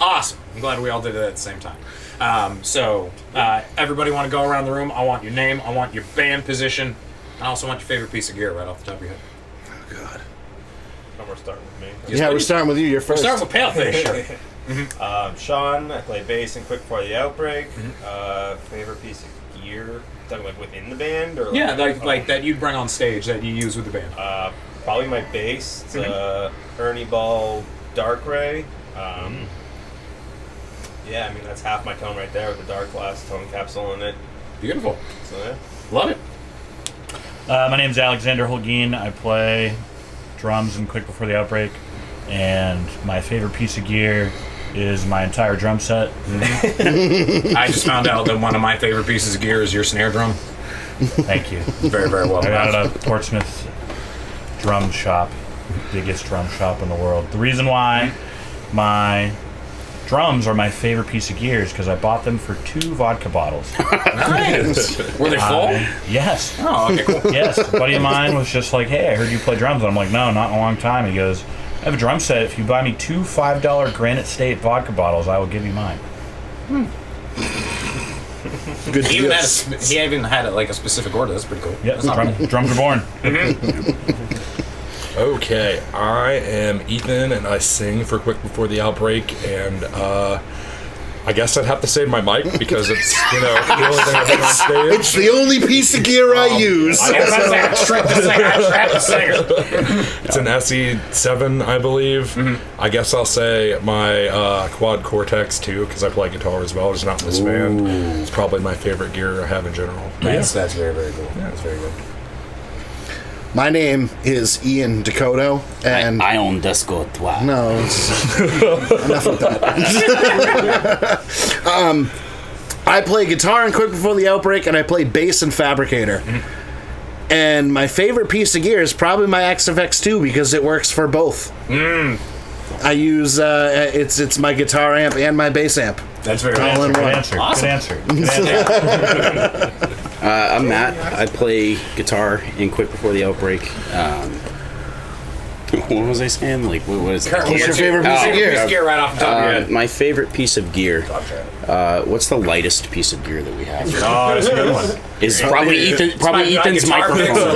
Awesome. I'm glad we all did it at the same time. Everybody want to go around the room. I want your name. I want your band position. I also want your favorite piece of gear right off the top of your head. Oh, God. We're starting with me. Yeah, we're starting with you. You're first. We're starting with Paleface, sure. Sean, I play bass in Quick Before the Outbreak. Favorite piece of gear? Talking like within the band, or yeah, like that you'd bring on stage that you use with the band. Probably my bass. It's Ernie Ball Dark Ray. Yeah, I mean that's half my tone right there with the dark glass tone capsule in it. Beautiful. So yeah. Love it. My name's Alexander Holguin. I play drums in Quick Before the Outbreak, and my favorite piece of gear is my entire drum set. I just found out that one of my favorite pieces of gear is your snare drum. Thank you. Very, very well. I got it at Portsmouth drum shop, biggest drum shop in the world. The reason why my drums are my favorite piece of gear is because I bought them for 2 vodka bottles. Nice. Were they full? Yes. Oh, okay, cool. Yes. A buddy of mine was just like, hey, I heard you play drums. And I'm like, no, not in a long time. He goes, I have a drum set. If you buy me 2 $5 Granite State vodka bottles, I will give you mine. Good He deal. even had like a specific order. That's pretty cool. Yep, drums are born. Okay, I am Ethan, and I sing for Quick Before the Outbreak, and I guess I'd have to say my mic, because it's, the only thing I've been on stage. It's the only piece of gear I use. It's an SE7, I believe. I guess I'll say my Quad Cortex, too, because I play guitar as well. It's not in this band. It's probably my favorite gear I have in general. That's very, very cool. Yeah, that's very good. My name is Ian Dakota, and I own Disco Twat. no, enough of that. I play guitar in Quick Before the Outbreak, and I play bass in Fabricator. And my favorite piece of gear is probably my XFX2 because it works for both. I use it's my guitar amp and my bass amp. That's very all in Good one. answer. Awesome. Good answer. I'm Matt. I play guitar in Quick Before the Outbreak. What was I saying? Like, what is it? What's your favorite piece of gear? Gear right off the top of your head. My favorite piece of gear. What's the lightest piece of gear that we have? Oh, that's a good one. Is probably Ethan's guitar microphone.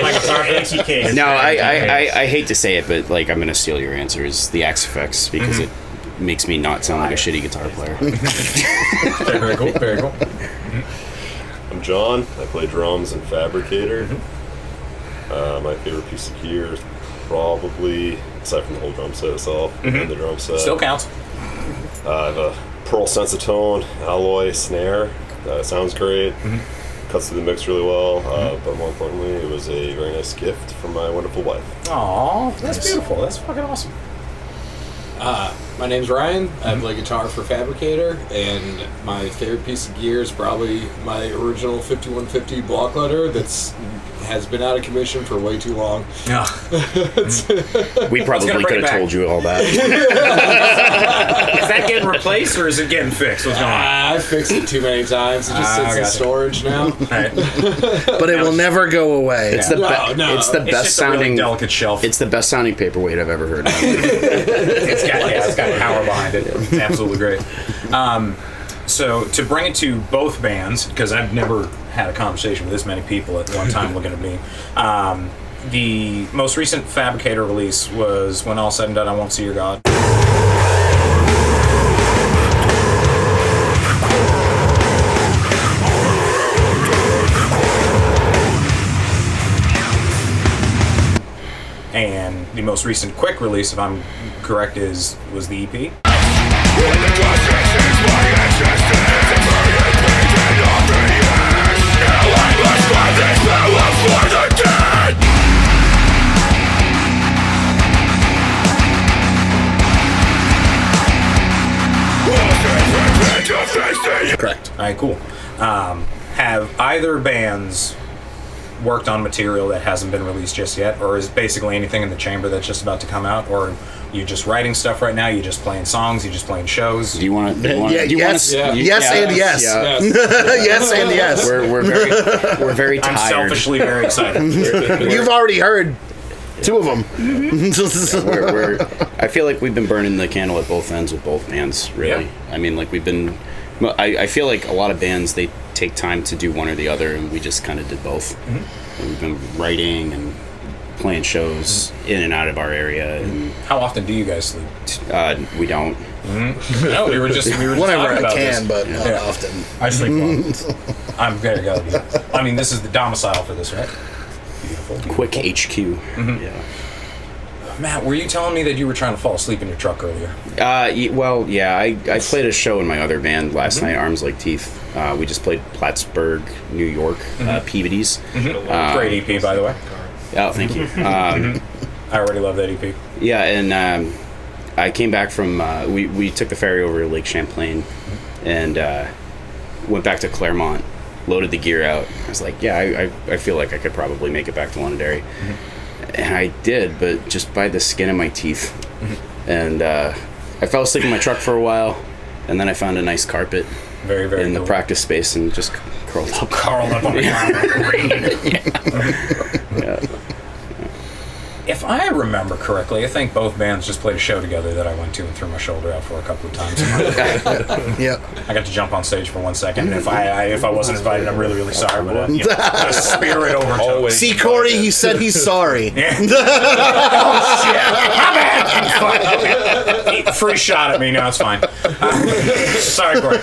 Microphone. No, I hate to say it, but like I'm gonna steal your answer. Is the XFX because it makes me not sound like a shitty guitar player. Very cool. Very cool. I'm John. I play drums and Fabricator. My favorite piece of gear is probably, aside from the whole drum set itself, and the drum set. Still counts. I have a Pearl Sensitone alloy snare. Sounds great. Cuts through the mix really well. But more importantly, it was a very nice gift from my wonderful wife. Aw, that's beautiful. That's fucking awesome. My name's Ryan. I play guitar for Fabricator, and my favorite piece of gear is probably my original 5150 block letter has been out of commission for way too long. Yeah. We probably could have told you all that. Is that getting replaced or is it getting fixed? What's going on? I fixed it too many times. It just sits in storage now. But it will never go away. It's the It's best just a really sounding delicate shelf. It's the best sounding paperweight I've ever heard of. It's got power behind it. It's absolutely great. So to bring it to both bands, because I've never had a conversation with this many people at one time looking at me. The most recent Fabricator release was When All Said and Done, I Won't See Your God. And the most recent Quick release, if I'm correct, was the EP. Correct. All right, cool. Have either bands worked on material that hasn't been released just yet, or is basically anything in the chamber that's just about to come out, or you just writing stuff right now? You just playing songs? You just playing shows? Do you want to? Yes and yes. Yes and yes. We're very I'm tired. selfishly very excited. You've already heard Two of them. I feel like we've been burning the candle at both ends with both bands, really. Yeah. I mean, like I feel like a lot of bands, they take time to do one or the other, and we just kind of did both. And we've been writing and playing shows in and out of our area. And How often do you guys sleep? we don't. No, we were just Whenever talking I about can, this. but not often. I sleep well. I'm very glad. I mean, this is the domicile for this, right? Beautiful. Quick HQ. Yeah. Matt, were you telling me that you were trying to fall asleep in your truck earlier? Well, yeah. I played a show in my other band last night, Arms Like Teeth. We just played Plattsburgh, New York, Peabody's. Great EP, by the way. Oh, thank you. I already love that EP. Yeah, and I came back from we took the ferry over to Lake Champlain and went back to Claremont, loaded the gear out. I was like, yeah, I feel like I could probably make it back to Londonderry. And I did, but just by the skin of my teeth. And I fell asleep in my truck for a while, and then I found a nice carpet Very, very in the cool. practice space and just curled up. Curled up on the ground. Yeah. If I remember correctly, I think both bands just played a show together that I went to and threw my shoulder out for a couple of times. Yep. I got to jump on stage for 1 second. And if I wasn't invited, I'm really, really sorry. But the spirit overtook. Always. See, Corey, he said he's sorry. Free shot at me. No, it's fine. Sorry, Corey.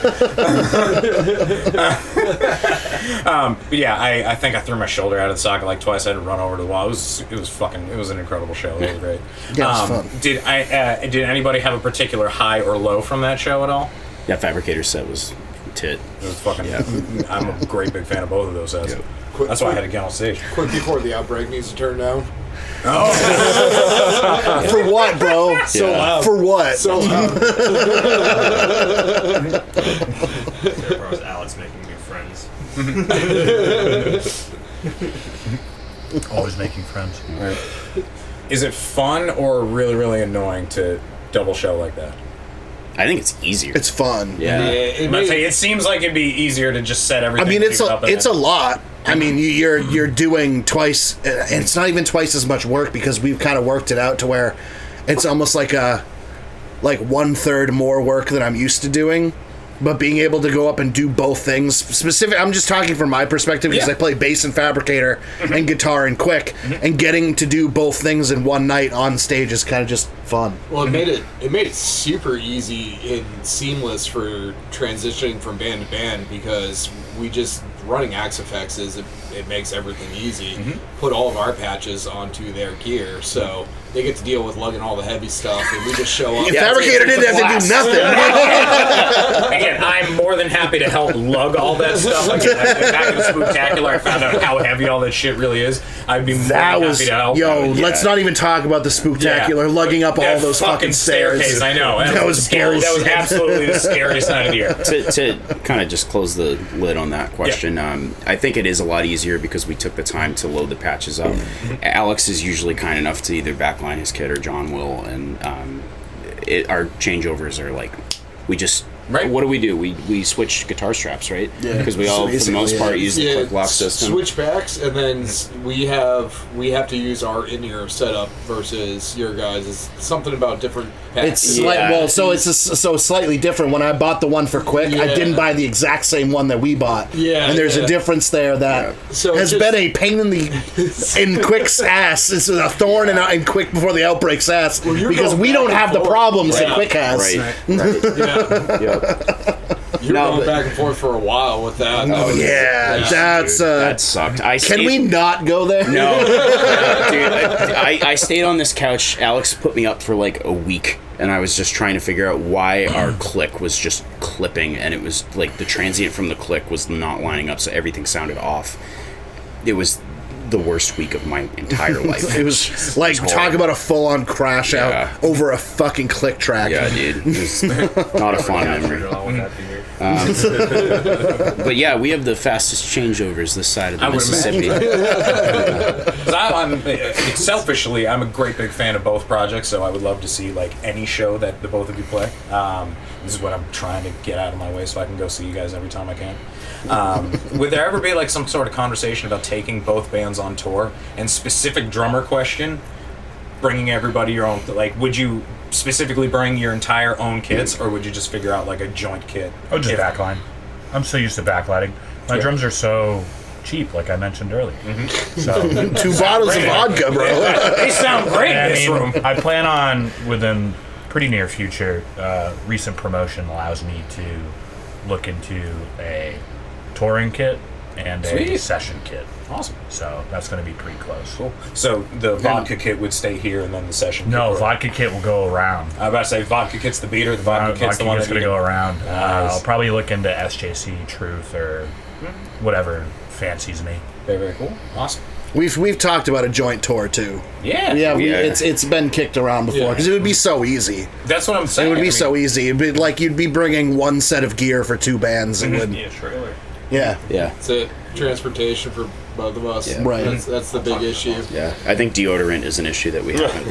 But yeah, I think I threw my shoulder out of the socket like twice. I had to run over to the wall. It was an incredible show. It was great. Yeah, it was fun. Did anybody have a particular high or low from that show at all? That Fabricator set was tit. It was fucking. I'm a great big fan of both of those sets. That's why I had to get on stage. Quick before the outbreak needs to turn down. For what, bro? So loud. For what? So loud. Bros, Alex making new friends. Always making friends. Right. Is it fun or really, really annoying to double show like that? I think it's easier. It's fun. yeah. It seems like it'd be easier to just set everything. I mean, it's up a lot. I mean, you're doing twice, and it's not even twice as much work because we've kind of worked it out to where it's almost like 1/3 more work than I'm used to doing. But being able to go up and do both things, I'm just talking from my perspective because I play bass and Fabricator and guitar and Quick, and getting to do both things in one night on stage is kind of just fun. Well, it made it super easy and seamless for transitioning from band to band because we just running Axe-Fx it makes everything easy. Put all of our patches onto their gear, so they get to deal with lugging all the heavy stuff, and we just show up. If Fabricator didn't have to do nothing. Again, I'm more than happy to help lug all that stuff. Again, back in the Spooktacular, I found out how heavy all that shit really is. I'd be more than happy to help. Let's not even talk about the Spooktacular, lugging up all those fucking stairs. Staircase, I know. That was scary. That was bullshit. absolutely the scariest night of the year. To kind of just close the lid on that question, I think it is a lot easier because we took the time to load the patches up. Alex is usually kind enough to either backline his kit or John will, and our changeovers are like, we just what do? We switch guitar straps, right? Yeah. Because we all, for the most part, use the click lock system. Switchbacks, and then we have to use our in-ear setup versus your guys'. It's something about different packs. It's slightly different. When I bought the one for Quick, I didn't buy the exact same one that we bought. Yeah, and there's a difference there that has been a pain in Quick's ass. It's a thorn in Quick before the outbreak's ass because we don't have the problems that Quick has. Right. You were going back and forth for a while with that. That sucked. Can we not go there? No. Dude, I stayed on this couch. Alex put me up for like a week, and I was just trying to figure out why our click was just clipping, and it was like the transient from the click was not lining up, so everything sounded off. It was the worst week of my entire life. It was like, talk about a full-on crash out over a fucking click track. Yeah, dude. It was not a fun memory. But yeah, we have the fastest changeovers this side of the Mississippi. Selfishly, I'm a great big fan of both projects, so I would love to see like any show that the both of you play. This is what I'm trying to get out of my way so I can go see you guys every time I can. Would there ever be like some sort of conversation about taking both bands on tour? And specific drummer question, bringing everybody your own? Like, would you specifically bring your entire own kits, or would you just figure out like a joint kit? Oh, just backline. I'm so used to backlighting. My drums are so cheap, like I mentioned earlier. So 2 bottles of vodka, bro. They sound great in this room. I plan on, within pretty near future, recent promotion allows me to look into a touring kit and a session kit. Awesome. So that's going to be pretty close. Cool. So the vodka kit would stay here, and then the session. No, kit vodka kit will go around. I was about to say vodka kit's the beater. The vodka kit's the one that's going to go around. Nice. I'll probably look into SJC Truth or whatever fancies me. Very, very cool. Awesome. We've talked about a joint tour too. Yeah. Yeah, Yeah. it's been kicked around before because it would be so easy. That's what I'm saying. It would be so easy. It'd be like you'd be bringing one set of gear for 2 bands. It would. Yeah, trailer. Yeah. Yeah. It's it. Transportation for both of us. Yeah. Right. That's the big issue. Yeah, I think deodorant is an issue that we haven't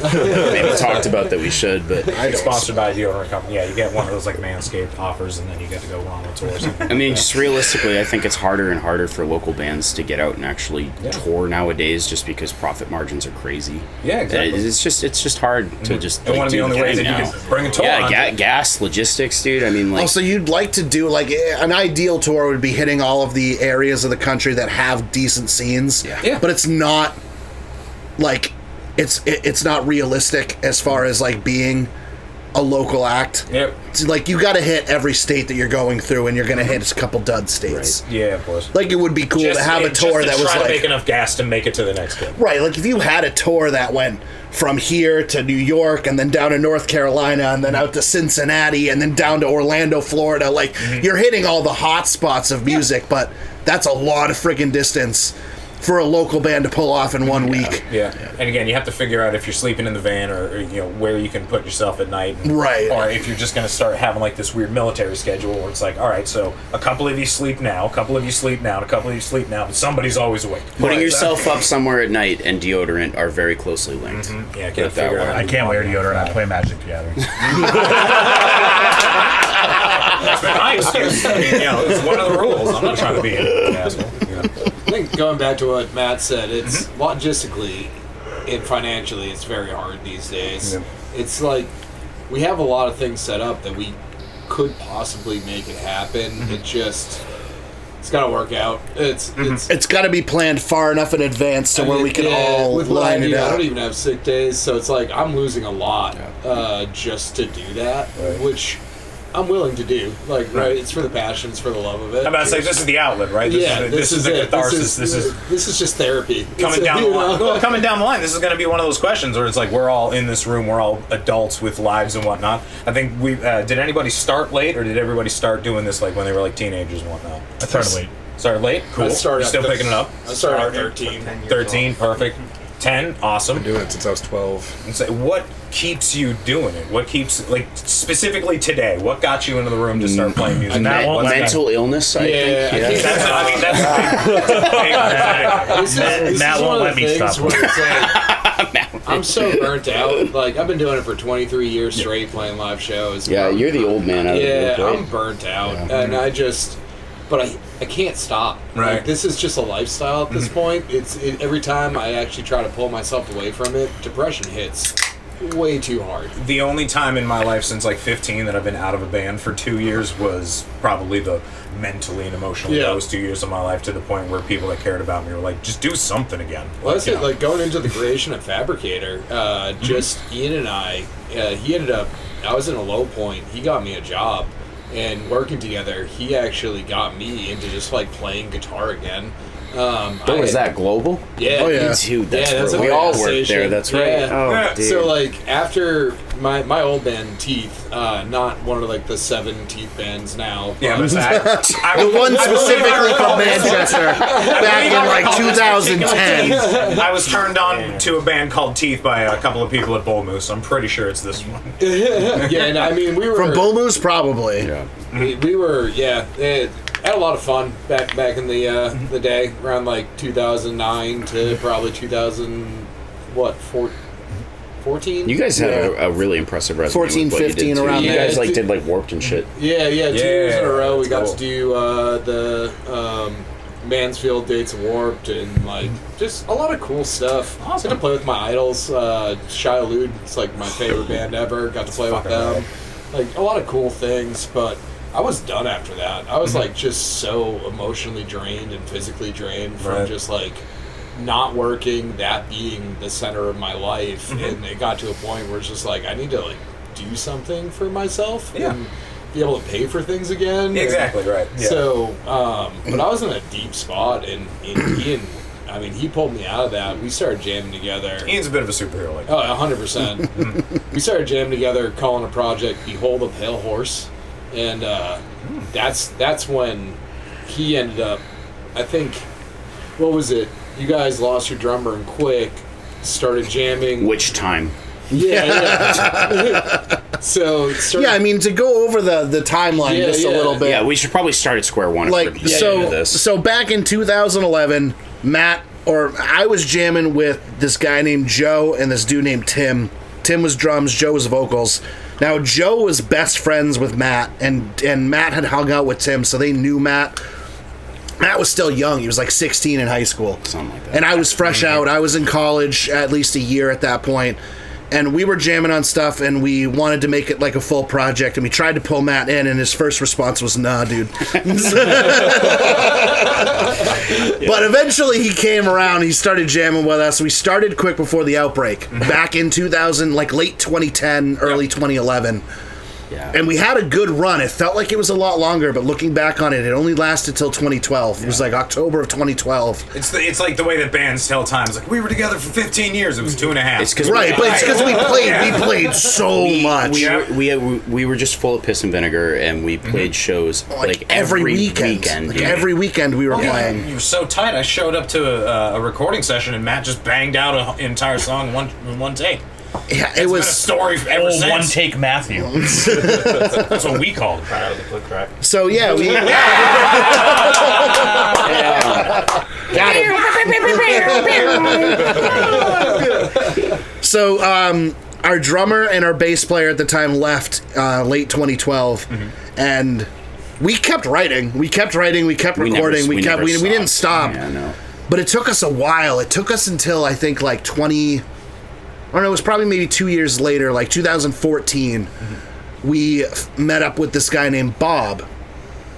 maybe talked about that we should, but It's sponsored by a deodorant company. Yeah, you get one of those like Manscaped offers, and then you get to go on a tour. Or something I mean, like just realistically, I think it's harder and harder for local bands to get out and actually Yeah. tour nowadays, just because profit margins are crazy. Yeah, exactly. It's just hard to just. And one of the do only ways gang that you now. can bring a tour Yeah, on. gas, logistics, dude. I mean, like, Also, you'd like to do like an ideal tour would be hitting all of the areas of the country that have decent scenes. Yeah. But it's not like it's not realistic as far as like being a local act. Yep. It's like you got to hit every state that you're going through, and you're going to hit a couple dud states. Yeah, of course. Like it would be cool to have a tour that was try to like make enough gas to make it to the next kit. right. Like if you had a tour that went from here to New York and then down to North Carolina and then out to Cincinnati and then down to Orlando, Florida. Like you're hitting all the hot spots of music, but that's a lot of friggin' distance for a local band to pull off in 1 week. Yeah. And again, you have to figure out if you're sleeping in the van or you know where you can put yourself at night. Right. Or if you're just going to start having like this weird military schedule where it's like, all right, so a couple of you sleep now, a couple of you sleep now, a couple of you sleep now, but somebody's always awake. putting yourself up somewhere at night and deodorant are very closely linked. Yeah, Put can't it that figure way. out. I can't wear deodorant. I play Magic the Gathering. That's been my excuse. I mean, you know, it's one of the rules. I'm not trying to be an asshole. You know. I think going back to what Matt said, it's logistically and financially, it's very hard these days. Yeah. It's like we have a lot of things set up that we could possibly make it happen. It's got to work out. It's got to be planned far enough in advance to where we can all with what I line it do, I out. don't even have sick days, so it's like I'm losing a lot just to do that, which I'm willing to do. Like, right? It's for the passion, it's for the love of it. I'm about to say this is the outlet, right? This is the it. catharsis. This is just therapy. coming down the line. Well, coming down the line, this is going to be one of those questions where it's like we're all in this room, we're all adults with lives and whatnot. I think we did anybody start late, or did everybody start doing this like when they were like teenagers and whatnot? I started late. Started late. Cool. I started Still at picking it up. I started at 13. 13, perfect. 10, awesome. Been doing it since I was 12. And so what keeps you doing it? What keeps, like, specifically today, what got you into the room to start playing music? And that won't let me. Mental illness, I think. I think That's Matt one won't of let the me things stop. where it's like, I'm so burnt out. Like, I've been doing it for 23 years straight, playing live shows. Yeah, you're the old man out of the Yeah, group, right? I'm burnt out, and I can't stop. Right. Like, this is just a lifestyle at this point. Every time I actually try to pull myself away from it, depression hits way too hard. the only time in my life since like 15 that I've been out of a band for 2 years was probably the mentally and emotionally those 2 years of my life, to the point where people that cared about me were like, just do something again. Well, that's you it. know. Like going into the creation of Fabricator, just Ian and I, he ended up, I was in a low point. He got me a job, and working together, he actually got me into just like playing guitar again. Was that global? Yeah. Oh, yeah. Dude, that's that's where a we all gas worked there. station. That's right. Yeah. Oh, dude. So like after my old band Teeth, not one of like the 7 Teeth bands now. Yeah, but- but The one specifically from Manchester back in like 2010. I was turned on to a band called Teeth by a couple of people at Bull Moose. I'm pretty sure it's this one. yeah, and I mean we were From Bull Moose, probably. Yeah. we were had a lot of fun back in the day, around like 2009 to probably 2014. You guys had a really impressive resume. 14, with what you did, 15 too. around You there. guys like Yeah, did like Warped and shit. Yeah, 2 years in a row we that's got cool. to do the Mansfield, Dates of Warped, and like just a lot of cool stuff. Awesome. Got to play with my idols. Shia Lude, it's like my favorite band ever. Got to play with them. Like a lot of cool things, but I was done after that. I was like just so emotionally drained and physically drained from just like not working, that being the center of my life, and it got to a point where it's just like I need to like do something for myself and be able to pay for things again. Exactly, right. Yeah. So, but I was in a deep spot, and Ian, I mean, he pulled me out of that. We started jamming together. Ian's a bit of a superhero, like Oh, 100%. We started jamming together, calling a project Behold a Pale Horse, and that's when he ended up, I think, what was it? You guys lost your drummer and Quick, started jamming. Which time? Yeah. So I mean, to go over the timeline just a little bit. Yeah, we should probably start at square one. Like if we're into this. so back in 2011, I was jamming with this guy named Joe and this dude named Tim. Tim was drums, Joe was vocals. Now Joe was best friends with Matt, and Matt had hung out with Tim, so they knew Matt. Matt was still young. He was like 16 in high school. Something like that. And I was fresh out. I was in college at least a year at that point. And we were jamming on stuff, and we wanted to make it like a full project, and we tried to pull Matt in, and his first response was, nah, dude. But eventually he came around, he started jamming with us. We started Quick Before the Outbreak, back in 2000, like late 2010, early 2011. Yeah. And we had a good run. It felt like it was a lot longer, but looking back on it, it only lasted till 2012. It was like October of 2012. it's like the way that bands tell time. It's like we were together for 15 years. It was 2.5. It's 'cause Right, but it's because we played so much. We were just full of piss and vinegar, and we played shows like every weekend. Like every weekend we were playing. You were so tight. I showed up to a recording session, and Matt just banged out an entire song in one take. Yeah, It's been a story ever Old since. one take Matthew. That's what we called it. Right out of the click track. So yeah, we got it. So our drummer and our bass player at the time left late 2012, and we kept writing. We kept recording. We didn't stop. Yeah, no. But it took us a while. It took us until I think like I don't know, it was probably maybe 2 years later, like 2014, we met up with this guy named Bob.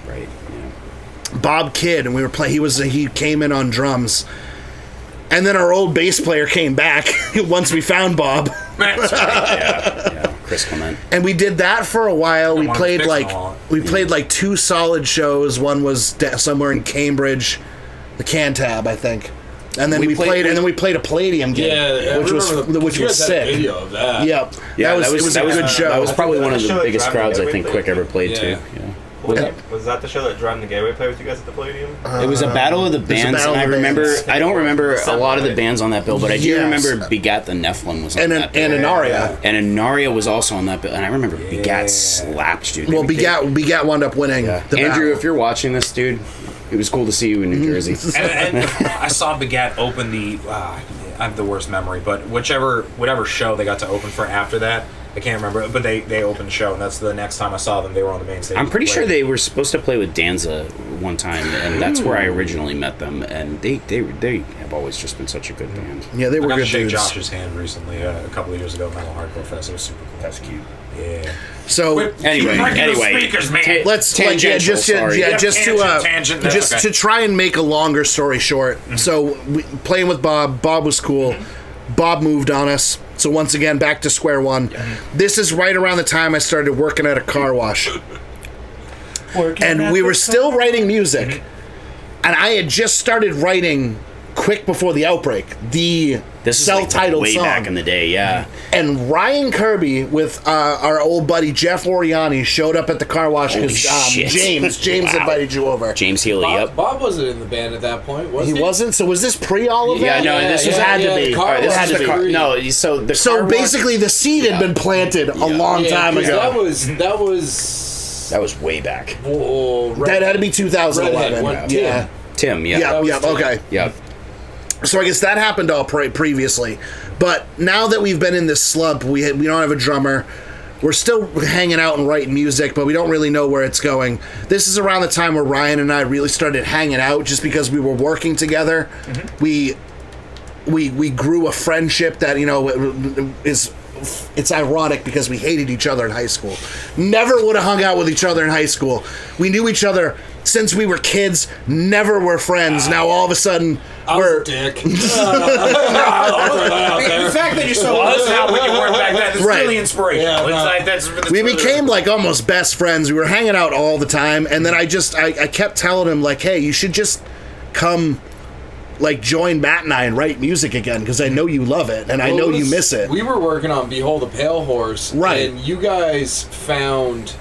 Right. Yeah. Bob Kidd, and we were playing. He came in on drums, and then our old bass player came back once we found Bob, Yeah. Chris Clement. and we did that for a while. We wanted to played fix like them all. two solid shows. One was somewhere in Cambridge, the Cantab, I think, and then we played a Palladium gig, which was sick. Video of that. Yep. Yeah, it was a good show. That was probably one of the Show that biggest Drum crowds I Gateway think played. Quick ever played to. Yeah. Yeah. Was that the show that Drum the Gateway played with you guys at the Palladium? It was a battle of the bands, battle and of the bands. I don't remember a lot of the bands on that bill, but I do Yes. remember Begat the Nephilim was on and that bill. Anaria. And Anaria was also on that bill, and I remember Begat slapped, dude. Well, Begat wound up winning. Yeah. The Andrew, battle. if you're watching this, dude, it was cool to see you in New Jersey. And I saw Begat open the. I have the worst memory, but whatever show they got to open for after that, I can't remember. But they opened the show, and that's the next time I saw them. They were on the main stage. I'm pretty sure they were supposed to play with Danza one time, and that's where I originally met them. And they have always just been such a good band. Yeah, they I were got to good shake dudes. Josh's hand recently, a couple of years ago, Metal Hardcore Fest. It was super cool. That's cute. Yeah. So Anyway, speakers, man. let's Tangential, sorry. just Tangent, that's okay. to try and make a longer story short. So playing with Bob was cool. Bob moved on us. So once again, back to square one. This is right around the time I started working at a car wash. And we were still writing music. And I had just started writing Quick Before the Outbreak, the This is like self-titled way song. back in the day, yeah. And Ryan Kirby with our old buddy Jeff Oriani showed up at the car wash Holy because shit. James Wow. invited you over. James Healy, yep. Bob wasn't in the band at that point, was he? He wasn't. So was this pre all of Yeah, that? no, this was had to the be. car All right, this wash had to was be. pre- No, so the So car wash- basically, the seed had been planted a long time 'cause ago. That was that was way back. That had to be 2011. Redhead, Yeah. Tim, yeah. Yeah. was Yeah. Tim. Okay. Yep. So I guess that happened all previously, but now that we've been in this slump, we don't have a drummer. we're still hanging out and writing music, but we don't really know where it's going. This is around the time where Ryan and I really started hanging out, just because we were working together. We grew a friendship that, you know, it's ironic because we hated each other in high school. Never would have hung out with each other in high school. We knew each other since we were kids, never were friends. Now all of a sudden we're a dick. The fact that you're so close now when you weren't back then is Right. really inspirational. Yeah, It's no. like, that's we really became like almost best friends. We were hanging out all the time, and then I kept telling him like, hey, you should just come like join Matt and I and write music again, because I know you love it and I know you miss it. We were working on Behold the Pale Horse, Right. and you guys found,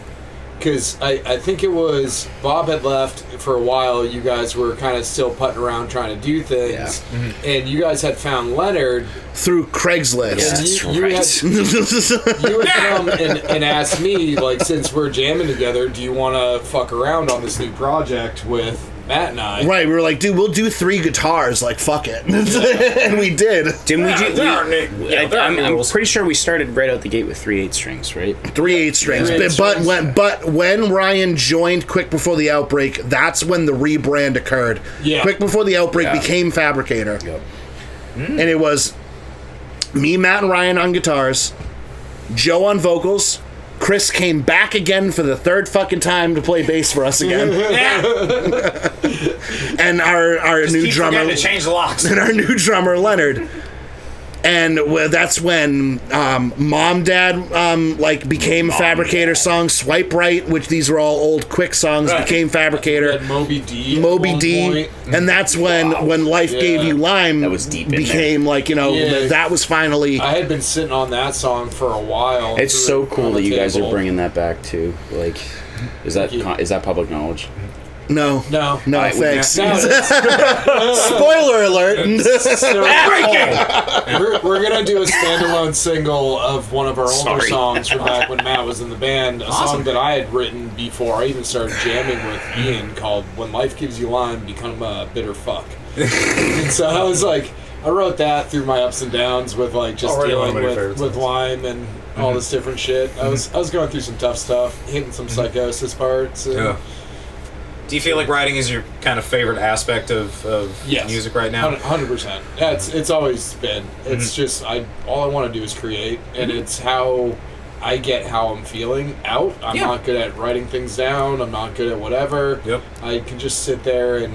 because I think it was Bob had left for a while. You guys were kind of still putting around trying to do things, and you guys had found Leonard Through Craigslist. and you had come and asked me, like, since we're jamming together, do you want to fuck around on this new project with Matt and I? Right, we were like, dude, we'll do 3 guitars, like, fuck it. And we did. Didn't we do? there are I'm pretty sure we started right out the gate with 3 8 strings, right? 3 8 strings. Yeah. But when Ryan joined Quick Before the Outbreak, that's when the rebrand occurred. Yeah. Quick Before the Outbreak Yeah. became Fabricator. Yep. And it was me, Matt, and Ryan on guitars, Joe on vocals. Chris came back again for the 3rd fucking time to play bass for us again. And our new keep drummer forgetting to change the locks. and our new drummer Leonard. And that's when Mom Dad like became Fabricator songs. Swipe Right, which these were all old Quick songs, Right. became We Fabricator. had Moby D. at Moby one D, point. and that's when Life Gave Yeah. You Lime That was deep in became like, you know, Yeah. that was finally I had been sitting on that song for a while. It's so cool that you guys are bringing. bringing that back too. Like, is that Thank you. is that public knowledge? no No. Alright, thanks. No, Spoiler alert. so we're gonna do a standalone single of one of our older songs from back when Matt was in the band. A song that I had written before I even started jamming with Ian, called "When Life Gives You Lime, Become a Bitter Fuck." And so I was like, I wrote that through my ups and downs with like just Already one of dealing my favorite with songs. Lime and all this different shit. I was going through some tough stuff, hitting some psychosis parts. And Yeah. Do you feel like writing is your kind of favorite aspect of Yes. music right now? 100%. It's always been. It's just all I want to do is create, and it's how I get how I'm feeling out. I'm Yeah. not good at writing things down. I'm not good at whatever. Yep. I can just sit there and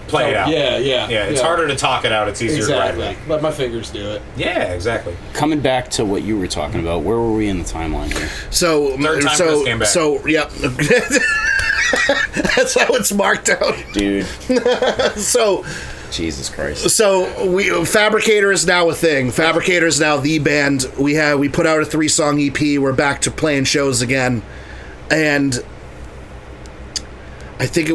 Play it out. Yeah. Yeah, it's harder to talk it out. It's easier Exactly. to write it Let my fingers do it. out. Yeah, exactly. Coming back to what you were talking about, where were we in the timeline here? So Third time Chris came back. yep. That's how it's marked out. Dude, So Jesus Christ. Fabricator is now a thing. Fabricator is now the band. We put out a 3-song EP. We're back to playing shows again, and I think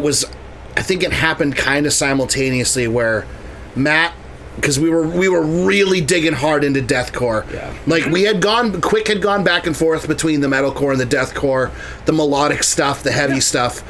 it happened kind of simultaneously where Matt, because we were really digging hard into deathcore. Yeah. Like Quick had gone back and forth between the metalcore and the deathcore, the melodic stuff, the heavy stuff.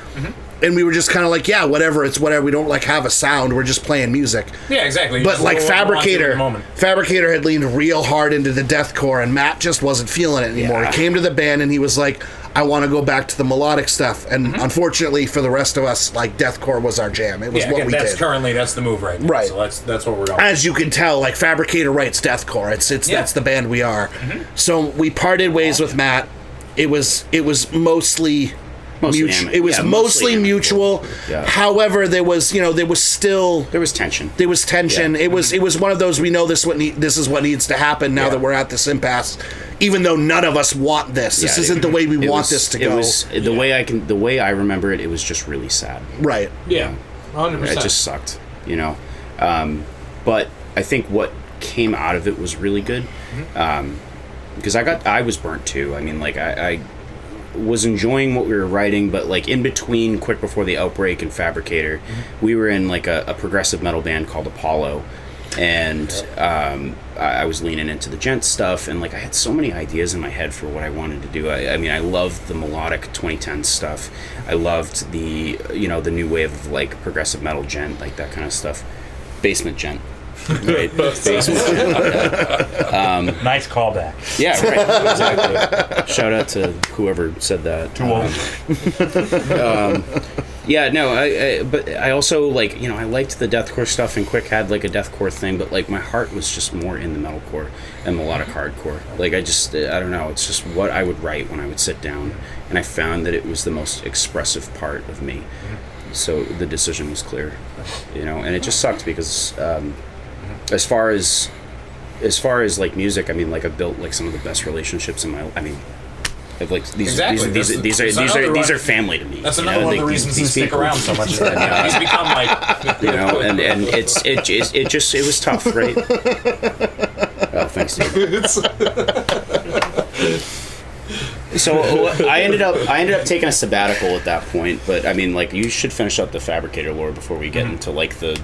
And we were just kind of like, yeah, whatever, it's whatever. We don't like have a sound. We're just playing music. Yeah, exactly. But Just like what we want to do in the moment. Fabricator had leaned real hard into the deathcore, and Matt just wasn't feeling it anymore. Yeah. He came to the band and he was like, I want to go back to the melodic stuff. And unfortunately for the rest of us, like deathcore was our jam. It was Yeah, what again, we that's did. that's the move right now. Right. So that's what we're going. As you can tell, like Fabricator writes deathcore. That's the band we are. So we parted ways with Matt. It was mostly mutual. It was mostly mutual. Yeah. However, there was still There was tension. there was tension. Yeah. It was one of those, we know this is what needs to happen now that we're at this impasse. Even though none of us want this. This Yeah, isn't the way we It want was- this to it go. was the way I remember it. It was just really sad. Right. Yeah. 100%. It just sucked, you know. But I think what came out of it was really good, because I was burnt too. I mean, like I was enjoying what we were writing, but like in between Quick Before the Outbreak and Fabricator, we were in like a progressive metal band called Apollo, and I was leaning into the gent stuff, and like I had so many ideas in my head for what I wanted to do. I mean, I loved the melodic 2010s stuff. I loved the new wave of like progressive metal gent, like that kind of stuff. Basement gent. Right. Bass was Nice callback. yeah, right. Exactly. Shout out to whoever said that. Too old. Yeah, no, but I also, like, I liked the deathcore stuff, and Quick had, like, a deathcore thing, but, like, my heart was just more in the metalcore and melodic hardcore. Like, I don't know, it's just what I would write when I would sit down, and I found that it was the most expressive part of me. So the decision was clear, and it just sucked because as far as like music, I mean, like, I've built, like, some of the best relationships in my, I mean, like these are family to me. That's another one of the reasons he stick around so much. He's become like and it was tough, right? Oh, thanks, dude. So I ended up taking a sabbatical at that point, but I mean, like, you should finish up the Fabricator lore before we get into, like, the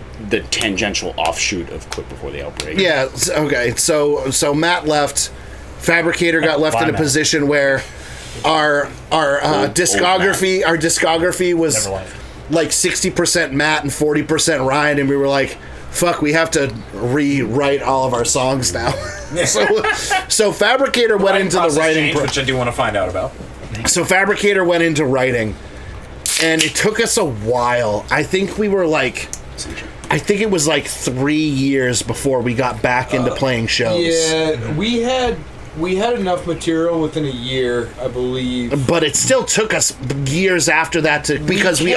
tangential offshoot of Quick Before the Outbreak. Yeah. Okay. So Matt left. Fabricator got left in a position where our discography was like 60% Matt and 40% Ryan, and we were like, fuck, we have to rewrite all of our songs now. so Fabricator went into the writing, which I do want to find out about. So Fabricator went into writing, and it took us a while. I think it was like 3 years before we got back into playing shows. Yeah, we had enough material within a year, I believe. But it still took us years after that because we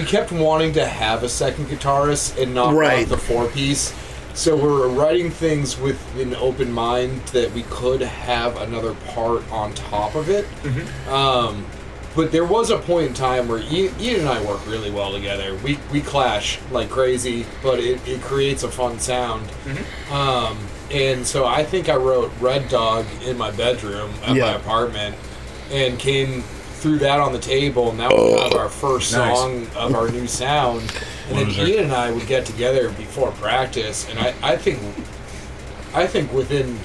kept wanting to have a second guitarist and not the 4-piece. So we were writing things with an open mind that we could have another part on top of it. Mm-hmm. But there was a point in time where Ian and I work really well together. We clash like crazy, but it creates a fun sound. Mm-hmm. And so I think I wrote Red Dog in my bedroom at my apartment and came through that on the table, and that was kind of our first song of our new sound. And then Ian and I would get together before practice, and I think within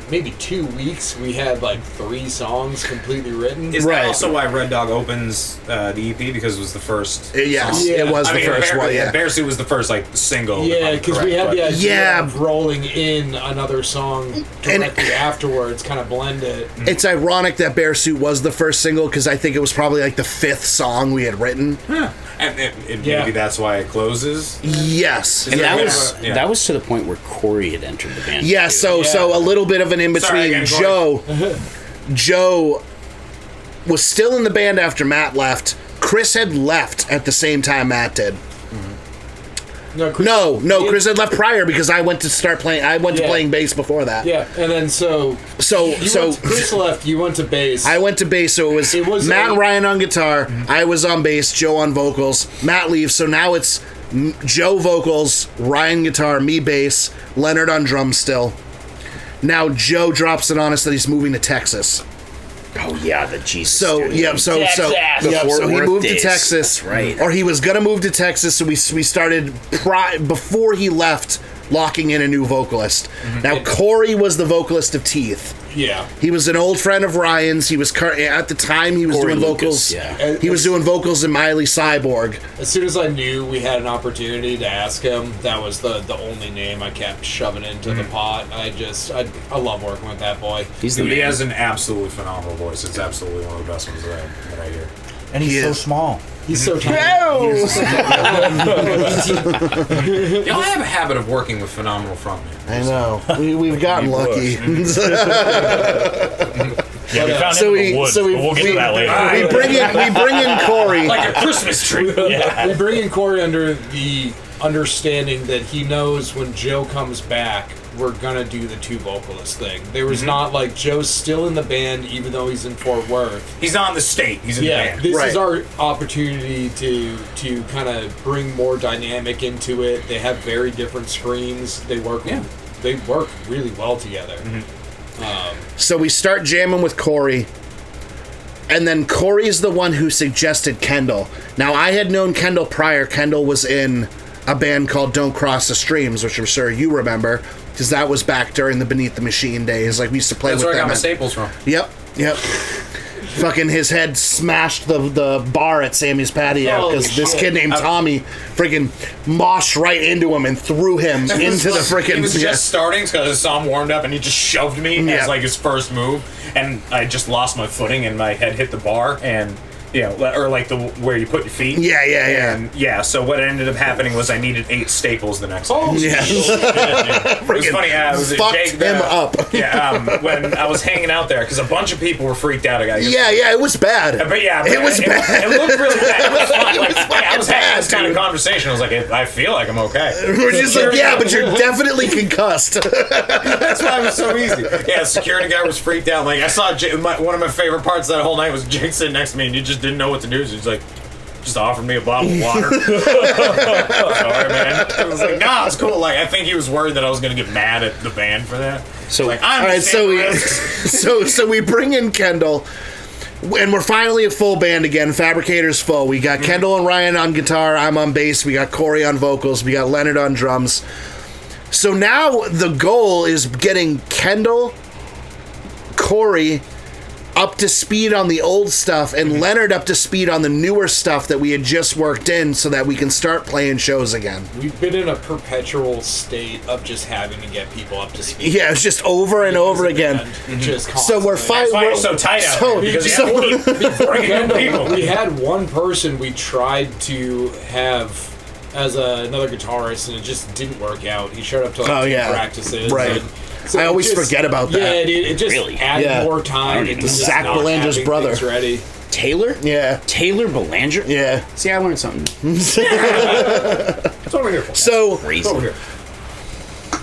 maybe 2 weeks we had like 3 songs completely written. Is that also why Red Dog opens the EP, because it was the first? Yes, it was the first one. Yeah, Bear Suit was the first like single. Yeah, because we had the idea of rolling in another song directly afterwards, kind of blend it. It's ironic that Bear Suit was the first single because I think it was probably like the 5th song we had written. Huh. And maybe that's why it closes. Yes, and that was to the point where Corey had entered the band. Yeah, so a little bit of an in between. Joe was still in the band after Matt left. Chris had left at the same time Matt did. No, Chris had left prior because I went to start playing. I went to playing bass before that. Yeah, and then so Chris left. You went to bass. I went to bass, so it was Matt and Ryan on guitar. I was on bass. Joe on vocals. Matt leaves, so now it's Joe vocals, Ryan guitar, me bass, Leonard on drums still. Now Joe drops it on us that he's moving to Texas. Oh yeah, the Jesus. So he moved to Texas, right? Or he was gonna move to Texas. So we started before he left, locking in a new vocalist. Mm-hmm. Now Corey was the vocalist of Teeth. Yeah, he was an old friend of Ryan's. He was at the time he was Corey doing vocals. Yeah, he was doing vocals in Miley Cyborg. As soon as I knew we had an opportunity to ask him, that was the only name I kept shoving into the pot. I love working with that boy. He has an absolutely phenomenal voice. It's absolutely one of the best ones that I hear. And he's so small. He's so tiny. Y'all have a habit of working with phenomenal frontmen. I know. We've gotten lucky. Yeah, we found him in the woods, but we'll get to that later. We bring in Corey like a Christmas tree. Yeah. We bring in Corey under the understanding that he knows when Joe comes back, we're gonna do the 2 vocalist thing. There was not like Joe's still in the band even though he's in Fort Worth. He's not in the state. He's in the band. This is our opportunity to kind of bring more dynamic into it. They have very different screens. They work really well together. So we start jamming with Corey, and then Corey's the one who suggested Kendall. Now, I had known Kendall prior. Kendall was in a band called Don't Cross the Streams, which I'm sure you remember, because that was back during the Beneath the Machine days. Like, we used to play with them. That's where I got my staples from. Yep. fucking his head smashed the bar at Sammy's patio because this kid named Tommy freaking moshed right into him and threw him into the freaking. He was just starting because I saw him warmed up and he just shoved me as like his first move, and I just lost my footing and my head hit the bar and. Or like where you put your feet. And so what ended up happening was I needed 8 staples the next day. It was funny. It was fucked Jake, him up. When I was hanging out there, because a bunch of people were freaked out. It was bad. But it was bad. It looked really bad. It was fine. I was having this kind of conversation. I was like, I feel like I'm okay. We're just like, but you're definitely concussed. That's why it was so easy. Yeah, the security guy was freaked out. Like I saw one of my favorite parts of that whole night was Jake sitting next to me, and you just didn't know what to do. So he's like, just offered me a bottle of water. Sorry, man. I was like, nah, it's cool. Like, I think he was worried that I was going to get mad at the band for that. So, like, all right, so we bring in Kendall, and we're finally a full band again. Fabricator's full. We got Kendall and Ryan on guitar. I'm on bass. We got Corey on vocals. We got Leonard on drums. So now the goal is getting Kendall, Corey up to speed on the old stuff and Leonard up to speed on the newer stuff that we had just worked in so that we can start playing shows again. We've been in a perpetual state of just having to get people up to speed. Yeah, it's just over and over again. Just so we're fighting. That's why it's so tight out there, because people. We had one person we tried to have as another guitarist and it just didn't work out. He showed up to practices. Right. So I always forget about that. Yeah, it just added more time. Zacc Belanger's brother. Ready. Taylor? Yeah. Taylor Belanger? Yeah. See, I learned something. It's over here. So, Crazy. Over here.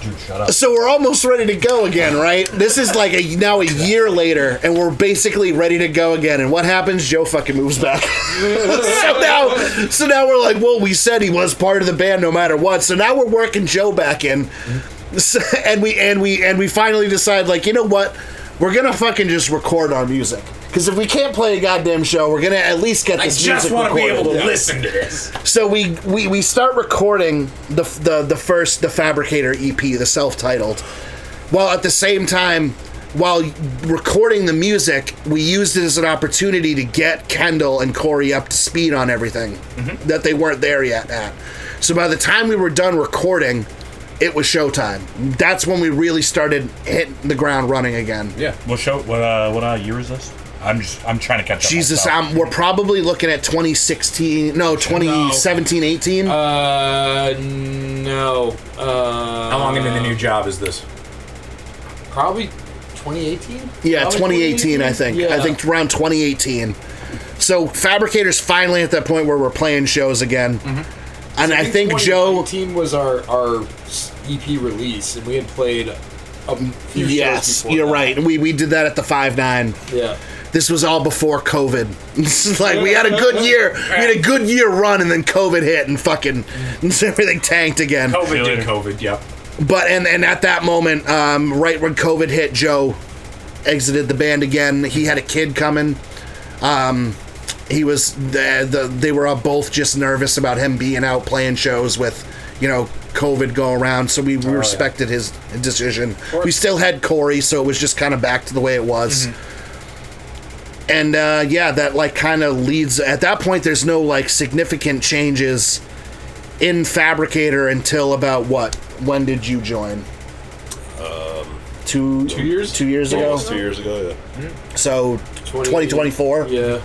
Dude, shut up. So we're almost ready to go again, right? This is like now a year later, and we're basically ready to go again. And what happens? Joe fucking moves back. so now we're like, well, we said he was part of the band no matter what. So now we're working Joe back in. So, and we finally decide, like, you know what, we're gonna fucking just record our music, because if we can't play a goddamn show, we're gonna at least get this music recorded. I just want to be able to listen to this. So we start recording the Fabricator EP, the self-titled, while at the same time, while recording the music, we used it as an opportunity to get Kendall and Corey up to speed on everything that they weren't there yet at. So by the time we were done recording, it was showtime. That's when we really started hitting the ground running again. Yeah. What year is this? I'm trying to catch up. Jesus, we're probably looking at 2016. No, 2017, 18. No. How long into the new job is this? Probably 2018. Yeah, 2018. I think. Yeah. I think around 2018. So Fabricator's finally at that point where we're playing shows again. And I think Joe. 2019 was our EP release, and we had played a few shows before you're that. right. We did that at the 5-9. Yeah. This was all before COVID. It's like we had a good year. We had a good year run, and then COVID hit, and fucking everything tanked again. COVID did COVID. Yep. But and at that moment, right when COVID hit, Joe exited the band again. He had a kid coming. He was they were all both just nervous about him being out playing shows with, COVID go around. So we respected his decision. We still had Corey, so it was just kind of back to the way it was. And that like kind of leads. At that point, there's no like significant changes in Fabricator until about what? When did you join? 2 years. 2 years ago. Almost 2 years ago, yeah. So 2024. Yeah.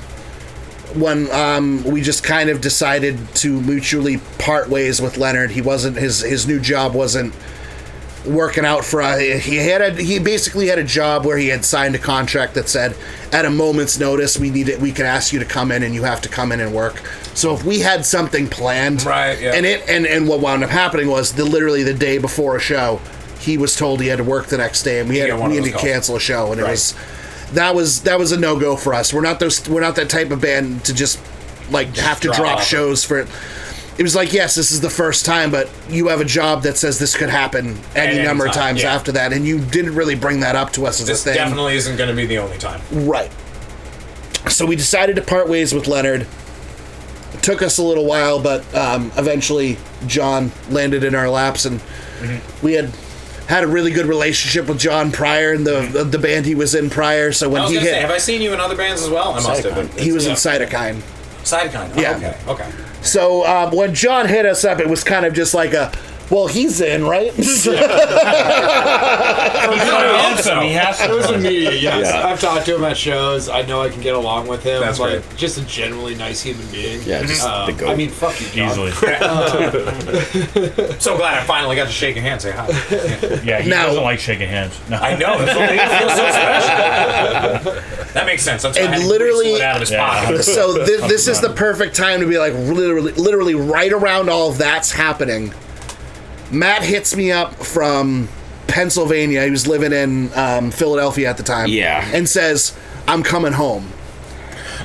When we just kind of decided to mutually part ways with Leonard. He wasn't his new job wasn't working out for he basically had a job where he had signed a contract that said at a moment's notice we can ask you to come in and you have to come in and work. So if we had something planned, right, yeah. and what wound up happening was literally the day before a show, he was told he had to work the next day, and we had to cancel a show, and it was that was a no-go for us. We're not that type of band to just like have to drop shows for it. It was like, yes, this is the first time, but you have a job that says this could happen any number of times after that, and you didn't really bring that up to us as a thing. This definitely isn't going to be the only time. Right. So we decided to part ways with Leonard. It took us a little while, but eventually John landed in our laps, and we had had a really good relationship with John prior in the band he was in prior. So when I was he gonna hit, say, have I seen you in other bands as well? I must have. Cytokine. he was in Cytokine. Cytokine. Yeah. Okay. So when John hit us up, it was kind of just like well, he's in, right? Awesome. He has It was to. immediate, yes. Yeah. I've talked to him at shows. I know I can get along with him. That's like, great. just a genuinely nice human being. Yeah, just the goat. I mean, fuck you, John. Easily. So glad I finally got to shake a hand, say hi. Yeah, he Now- doesn't like shaking hands. No. I know. That's what makes it feel so special. That makes sense. That's why And I had literally- to pull it out of his Yeah. pocket. So this is the perfect time to be like, literally right around all of that's happening. Matt hits me up from Pennsylvania. He was living in Philadelphia at the time. Yeah. And says, I'm coming home.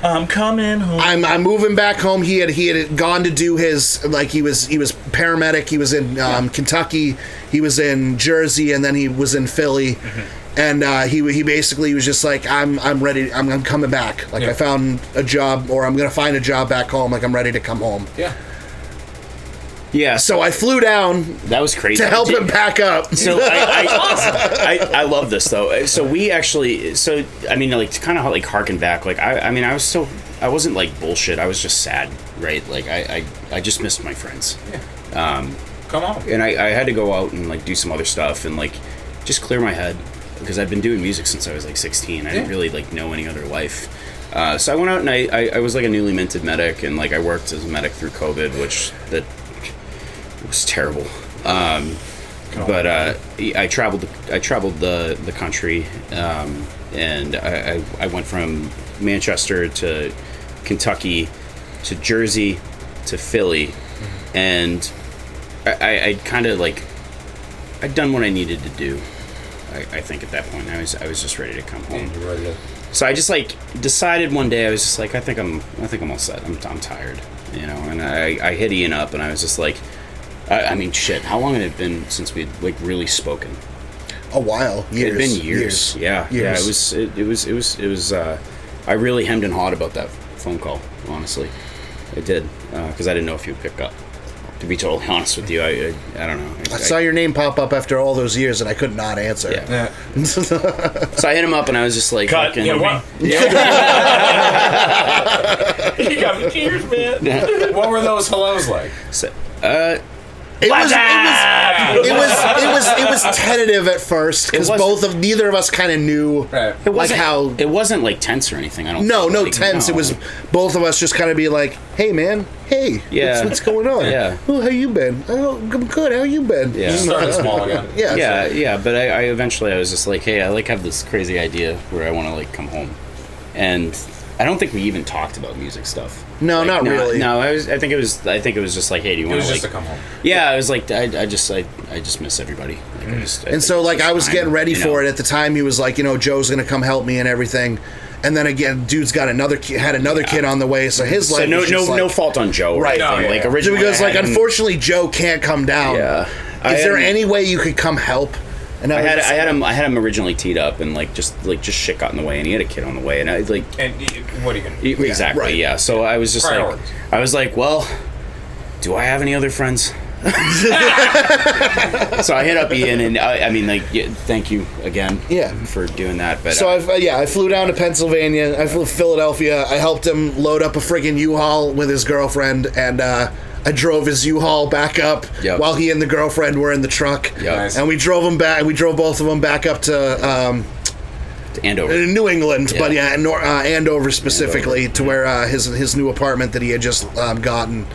I'm coming home. I'm moving back home. He had gone to do his, like, he was paramedic. He was in Kentucky. He was in Jersey, and then he was in Philly. And he basically was just like, I'm ready. I'm coming back. Like, Yeah. I found a job, or I'm gonna find a job back home. Like, I'm ready to come home. Yeah. Yeah, So I flew down that was crazy. to help him pack up. So I love this though. So we actually, I mean, like, to kind of like harken back, like I mean, I wasn't like bullshit. I was just sad, right? Like I just missed my friends. Come on. And I had to go out and like do some other stuff and like just clear my head because I've been doing music since I was like 16. I didn't really like know any other life. So I went out and I was like a newly minted medic, and like I worked as a medic through COVID, which that was terrible. But I traveled the country, and I went from Manchester to Kentucky to Jersey to Philly, and I kind of like I'd done what I needed to do. I think at that point I was just ready to come home. You're ready to... So I just like decided one day I was just like I think I'm all set. I'm tired, you know. And I hit Ian up and I was just like, I mean, shit. How long had it been since we'd like really spoken? A while. It Years. had been years. Yeah. Years. Yeah. It was. I really hemmed and hawed about that phone call. Honestly, I did because I didn't know if you'd pick up. To be totally honest with you, I don't know. I saw your name pop up after all those years, and I could not answer. Yeah. Yeah. So I hit him up and I was just like, Cut. fucking, Yeah, what? You got me tears, man. What were those hellos like? So, It was tentative at first because It neither of us kind of knew Right. it like wasn't how. it wasn't like tense or anything. I don't. No think. tense. No. It was both of us just kind of be like, "Hey, man, hey, Yeah. what's going on? Yeah. Oh, how you been? Oh, I'm good. How you been? Yeah. Started small again. Yeah, Yeah. But I eventually I was just like, hey, I like have this crazy idea where I want to like come home, and I don't think we even talked about music stuff. No, Like, not really. No, I think it was just like, hey, do you It want was to just like? to come home. Yeah, I was like, I just miss everybody. Like, I And so, think like, it's I was time, getting ready you for know? it at the time. He was like, Joe's gonna come help me and everything. And then again, dude's got another kid on the way, so his life. So no, was just like, no fault on Joe, or Right. anything. No, Like yeah. originally, Because, like, I hadn't- unfortunately, Joe can't come down. Yeah. Is there any way you could come help? And I was had just I had him originally teed up, and just shit got in the way, and he had a kid on the way, and I like. And what are you going to do? Exactly, right. yeah. So I was just Priorities. like, I was like, well, do I have any other friends? So I hit up Ian, and I mean, like, thank you again, Yeah. for doing that. But So I flew down to Pennsylvania. I flew to Philadelphia. I helped him load up a friggin' U-Haul with his girlfriend, and I drove his U-Haul back up Yep. while he and the girlfriend were in the truck. Yep. Nice. And we drove them back. We drove both of them back up to Andover. New England, Yeah. but Andover specifically, to where his new apartment that he had just gotten.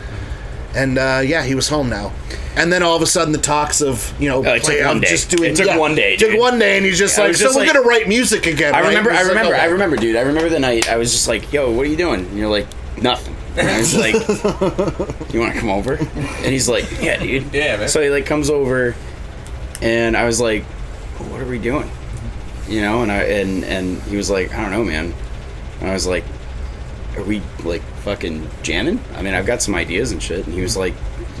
And he was home now. And then all of a sudden, the talks of it took one I'm day. just doing. It took one day, Took dude. one day, and he's just I like, was so just we're like- gonna write music again. I right? remember, He's like, okay. dude. I remember the night. I was just like, "Yo, what are you doing?" And you're like, "Nothing." And I was like, "You want to come over?" And he's like, "Yeah, dude." Yeah, man. So he like comes over, and I was like, "What are we doing?" And he was like, "I don't know, man." And I was like, "Are we like fucking jamming? I mean, I've got some ideas and shit." And he was like,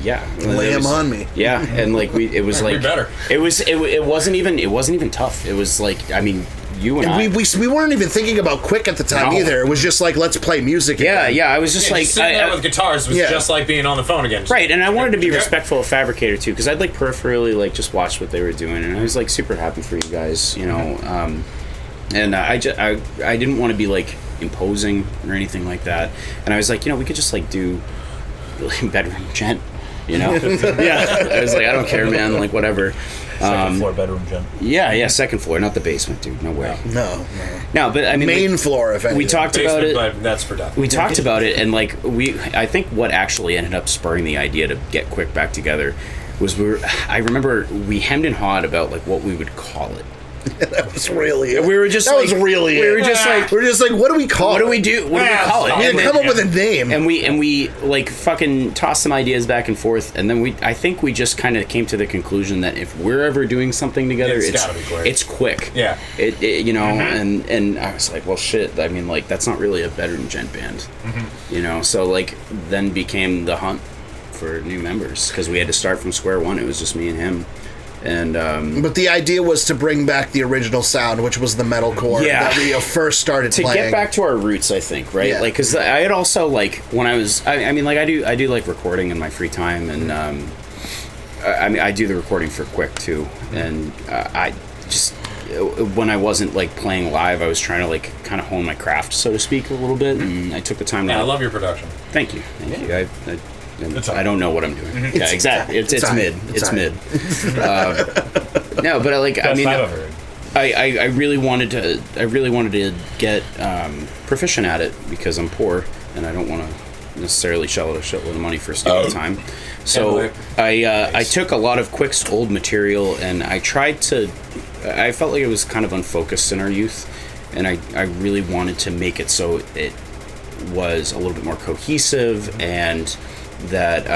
"Yeah." And Lay it him was- on me. Yeah, and like it was like better. It wasn't even tough. It was like, I mean, you and And we weren't even thinking about quick at the time No. either. It was just like, let's play music. Yeah, again. yeah. I was just Yeah, like, just sitting there with guitars was Yeah. just like being on the phone again. right, and I wanted to be Yeah. respectful of Fabricator too, because I'd like peripherally like just watch what they were doing, and I was like super happy for you guys, you know. And I didn't want to be like imposing or anything like that, and I was like, you know, we could just like do bedroom gent, you know. Yeah, I was like, I don't care, man, like whatever. Second floor bedroom gym. Yeah, second floor, not the basement, dude. No way. No. No, but I mean, Main floor, if anything. we talked about Basement, it. but that's for death. We talked about it, and like I think what actually ended up spurring the idea to get Quick back together was I remember we hemmed and hawed about like what we would call it. That was really it. We were just That like, was really we it. were just like, We're just like, what do we call what it? do we do? What do we call it? We And didn't come then- up with a name. and we like fucking tossed some ideas back and forth, and then I think we just kind of came to the conclusion that if we're ever doing something together, It's gotta be quick. it's quick. Yeah. It you know, and I was like, well, shit. I mean, like that's not really a bedroom gent band, you know. So like then became the hunt for new members because we had to start from square one. It was just me and him, and But the idea was to bring back the original sound, which was the metalcore Yeah. that we first started to playing. get back to our roots, I think, right? Yeah. Like, because I had also like when I was, I mean, like I do like recording in my free time, and I mean, I do the recording for Quick too, and I just when I wasn't like playing live, I was trying to like kind of hone my craft, so to speak, a little bit, and I took the time to. Yeah, I love your production. Thank you, thank you. I don't know what I'm doing. Yeah, exactly. It's all right. mid. It's mid. No, but I Best mean, I've ever heard. I really wanted to get proficient at it because I'm poor and I don't want to necessarily shell out a shitload of money for studio time. So I took a lot of Quick's old material and I tried to. I felt like it was kind of unfocused in our youth, and I really wanted to make it so it was a little bit more cohesive and that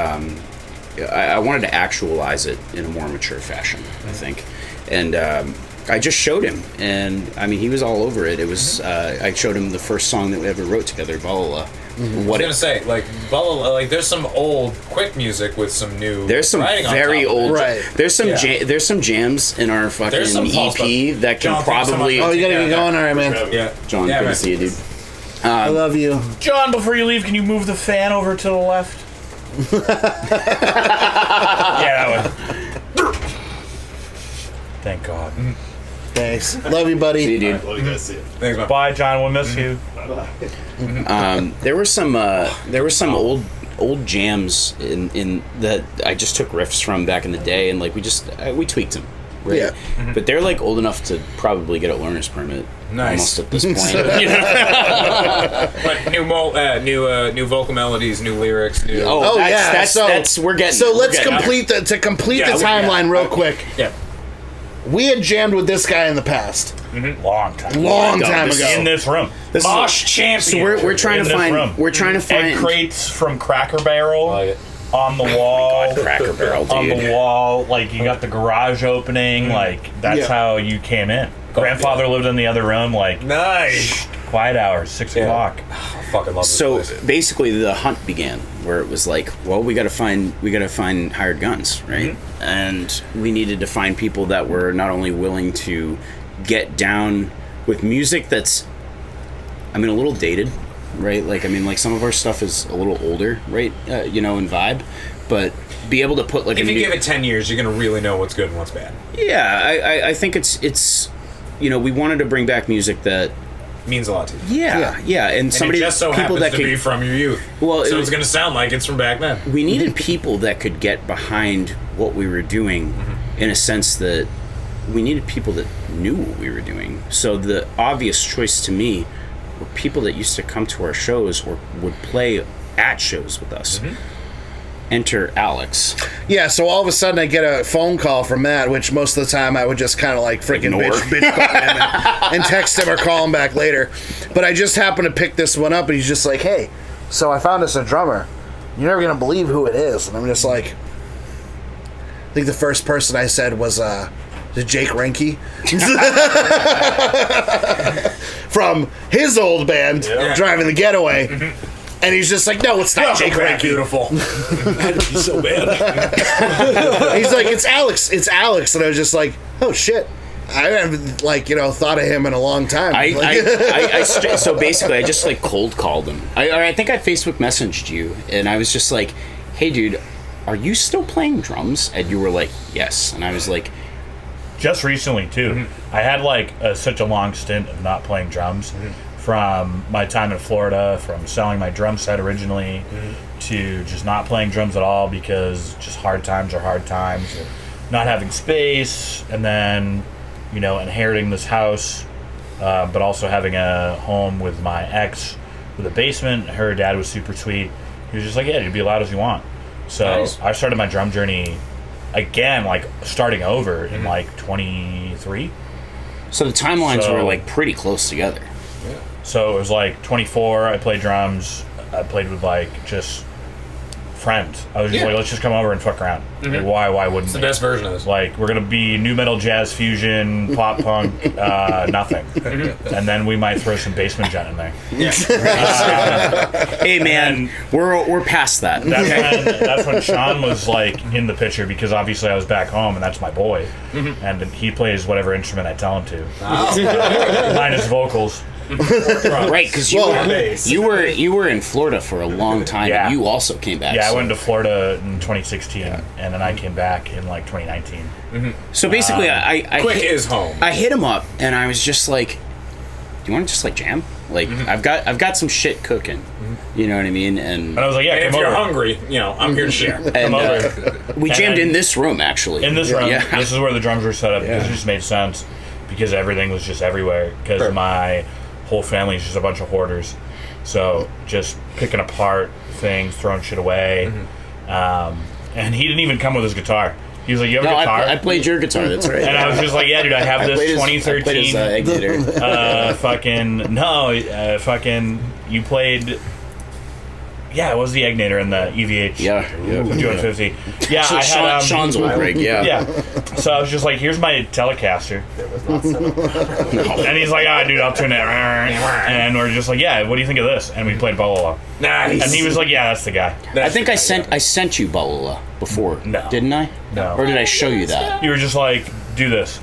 I wanted to actualize it in a more mature fashion, I think. And I just showed him, and I mean, he was all over it. It was I showed him the first song that we ever wrote together, Valhalla. I was gonna say, like, there's some old Quick music with some new. There's some writing on very top of it. old. Right. There's some Yeah. there's some jams in our fucking There's some Paul EP stuff. that can John, thanks so probably. much. Oh, you gotta Yeah, get going, all right, man. Yeah, John, yeah, good man. to see you, dude. I love you. John, before you leave, can you move the fan over to the left? Yeah, that one. Thank God. Thanks. Love you, buddy. See you, dude. Love you guys. See you. Thanks, man. Bye, John. We'll miss you. There were some old jams in that I just took riffs from back in the day, and like we tweaked them, right? Yeah. But they're like old enough to probably get a learner's permit. Nice. Almost at this point. You know? But new vocal melodies, new lyrics, new. Oh, Oh, yeah. that's we're getting. So we're let's getting complete the Yeah, timeline real quick. Yeah. We had jammed with this guy in the past, Long time. long No, time this ago. In this room. This is Mosh champion. So we're trying In to this find. room. We're trying to find. And crates from Cracker Barrel on the wall. Cracker Barrel, On dude. the wall, like you got the garage opening, like that's Yeah. how you came in. Grandfather lived in the other room, like Nice. quiet hours, 6 o'clock. I fucking love this So place. basically, the hunt began where it was like, well, we got to find hired guns, right? And we needed to find people that were not only willing to get down with music that's, I mean, a little dated, right? Like, I mean, like some of our stuff is a little older, right? You know, in vibe, but be able to put like If a you new, give it 10 years, you're gonna really know what's good and what's bad. yeah, I think it's, you know, we wanted to bring back music that. Means a lot to you. Yeah, and And somebody it just so people happens that to could be from your youth. Well, so it- it's gonna sound like it's from back then. we needed people that could get behind what we were doing in a sense that we needed people that knew what we were doing. So the obvious choice to me were people that used to come to our shows or would play at shows with us. Enter Alex. Yeah, so all of a sudden I get a phone call from Matt, which most of the time I would just kind of like freaking Ignore. bitch call him and text him or call him back later. But I just happened to pick this one up and he's just like, hey, so I found us a drummer. You're never going to believe who it is. And I'm just like, I think the first person I said was Jake Renke from his old band, Driving the Getaway. And he's just like, no, it's not Jake Renke. Beautiful. He's like, it's Alex. And I was just like, oh shit. I haven't thought of him in a long time. So basically, I just like cold called him. I think I Facebook messaged you, and I was just like, "Hey, dude, are you still playing drums?" And you were like, "Yes." And I was like, just recently too. I had like such a long stint of not playing drums, from my time in Florida, from selling my drum set originally, to just not playing drums at all because just hard times are hard times, or not having space, and then inheriting this house, but also having a home with my ex with a basement. Her dad was super sweet. He was just like, "Yeah, you'd be loud as you want." So Nice. I started my drum journey again, like starting over in like 23. so the timelines So- were like pretty close together. So it was like 24. I played drums. I played with like just friends. I was just like, let's just come over and fuck around. Like, why wouldn't It's the we? best version of this. Like, we're gonna be new metal, jazz, fusion, pop punk, nothing, and then we might throw some basement gent in there. Hey man, we're past that. That's when Sean was like in the picture, because obviously I was back home and that's my boy, and he plays whatever instrument I tell him to, minus vocals. Right, because you were in Florida for a long time, Yeah. and you also came back. Yeah, I so- went to Florida in 2016, and then I came back in like 2019. So basically, I Quick hit, is home. I hit him up, and I was just like, "Do you want to just like jam? Like, I've got some shit cooking. You know what I mean?" And And I was like, "Yeah, And if come you're over." hungry, I'm here to share. and Come over. we jammed then- in this room actually. In this room, Yeah. this is where the drums were set up. This just made sense because everything was just everywhere. Because Sure. my whole family is just a bunch of hoarders, so just picking apart things, throwing shit away. And he didn't even come with his guitar. He was like, "You have No, a guitar?" I played your guitar. That's right. and I was just like, "Yeah, dude, I have this 2013 fucking you played." Yeah, it was the Egnator and the EVH. Yeah. 250. Yeah, I Sean, had Sean's old rig. Yeah. Yeah. So I was just like, "Here's my Telecaster." And he's like, dude, I'll tune it. And we're just like, "Yeah, what do you think of this?" And we played Bololo. Nice. And he was like, "Yeah, that's the guy." I think I sent you Balula before. No. Didn't I? No. Or did I show you that? You were just like, "Do this,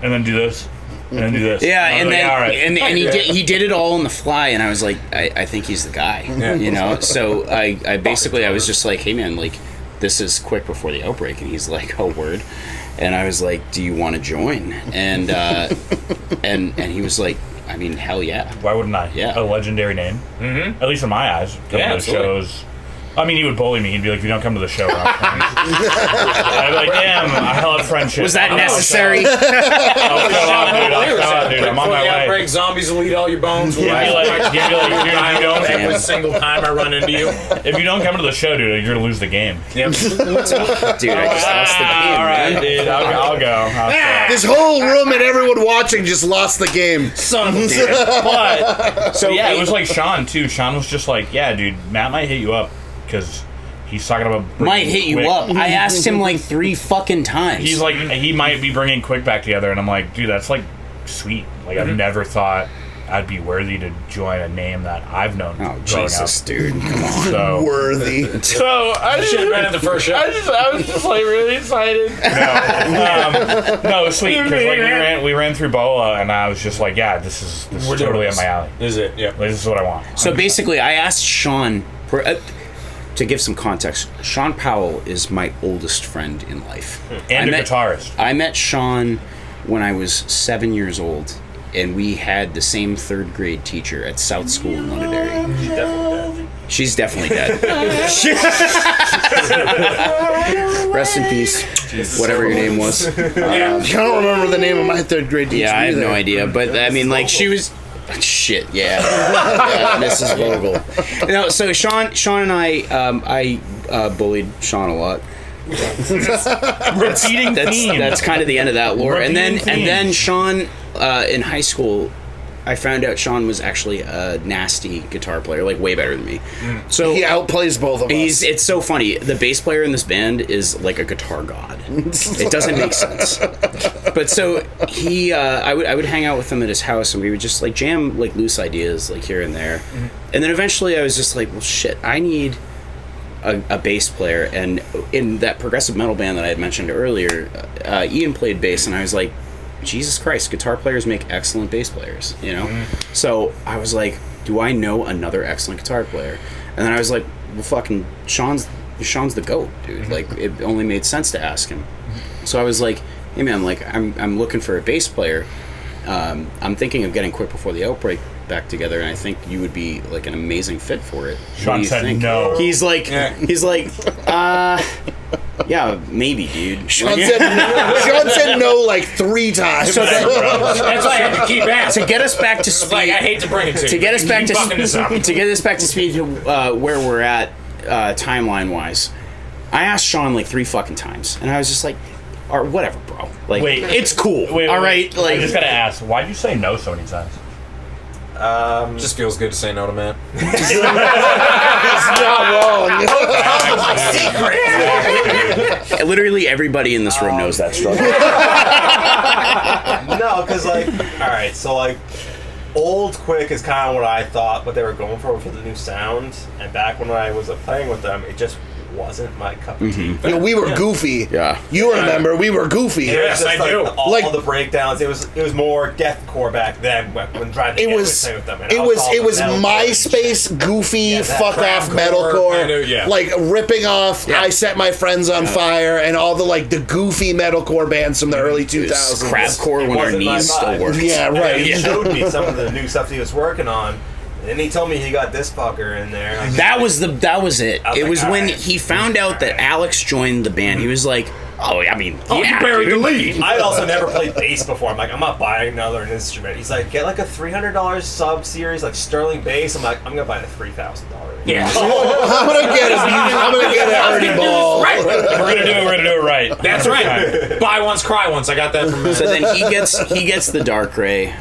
and then do this, and then do this." Yeah, I was and like, then "All right." and he did it all on the fly, and I was like, I think he's the guy, So I basically I was just like, "Hey man, like this is quick before the outbreak," and he's like, "Oh word," and I was like, "Do you want to join?" And and he was like, "I mean, hell yeah." Why wouldn't I? Yeah. A legendary name. At least in my eyes. Coming to the absolutely. shows. I mean, he would bully me. He'd be like, "If you don't come to the show, we're not playing." I'd be like, "Damn, I love friendship." Was that I'll necessary? show up, dude. I'll show up, dude. I'm on my way. Outbreak, zombies will eat all your bones. He'd be like, dude, if you don't, Every single time I run into you. if you don't come to the show, dude, you're gonna lose the game. Yep. Dude, I just lost the game, All right, man. dude. I'll go. I'll go. This whole room and everyone watching just lost the game. Son of a bitch. But so yeah, it was like Sean too. Sean was just like, "Yeah, dude, Matt might hit you up because he's talking about Might hit you Quick." up. I asked him like 3 fucking times. He's like, he might be bringing Quick back together, and I'm like, dude, that's like sweet. Like I've never thought I'd be worthy to join a name that I've known "Oh growing Jesus, up. dude, come on." So, Worthy. so I Should have been at the first show. I was just like really excited. No, it was sweet because like we ran through Boa, and I was just like, yeah, this is We're doing totally this. up my alley. Is it? Yep. This is what I want. So basically, I asked Sean to give some context. Sean Powell is my oldest friend in life. And I a met- guitarist. I met Sean when I was 7 years old, and we had the same 3rd grade teacher at South School in Londonderry. She's definitely dead. Rest in peace, whatever your name was. I don't remember the name of my 3rd grade teacher. Yeah, I have either. no idea, but I mean, like, she was. Shit, yeah. Yeah, Mrs. Vogel. No, so Sean and I bullied Sean a lot. Repeating theme. That's kind of the end of that lore. And then Repeating Sean in high school, I found out Sean was actually a nasty guitar player, like way better than me. So He outplays both of us. it's so funny. The bass player in this band is like a guitar god. It doesn't make sense. But so I would hang out with him at his house, and we would just like jam like loose ideas like here and there. And then eventually I was just like, well, shit, I need a bass player. And in that progressive metal band that I had mentioned earlier, Ian played bass, and I was like, Jesus Christ, guitar players make excellent bass players, you know? So I was like, do I know another excellent guitar player? And then I was like, well, fucking Sean's the GOAT, dude. Like, it only made sense to ask him. So I was like, hey man, like, I'm looking for a bass player. I'm thinking of getting Quick Before the Outbreak back together, and I think you would be like an amazing fit for it. Sean said no. He's like, yeah, maybe, dude. Sean said no like 3 times. So That's why I had to keep asking. to get us back to speed, Like, I hate to bring it to you. to get us back Keep fucking this up. to get us back to speed to where we're at timeline wise, I asked Sean like 3 fucking times, and I was just like, or whatever, bro. Like, Wait. it's cool. Wait, all wait. right. Like, I just gotta ask, why'd you say no so many times? Just feels good to say no to Matt. It's not wrong. literally everybody in this room knows that struggle. No, because like, all right, so like, old Quick is kind of what I thought what they were going for the new sound, and back when I was playing with them, it just wasn't my cup of tea. You know, we were goofy. Yeah. You remember we were goofy. It was Yes, just I do. all Like- the breakdowns. It was more deathcore back then when trying to It get was with them. And it I was calling it was metalcore. MySpace goofy Yeah, that fuck off craftcore metalcore, kind of, yeah. like ripping off I Set My Friends on Fire and all the like the goofy metalcore bands from the early 2000s. Crabcore when our wasn't my knees still vibe. worked. Yeah, right. He showed me some of the new stuff he was working on, and he told me he got this fucker in there. Like, That was it. I was It like, was all when right. he found out that Alex joined the band. He was like, "Oh, I mean, yeah, you buried the dude." lead. I'd also never played bass before. I'm like, I'm not buying another instrument. He's like, get like a $300 sub series, like Sterling bass. I'm like, I'm gonna buy the $3,000. Yeah. I'm gonna get an Ernie Ball. Right. We're gonna do it right. That's right. Buy once, cry once. I got that from Matt. So then he gets the Dark Ray.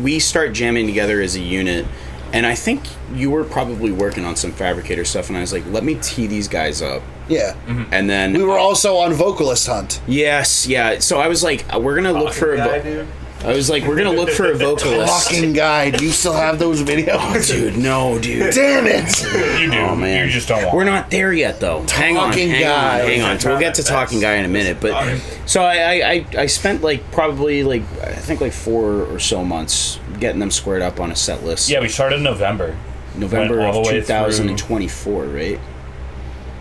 We start jamming together as a unit, and I think you were probably working on some Fabricator stuff, and I was like, let me tee these guys up. Yeah. And then We were also on vocalist hunt. yes, yeah. So I was like, we're gonna look for a guy, dude. I was like, we're gonna look for a vocalist. Fucking guy, do you still have those videos? Dude, no, dude. Damn it! You do. Oh man, You just don't want. We're not there yet, though. Hang on. Talking Guy. Hang on. We'll get to Talking Guy in a minute. But so I spent like probably like I think like 4 or so months getting them squared up on a set list. Yeah, we started in November. November went all of the way 2024, right?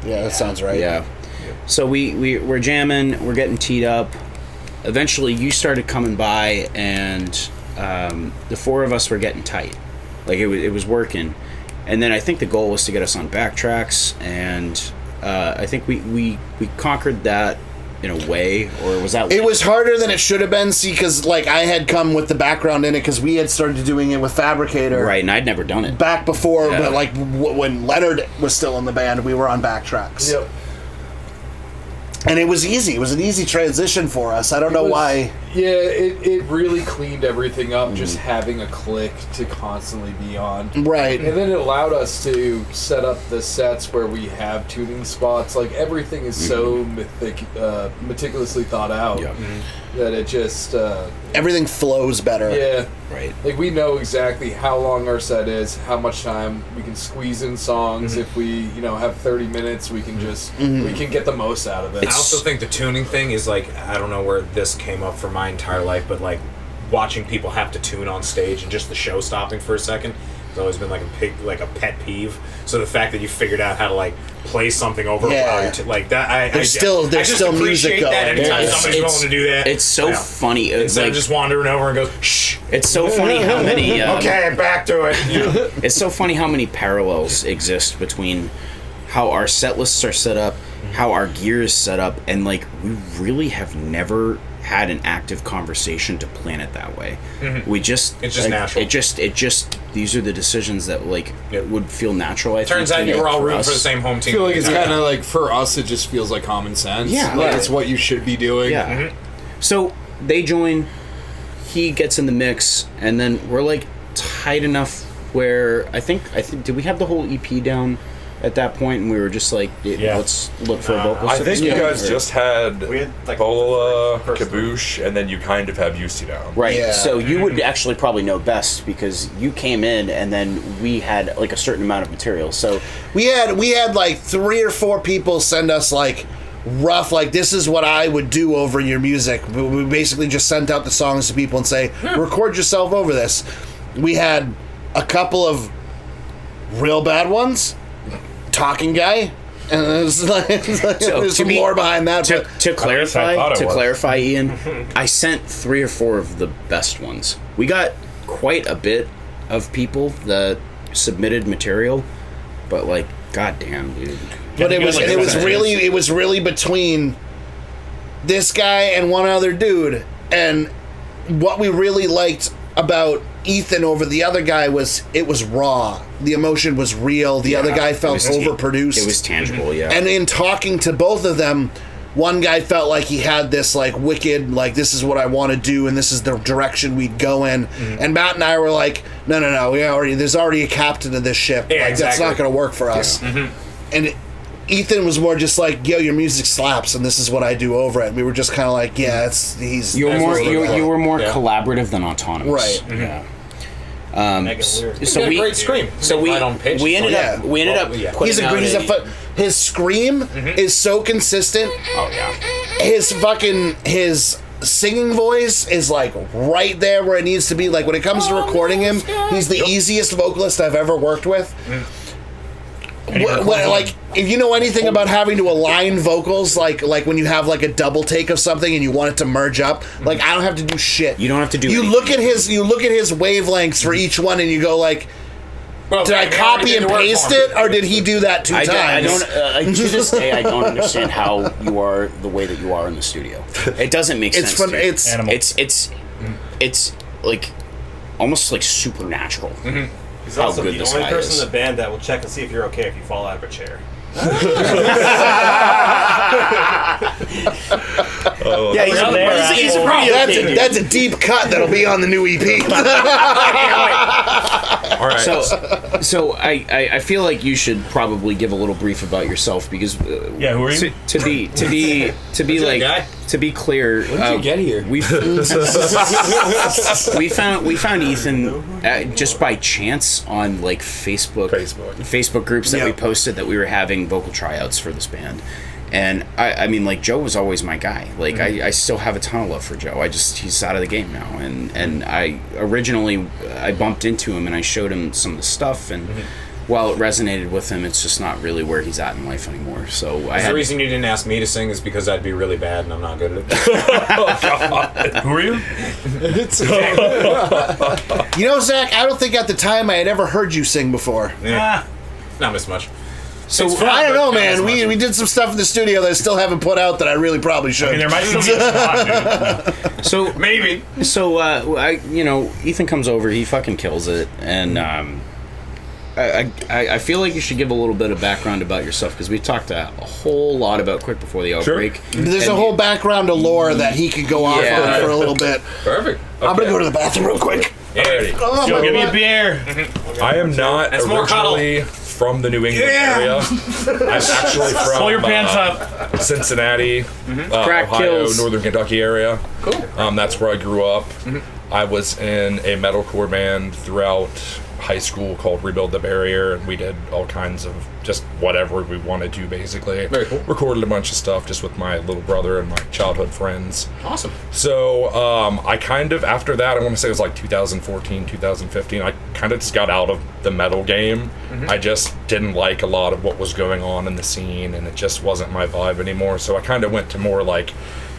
Yeah, that sounds right. Yeah. So we're jamming. We're getting teed up. Eventually, you started coming by, and the 4 of us were getting tight. Like it was working. And then I think the goal was to get us on backtracks, and I think we conquered that in a way, or was that? It was harder than it should have been, see, because like I had come with the background in it because we had started doing it with Fabricator. right, and I'd never done it. Back before, Yeah. but like when Leonard was still in the band, we were on backtracks. Yep. And it was easy. It was an easy transition for us. I don't know why. Yeah, it really cleaned everything up, just having a click to constantly be on. Right. And then it allowed us to set up the sets where we have tuning spots. Like, everything is so meticulously thought out Yeah. that it just, Everything flows better. yeah. Right. Like, we know exactly how long our set is, how much time we can squeeze in songs. If we, have 30 minutes, we can just, we can get the most out of it. I also think the tuning thing is like, I don't know where this came up for my entire life, but like watching people have to tune on stage and just the show stopping for a second has always been like a pet peeve. So the fact that you figured out how to like play something over Yeah. while you're like that, There's I still just music appreciate going. that anytime Yes. somebody's willing to do that. It's so funny. It's Instead like of just wandering over and goes, shh. it's so funny how many. Okay, back to it. It's so funny how many parallels exist between how our set lists are set up, how our gear is set up, and like we really have never had an active conversation to plan it that way. We just It's just natural. It just these are the decisions that like Yep. would feel natural. I Turns think, out you were all for rooting us. for the same home I team. feel like it's kind of like, for us, it just feels like common sense. Yeah. Like, Yeah. it's what you should be doing. Yeah. So they join, he gets in the mix, and then we're like tight enough where I think did we have the whole EP down at that point, and we were just like, Yeah. let's look for a vocal. I think you guys Or- just had We had, like, Bola, first Kaboosh, and then you kind of have UC down. Right. Yeah. So you would actually probably know best because you came in and then we had like a certain amount of material. So We had like 3 or 4 people send us like rough, like, this is what I would do over your music. We basically just sent out the songs to people and say, record yourself over this. We had a couple of real bad ones, Talking Guy, and there's some more behind that. To clarify, clarify, Ian, I sent 3 or 4 of the best ones. We got quite a bit of people that submitted material, but like, goddamn, dude. But it was really between this guy and one other dude, and what we really liked about Ethan over the other guy was it was raw. The emotion was real. The other guy felt overproduced. It was tangible, yeah. And in talking to both of them, one guy felt like he had this like wicked, like, this is what I want to do and this is the direction we'd go in. And Matt and I were like, no, there's already a captain of this ship. Yeah, like, exactly. That's not going to work for us. Yeah. And Ethan was more just like, yo, your music slaps and this is what I do over it. And we were just kind of like, yeah, you were more collaborative than autonomous. Right. Yeah. So we great scream. So we ended up putting his scream is so consistent. Oh yeah. His singing voice is like right there where it needs to be. Like when it comes to recording him, he's the easiest vocalist I've ever worked with. Like, if you know anything about having to align vocals, like when you have like a double take of something and you want it to merge up, like I don't have to do shit. You don't have to do. You look at his wavelengths for each one, and you go like, did I copy and paste it, or did he do that 2 times? I don't. To this day, I don't understand how you are the way that you are in the studio. It doesn't make sense. It's fun. It's like almost like supernatural. He's also the only person in the band that will check and see if you're okay if you fall out of a chair. That's a deep cut that'll be on the new EP. All right. So I feel like you should probably give a little brief about yourself because who are you? To be like guy? To be clear, when did you get here? We found Ethan just by chance on like Facebook groups that we posted that we were having vocal tryouts for this band. And I mean, like, Joe was always my guy. Like, I still have a ton of love for Joe. He's out of the game now. And I bumped into him and I showed him some of the stuff. And while it resonated with him, it's just not really where he's at in life anymore. So the reason you didn't ask me to sing is because I'd be really bad and I'm not good at it. Oh, God. Who are you? You know, Zacc, I don't think at the time I had ever heard you sing before. Yeah. Not as much. So I don't know, man. We did some stuff in the studio that I still haven't put out that I really probably should. I mean, there might still be a spot, dude. So maybe. So Ethan comes over. He fucking kills it, and I feel like you should give a little bit of background about yourself because we talked a whole lot about Quick Before the Outbreak. Sure. There's a whole background to lore that he could go off on for a little bit. Perfect. Okay. I'm gonna go to the bathroom real quick. Joe, give me a beer. I am not originally from the New England area. I'm actually from pull your pants up. Cincinnati, Ohio, kills. Northern Kentucky area. Cool. That's where I grew up. I was in a metalcore band throughout high school called Rebuild the Barrier, and we did all kinds of just whatever we wanted to, basically. Very cool. Recorded a bunch of stuff just with my little brother and my childhood friends. Awesome. So I kind of, after that, I want to say it was like 2014, 2015, I kind of just got out of the metal game. I just didn't like a lot of what was going on in the scene, and it just wasn't my vibe anymore. So I kind of went to more like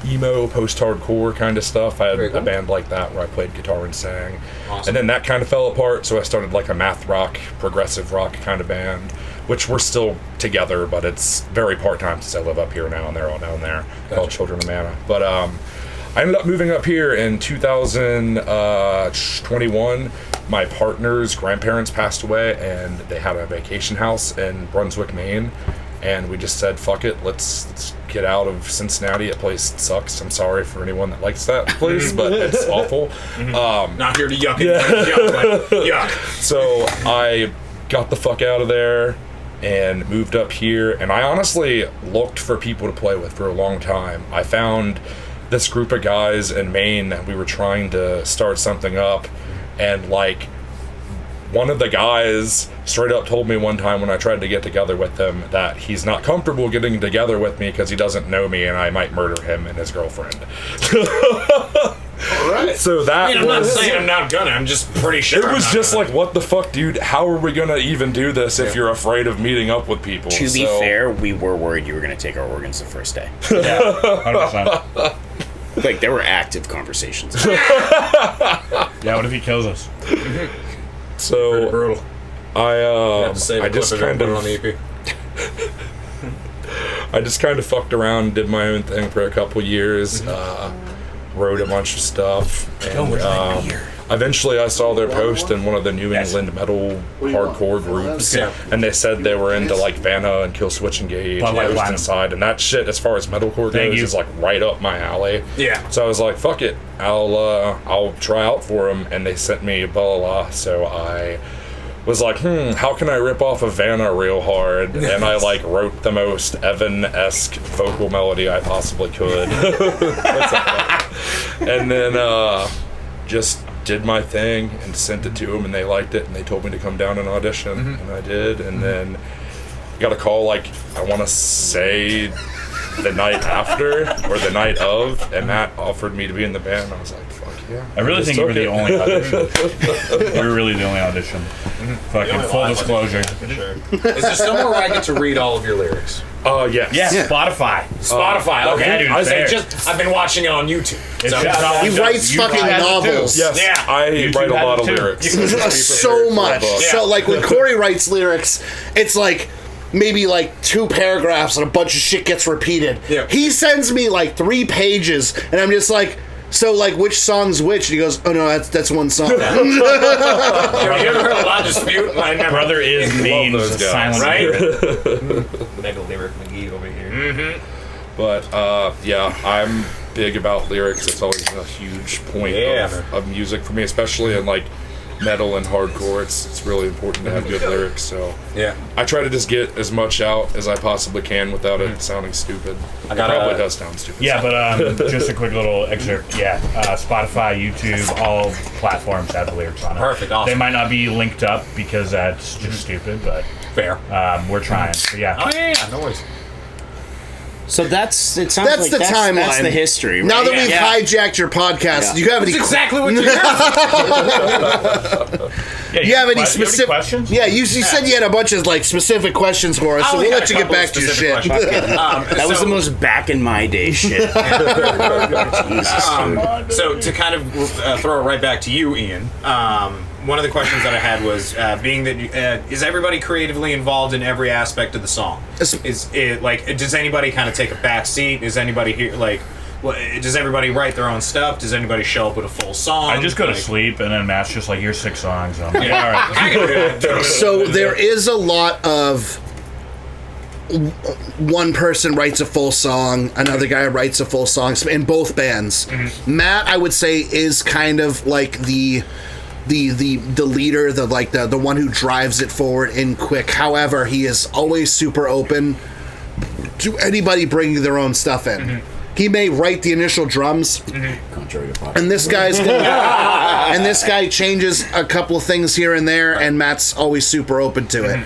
emo, post-hardcore kind of stuff. I had a band like that where I played guitar and sang. Awesome. And then that kind of fell apart, so I started like a math rock, progressive rock kind of band, which we're still together, but it's very part-time since I live up here now and they're all down there, called Children of Mana. But I ended up moving up here in 2021. My partner's grandparents passed away, and they had a vacation house in Brunswick, Maine. And we just said, fuck it, let's get out of Cincinnati. That place sucks. I'm sorry for anyone that likes that place, but it's awful. Not here to yuck it. Yuck. So I got the fuck out of there and moved up here. And I honestly looked for people to play with for a long time. I found this group of guys in Maine that we were trying to start something up. And like, one of the guys straight up told me one time when I tried to get together with him that he's not comfortable getting together with me because he doesn't know me and I might murder him and his girlfriend. All right. So that I'm not saying I'm not gonna. I'm just pretty sure. It was just like, what the fuck, dude? How are we gonna even do this if you're afraid of meeting up with people? To be fair, we were worried you were going to take our organs the first day. Yeah, 100%. Like, there were active conversations. Yeah, what if he kills us? So brutal. I I just kind put it of on the EP. I just kind of fucked around, did my own thing for a couple years, wrote a bunch of stuff, and eventually I saw their post in one of the New England metal hardcore groups, and they said they were into like Vanna and Killswitch Engage and Ghost Inside, and that shit, as far as metalcore goes, is like right up my alley. Yeah. So I was like, fuck it, I'll try out for them, and they sent me blah blah blah. So I was like, how can I rip off of Vanna real hard? And I like wrote the most Evan-esque vocal melody I possibly could. And then just did my thing and sent it to them, and they liked it, and they told me to come down and audition, and I did. And then got a call, like, I want to say the night after or the night of, and Matt offered me to be in the band. I was like, fuck yeah. I really think you were the only audition. You were really the only audition. Fucking full disclosure. For sure. Is there somewhere where I get to read all of your lyrics? Yes. Yeah, Spotify. Spotify. Okay, dude, I was like, fair. I've been watching it on YouTube. It's So- just all He done. writes YouTube fucking has it too. novels. Yes, Yeah. I YouTube write a has lot it of too. lyrics. So much. Yeah. So like when Corey writes lyrics, it's like maybe like 2 paragraphs and a bunch of shit gets repeated. Yeah. He sends me like 3 pages, and I'm just like, so like which song's which? And he goes, oh no, that's one song. Have you ever heard a lot of dispute? I never. Brother is mean. those guys. Silent Right? favorite. Mega lyric McGee over here. But yeah, I'm big about lyrics. It's always a huge point of music for me, especially in like metal and hardcore. It's really important to have good lyrics. So Yeah. I try to just get as much out as I possibly can without it sounding stupid. I got it probably does sound stupid. Yeah, but just a quick little excerpt. Yeah, Spotify, YouTube, all platforms have the lyrics on it. Perfect, awesome. They might not be linked up because that's just stupid, but Fair. we're trying. So yeah. Oh yeah, no worries. So it sounds That's like the timeline. That's the history. Right? Now that we've Yeah. hijacked your podcast, Yeah. do you have any? That's exactly what you're here Yeah, You have any que- specific questions? Yeah, you said you had a bunch of like specific questions for us, so we'll let you get back to your shit. That was the most back in my day shit. Jesus. So to kind of throw it right back to you, Ian. One of the questions that I had was being that is everybody creatively involved in every aspect of the song? Is it like does anybody kind of take a back seat? Is anybody here like? Does everybody write their own stuff? Does anybody show up with a full song? I just go to Like- sleep, and then Matt's just like, here's 6 songs. And I'm like, all right. I can do that. So there is a lot of one person writes a full song, another guy writes a full song in both bands. Matt, I would say, is kind of like the leader, the one who drives it forward in quick. However, he is always super open to anybody bringing their own stuff in. He may write the initial drums, and this guy's gonna, and this guy changes a couple of things here and there, and Matt's always super open to it.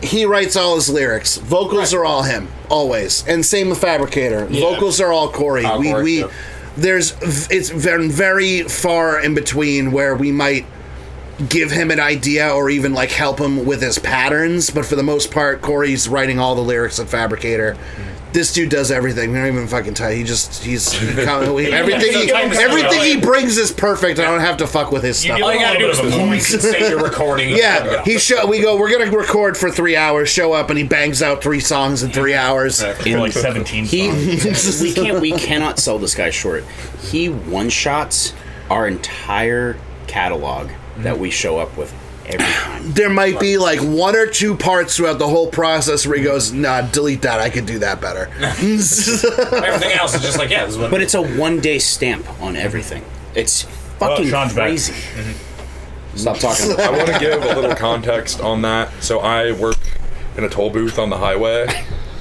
He writes all his lyrics. Vocals are all him, always, and same with Fabricator. Vocals are all Corey. It's very, very far in between where we might give him an idea or even like help him with his patterns, but for the most part, Corey's writing all the lyrics at Fabricator. This dude does everything. We don't even fucking tell. Everything he brings is perfect. I don't have to fuck with his stuff. All you gotta do is point and say you're recording. Yeah, we're gonna record for 3 hours. Show up and he bangs out 3 songs in 3 hours. For like 17 songs. We cannot sell this guy short. He one-shots our entire catalog that we show up with every time. There might be like 1 or 2 parts throughout the whole process where he goes, "Nah, delete that. I could do that better." Everything else is just like, yeah, this is what. But it's a one-day stamp on everything. It's fucking Sean's back. crazy. Stop talking about I want to give a little context on that. So I work in a toll booth on the highway.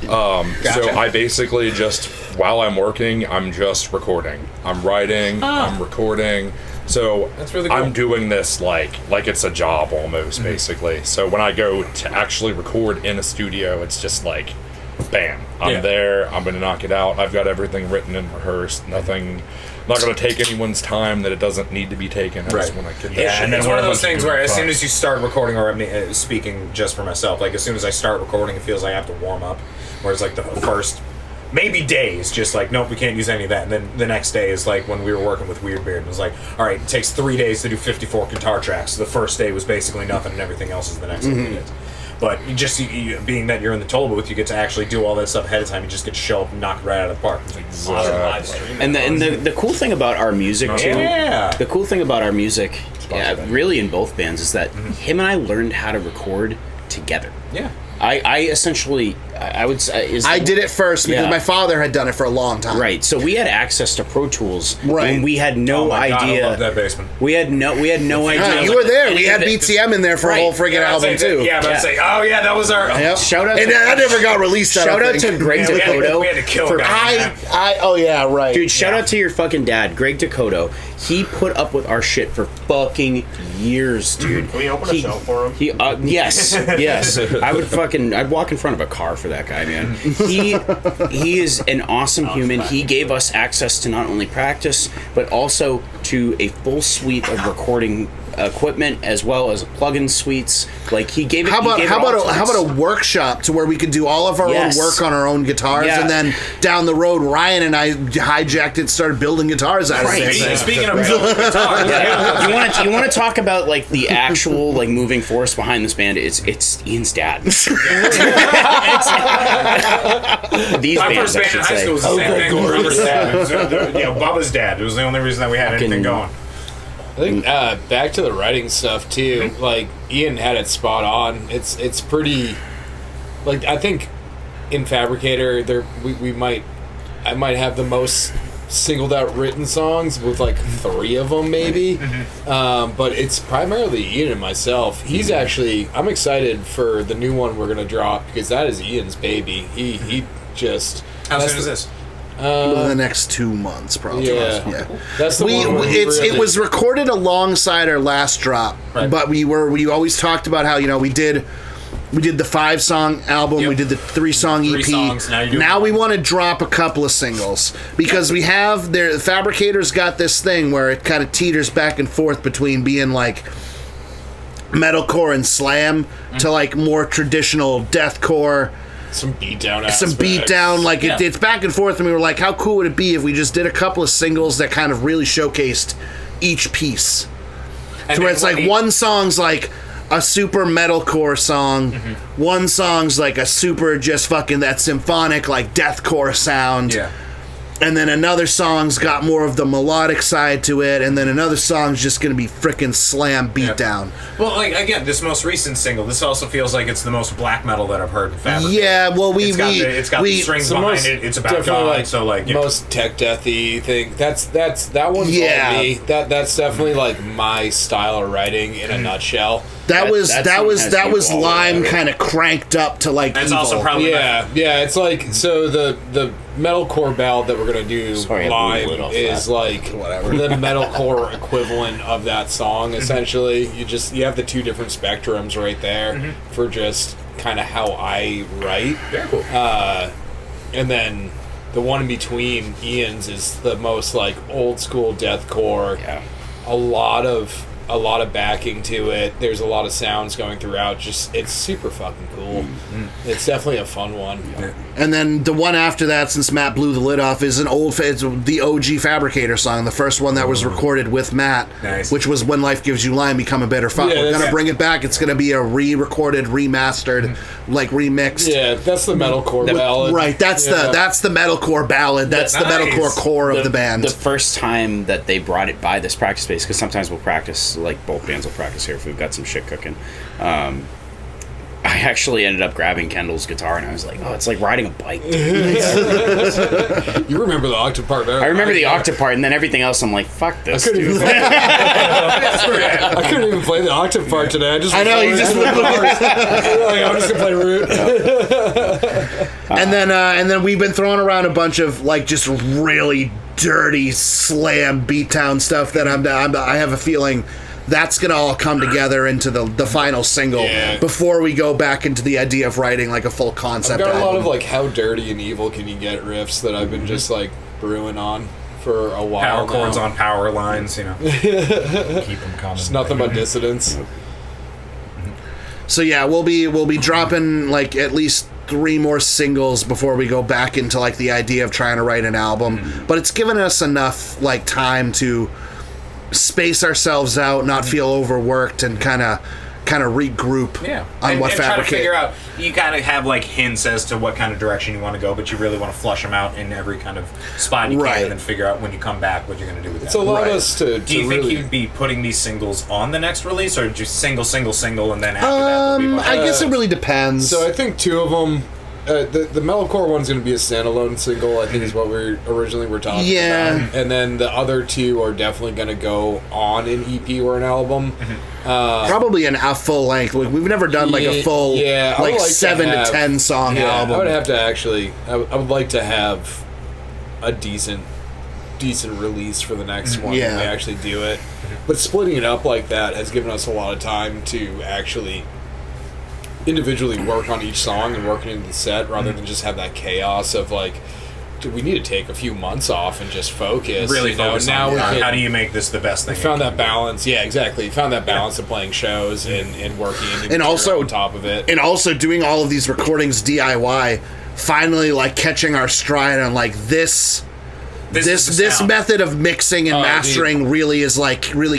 So I basically just, while I'm working, I'm just recording. I'm writing, I'm recording. So That's really cool. I'm doing this like it's a job almost, basically. So when I go to actually record in a studio, it's just like, bam, I'm there. I'm gonna knock it out. I've got everything written and rehearsed. Nothing. Not gonna take anyone's time that it doesn't need to be taken. I just want to get that Yeah, shit and it's out. one of those things where as Fun. soon as you start recording, or speaking just for myself, like as soon as I start recording, it feels like I have to warm up. Whereas like the first maybe days, just like, nope, we can't use any of that. And then the next day is like when we were working with Weird Beard. It was like, all right, it takes 3 days to do 54 guitar tracks. So the first day was basically nothing, and everything else is the next 3 days. But you being that you're in the toll booth, you get to actually do all that stuff ahead of time. You just get to show up and knock it right out of the park. It's like, Awesome live stream. And the cool thing about our music too, the cool thing about our music, really in both bands, is that him and I learned how to record together. yeah. I essentially, I would say, I did it first because Yeah. my father had done it for a long time. right. So we had access to Pro Tools, Right. and we had no Oh my God, I idea. love that basement. We had no idea. You were there. We any had of it. BTM in there for a Right. whole friggin' Yeah, album I'd say, too. yeah, but I'd say, oh yeah, that was our. Yep. Shout out And to that never got released. I shout don't out think. to Greg Yeah, we had to- Dakota. we had to kill for- a guy. Oh yeah, right. Dude, shout out to your fucking dad, Greg Dakota. He put up with our shit for fucking years, dude. Can we open a show for him? Yes, yes. I'd walk in front of a car for that guy, man. He is an awesome human. He gave us access to not only practice, but also to a full suite of recording equipment as well as plug-in suites. Like he gave it. How he gave it all to about us. a workshop to where we could do all of our Yes. own work on our own guitars, Yeah. and then down the road, Ryan and I hijacked it, started building guitars out Right. of it. Speaking of building guitars, You want to talk about like the actual like moving force behind this band? It's Ian's dad. These my bands, first I band in should high say. school was the same thing. Bubba's dad. It was, Bubba's dad. It was the only reason that we had anything going. I think back to the writing stuff too. Like Ian had it spot on. It's pretty. Like I think in Fabricator, I might have the most singled out written songs with like 3 of them maybe. But it's primarily Ian and myself. He's actually. I'm excited for the new one we're gonna drop because that is Ian's baby. He just. How that's soon is this? Within the next 2 months, probably. Yeah. That's the one. Where It was recorded alongside our last drop, Right. but we talked about how we did the 5-song album, Yep. we did the 3-song EP. 3 songs, now you're doing Now we one. want to drop a couple of singles because we have the Fabricator's got this thing where it kind of teeters back and forth between being like metalcore and slam to like more traditional deathcore. some beatdown. Some beatdown, like it's back and forth, and we were like, how cool would it be if we just did a couple of singles that kind of really showcased each piece? And To where then it's like what one song's like a super metalcore song, one song's like a super just fucking that symphonic like deathcore sound. Yeah. And then another song's got more of the melodic side to it, and then another song's just gonna be frickin' slam beatdown. Well, like again, this most recent single, this also feels like it's the most black metal that I've heard in Fabricator. Yeah, well, it's got the strings behind it. It's about God, so like most tech deathy thing. That's that one's Yeah. all me. That's definitely like my style of writing in a nutshell. That was song has you all Lime over it. kind of cranked up to like That's evil. also probably Yeah, it's like so the metalcore ballad that we're gonna do Sorry, I blew the lid live off is that. like the metalcore equivalent of that song. Essentially, you have the 2 different spectrums right there for just kind of how I write. Very cool. And then the one in between Ian's is the most like old school deathcore. Yeah. A lot of backing to it. There's a lot of sounds going throughout. Just it's super fucking cool. It's definitely a fun one. And then the one after that, since Matt blew the lid off, is it's the OG Fabricator song, the first one that was recorded with Matt, Nice. which was When Life Gives You Lime, Become a Better Fuck. Yeah, We're that's- gonna bring it back. It's gonna be a re-recorded, remastered, like remixed. Yeah, that's the metalcore ballad. Right, that's Yeah. the metalcore ballad. That's the Nice. metalcore core of the band. The first time that they brought it by this practice space, because sometimes we'll practice, like both bands will practice here if we've got some shit cooking. I actually ended up grabbing Kendall's guitar and I was like, oh, it's like riding a bike. You remember the octave part better. I remember the octave part and then everything else. I'm like, fuck this. I couldn't dude. even I couldn't even play the octave part today. I know, you just like, I'm just gonna play root. and then we've been throwing around a bunch of like just really dirty slam beatdown stuff that I have a feeling that's gonna all come together into the final single before we go back into the idea of writing like a full concept I've got album. a lot of like how dirty and evil can you get riffs that I've been just like brewing on for a while. Power chords on power lines, you know. Keep them coming. It's nothing but dissidence. So yeah, we'll be dropping like at least 3 more singles before we go back into like the idea of trying to write an album. But it's given us enough like time to space ourselves out, not feel overworked, and kind of regroup on what and try to Fabricator. figure out. You kind of have like hints as to what kind of direction you want to go, but you really want to flush them out in every kind of spot you can, and then figure out when you come back what you're going to do with that. It's allowed us to. Do you think really... you'd be putting these singles on the next release, or just single, and then after that? Will be I guess it really depends. So I think 2 of them. The metalcore one's going to be a standalone single, I think is what we originally were talking about. And then the other 2 are definitely going to go on an EP or an album. Probably a full length. We've never done like a full like 7 to 10 song album. I would have to actually. I would like to have a decent release for the next one when we actually do it. But splitting it up like that has given us a lot of time to actually individually work on each song and working into the set rather than just have that chaos of like, dude, we need to take a few months off and just focus. Really focus now on how do you make this the best thing? We found that balance. Yeah, exactly. Found that balance of playing shows and working and also on top of it. And also doing all of these recordings DIY, finally like catching our stride on like this method of mixing and mastering really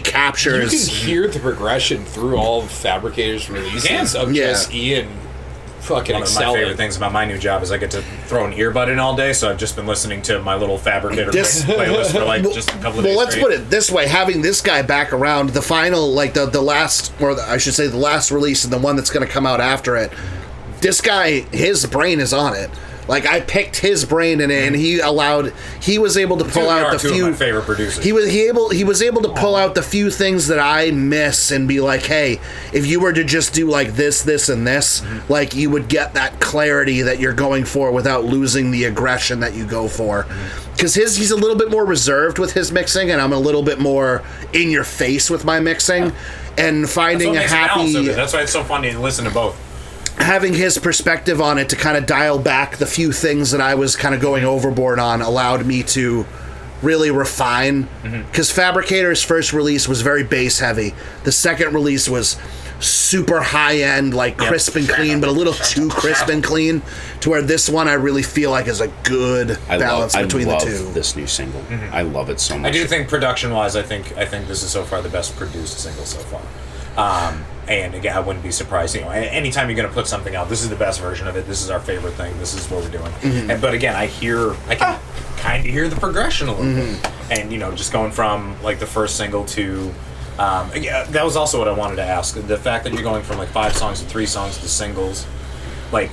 captures. You can hear the progression through all of Fabricator's releases of just Ian fucking One of my favorite things about my new job is I get to throw an earbud in all day, so I've just been listening to my little Fabricator playlist for like just a couple of days. Well, let's put it this way: having this guy back around, the final, like the last, or I should say, the last release and the one that's going to come out after it. This guy, his brain is on it. Like I picked his brain and he was able to pull out the few of my favorite producers. He was able to pull out the few things that I miss and be like, hey, if you were to just do like this and this, like you would get that clarity that you're going for without losing the aggression that you go for. Because he's a little bit more reserved with his mixing, and I'm a little bit more in your face with my mixing, and finding a happy. That's why it's so funny to listen to both. Having his perspective on it to kind of dial back the few things that I was kind of going overboard on allowed me to really refine. Because Fabricator's first release was very bass heavy. The second release was super high end, like crisp and clean, but a little too crisp and clean. To where this one I really feel like is a good balance between the two. I love this new single. I love it so much. I do think production wise, I think this is so far the best produced single so far. And again, I wouldn't be surprised. You know, anytime you're going to put something out, this is the best version of it. This is our favorite thing. This is what we're doing. But again, I can kind of hear the progression a little bit. And you know, just going from like the first single to, that was also what I wanted to ask. The fact that you're going from like 5 songs to 3 songs to singles, like,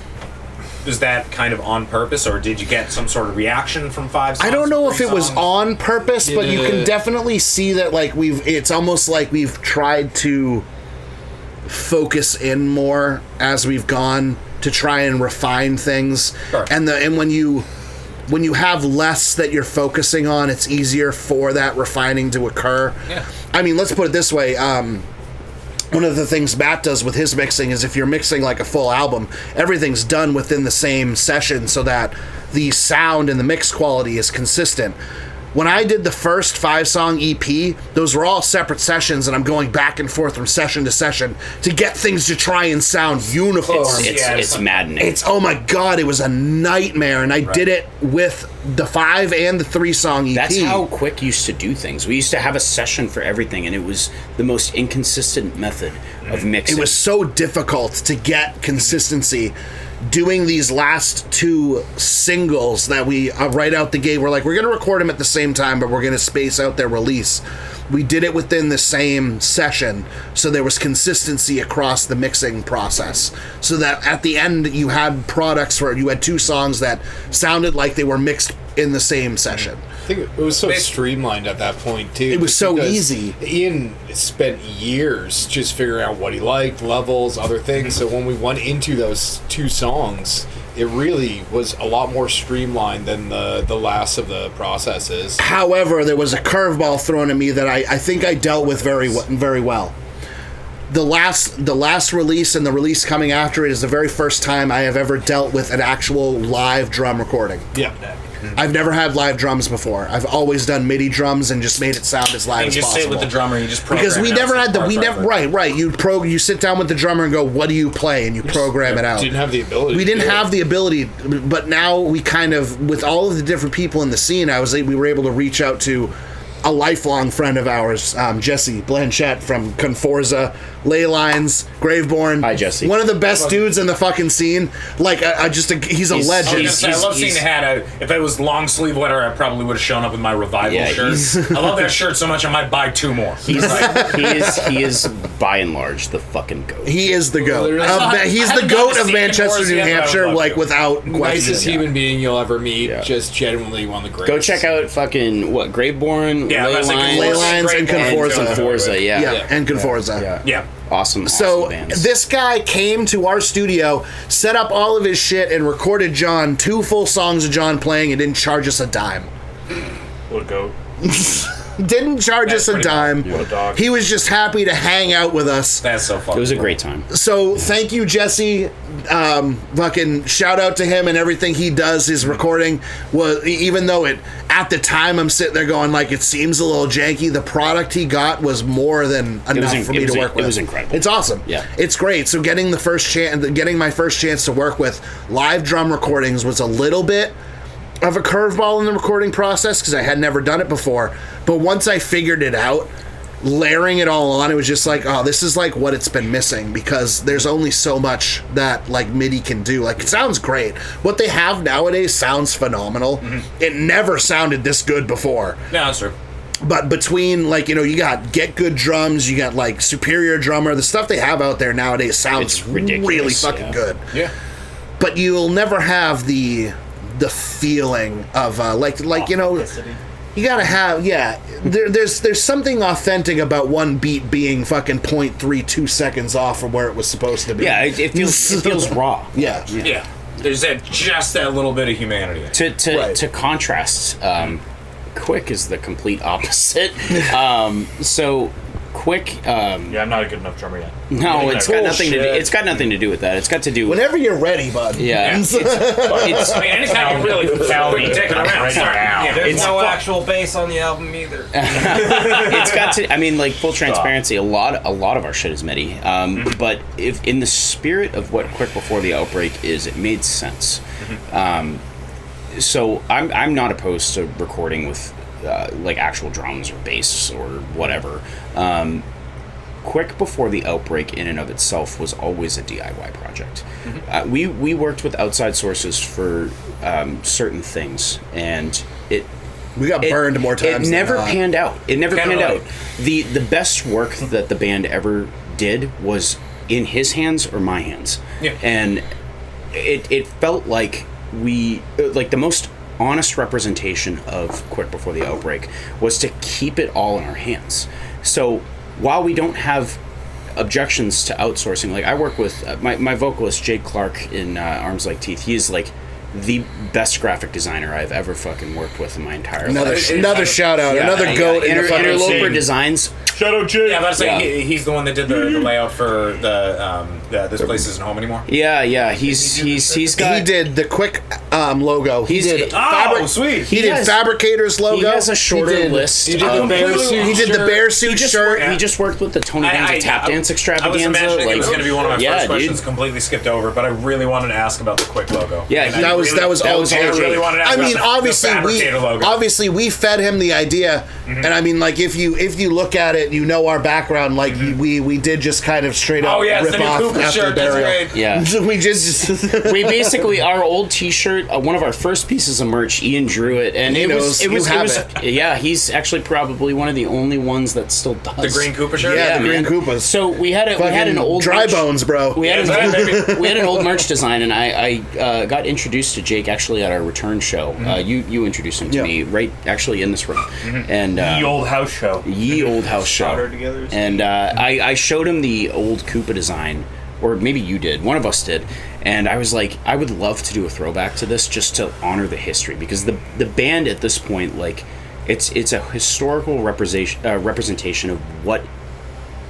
is that kind of on purpose, or did you get some sort of reaction from 5 songs? I don't know if it was on purpose, but you can definitely see that like it's almost like we've tried to focus in more as we've gone to try and refine things. Sure. And when you have less that you're focusing on, it's easier for that refining to occur. Yeah. I mean, let's put it this way. One of the things Matt does with his mixing is if you're mixing like a full album, everything's done within the same session so that the sound and the mix quality is consistent. When I did the first 5-song EP, those were all separate sessions, and I'm going back and forth from session to session to get things to try and sound uniform. It's maddening. Oh my god, it was a nightmare, and I did it with the 5 and the 3-song EP. That's how Quick used to do things. We used to have a session for everything, and it was the most inconsistent method of mixing. It was so difficult to get consistency. Doing these last 2 singles that we right out the gate, we're like, we're going to record them at the same time, but we're going to space out their release. We did it within the same session, so there was consistency across the mixing process. So that at the end, you had products where you had 2 songs that sounded like they were mixed in the same session. I think it was so streamlined at that point too. It was so because easy. Ian spent years just figuring out what he liked, levels, other things. So when we went into those 2 songs, it really was a lot more streamlined than the last of the processes. However, there was a curveball thrown at me that I think I dealt with very well. The last release and the release coming after it is the very first time I have ever dealt with an actual live drum recording. Yeah. I've never had live drums before. I've always done MIDI drums and just made it sound as live as You just possible. sit with the drummer. You just program because we out never some had the parts right. You sit down with the drummer and go, "What do you play?" and you program it out. Didn't have the ability. We didn't have the ability, but now we kind of, with all of the different people in the scene, we were able to reach out to a lifelong friend of ours, Jesse Blanchette from Conforza, Ley Lines, Graveborn. Hi, Jesse. One of the best dudes in the fucking scene. Like, he's a legend. I love seeing the hat. If it was long sleeve letter, I probably would have shown up with my revival shirt. I love that shirt so much I might buy 2 more. He is by and large the fucking goat. He is the goat. Literally. He's I the haven't goat gotten of to see Manchester, him New yet, but I would Hampshire, love like to. without question. Nicest human being you'll ever meet. Yeah. Just genuinely one of the greatest. Go check out fucking Yeah, Graveborn, that's like Ley Lines and Conforza. Conforza, yeah. And Conforza. Yeah. Awesome So bands. this guy came to our studio, set up all of his shit, and recorded John 2 full songs of John playing, and didn't charge us a dime. What a goat. Didn't charge us a dime. What a dog. He was just happy to hang out with us. That's so fun. It was a great time. So thank you, Jesse. Fucking shout out to him and everything he does. His recording was, even though it at the time I'm sitting there going like it seems a little janky, the product he got was more than enough for me to work with. It was incredible. It's awesome. Yeah, it's great. So getting my first chance to work with live drum recordings was a little bit of a curveball in the recording process because I had never done it before. But once I figured it out, layering it all on, it was just like, oh, this is like what it's been missing because there's only so much that like MIDI can do. Like, it sounds great. What they have nowadays sounds phenomenal. Mm-hmm. It never sounded this good before. Yeah, that's true. But between, like, you know, you got Get Good Drums, you got like Superior Drummer, the stuff they have out there nowadays sounds really fucking good. Yeah. But you'll never have the feeling of like you know, you gotta have there's something authentic about one beat being fucking 0.32 seconds off from where it was supposed to be. Yeah, it feels raw. Yeah. There's just that little bit of humanity. To contrast, Quick is the complete opposite. So Quick, Yeah, I'm not a good enough drummer yet. no, it's got nothing to do. It's got nothing to do with that. It's got to do with Whenever you're ready, bud. yeah. It's I mean, anytime you really dick it around. Sorry. There's no actual bass on the album either. it's got to. I mean, like full transparency. A lot of our shit is MIDI. But if in the spirit of what Quick Before the Outbreak is, it made sense. So I'm not opposed to recording with like actual drums or bass or whatever. Quick Before the Outbreak in and of itself was always a DIY project. We worked with outside sources for certain things, and we got burned more times. It never than not. panned out. It never panned Kinda out. The best work that the band ever did was in his hands or my hands. Yeah. And it felt like the most honest representation of Quick Before the Outbreak was to keep it all in our hands. So while we don't have objections to outsourcing, like I work with my vocalist Jake Clark in Arms Like Teeth. He is like the best graphic designer I've ever fucking worked with in my entire life. Another shout out, another goat in the fucking Interloper scene. Designs. Shout out Jake. Yeah, I was about to say he's the one that did the layout for the This Place Isn't Home Anymore. Yeah. He's got. He did the Quick logo. He did Sweet. He did Fabricator's logo. He has a shorter list. He did the bear suit. He did the bear suit shirt. He just worked with the Tony Danza tap dance extravaganza. I was imagining it was like- going to be one of my first dude. questions, completely skipped over, but I really wanted to ask about the Quick logo. Yeah, And that was all I really wanted to ask I mean, about obviously the Fabricator logo. obviously we fed him the idea, and I mean, like if you look at it, you know our background. Like we did just kind of straight up Oh yeah, it's rip the new off. after shirt, that's burial. great. Yeah. We just We basically, our old T-shirt, one of our first pieces of merch, Ian drew it, and He it knows was, you have it. yeah, he's actually probably one of the only ones that still does. The Green Koopa shirt? yeah, the Green man. Koopas. So we had an old dry merch- bones, bro. We had, Yeah, we had an old merch design, and I got introduced to Jake actually at our return show. You introduced him to Yeah. me right actually in this room, and The old house show. Ye Old House Show. Soldered together. And I showed him the old Koopa design, or maybe you did. One of us did. And I was like, I would love to do a throwback to this just to honor the history, because the band at this point, like, it's a historical representation of what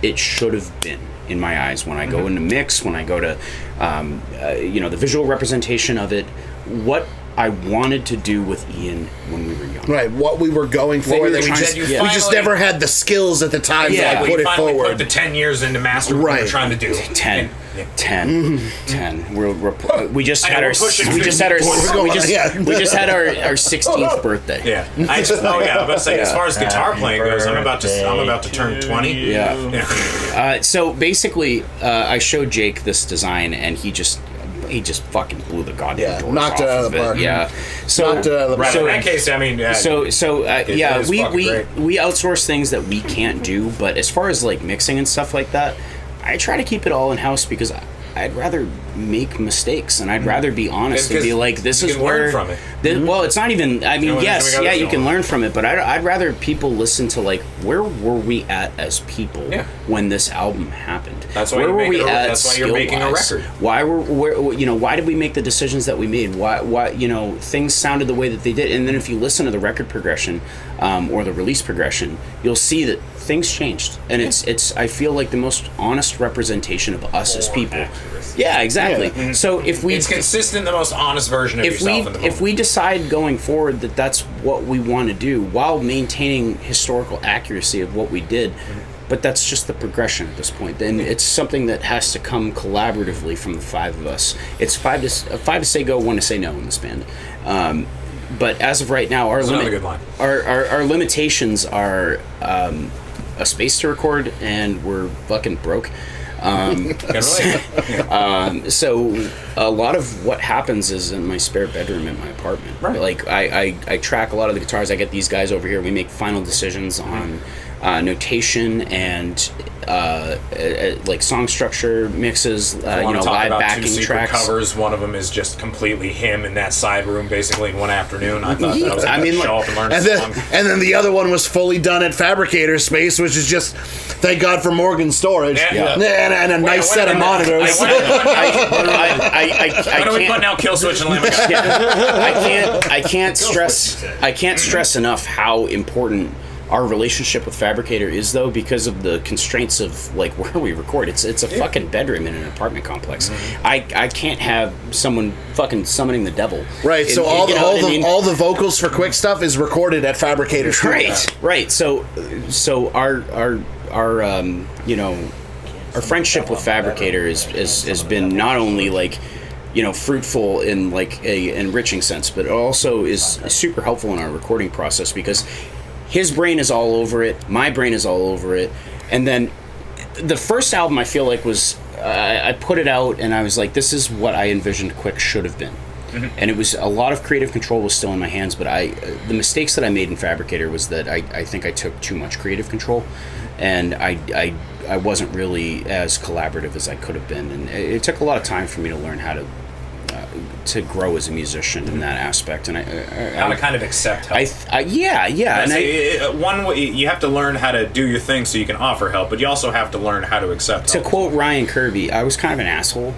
it should have been in my eyes when I go into mix, when I go to the visual representation of it, what I wanted to do with Ian when we were young. Right, what we were going for. we were that we trying just, to- we yeah. just Finally- never had the skills at the time Yeah, to like, We put it finally put forward. the 10 years into master what we Right. were trying to do. 10. Yeah. 10. We just I had know, our we're pushing we just had our 50. We're we going- just, yeah. we just had our 16th birthday. Yeah. I was about to say, as far as guitar playing goes, I'm about to turn 20. Yeah. Yeah. So basically, I showed Jake this design, and he just fucking blew the goddamn Yeah, doors knocked it off out of of the park. Yeah. So Knocked it out of the Right, So- in that case, I mean, yeah, is we fucking great. we outsource things that we can't do, but as far as like mixing and stuff like that, I try to keep it all in house because I'd rather make mistakes, and I'd rather be honest and be like, this you is can learn where from it. Well, it's not even. I mean, know, yes, we gotta yeah, you show can them. learn from it, but I'd rather people listen to like, where were we at as people Yeah. when this album happened? That's why where you're were we making a- at? that's why you're making a skill-wise? record. Why why did we make the decisions that we made? Why things sounded the way that they did? And then if you listen to the record progression or the release progression, you'll see that things changed, and it's I feel like the most honest representation of us as people. accuracy. Yeah, exactly. Yeah. So if we It's consistent, the most honest version of if we yourself in the moment. if we decide going forward that that's what we want to do while maintaining historical accuracy of what we did, but that's just the progression at this point. Then it's something that has to come collaboratively from the five of us. It's five to say go, one to say no in this band. But as of right now, That's another good line. our limitations are a space to record, and we're fucking broke. Can relate. So a lot of what happens is in my spare bedroom in my apartment. Right. Like I track a lot of the guitars. I get these guys over here. We make final decisions on notation and like song structure mixes. I wanna talk live about backing two secret tracks. covers. One of them is just completely him in that side room, basically in one afternoon. I thought that I was going to show up and learn a song. And then the other one was fully done at Fabricator Space, which is just, thank God for Morgan storage. Yeah. And a nice set of monitors. When are we can't- putting out Kill Switch and Lamb? I can't stress enough how important our relationship with Fabricator is, though, because of the constraints of like where we record. It's a fucking bedroom in an apartment complex. I can't have someone fucking summoning the devil. Right, so And, you know what I mean? all the vocals for Quick Stuff is recorded at Fabricator Studios. Right. So our our friendship with Fabricator has been not only like fruitful in like a enriching sense, but it also is super helpful in our recording process because his brain is all over it, my brain is all over it, and then the first album I feel like was I put it out and I was like, this is what I envisioned Quick should have been. And it was a lot of creative control was still in my hands, but the mistakes that I made in Fabricator was that I think I took too much creative control, and I wasn't really as collaborative as I could have been, and it took a lot of time for me to learn how to grow as a musician in that aspect, and How to kind of accept help. One way, you have to learn how to do your thing so you can offer help, but you also have to learn how to accept To help. quote Ryan Kirby, I was kind of an asshole.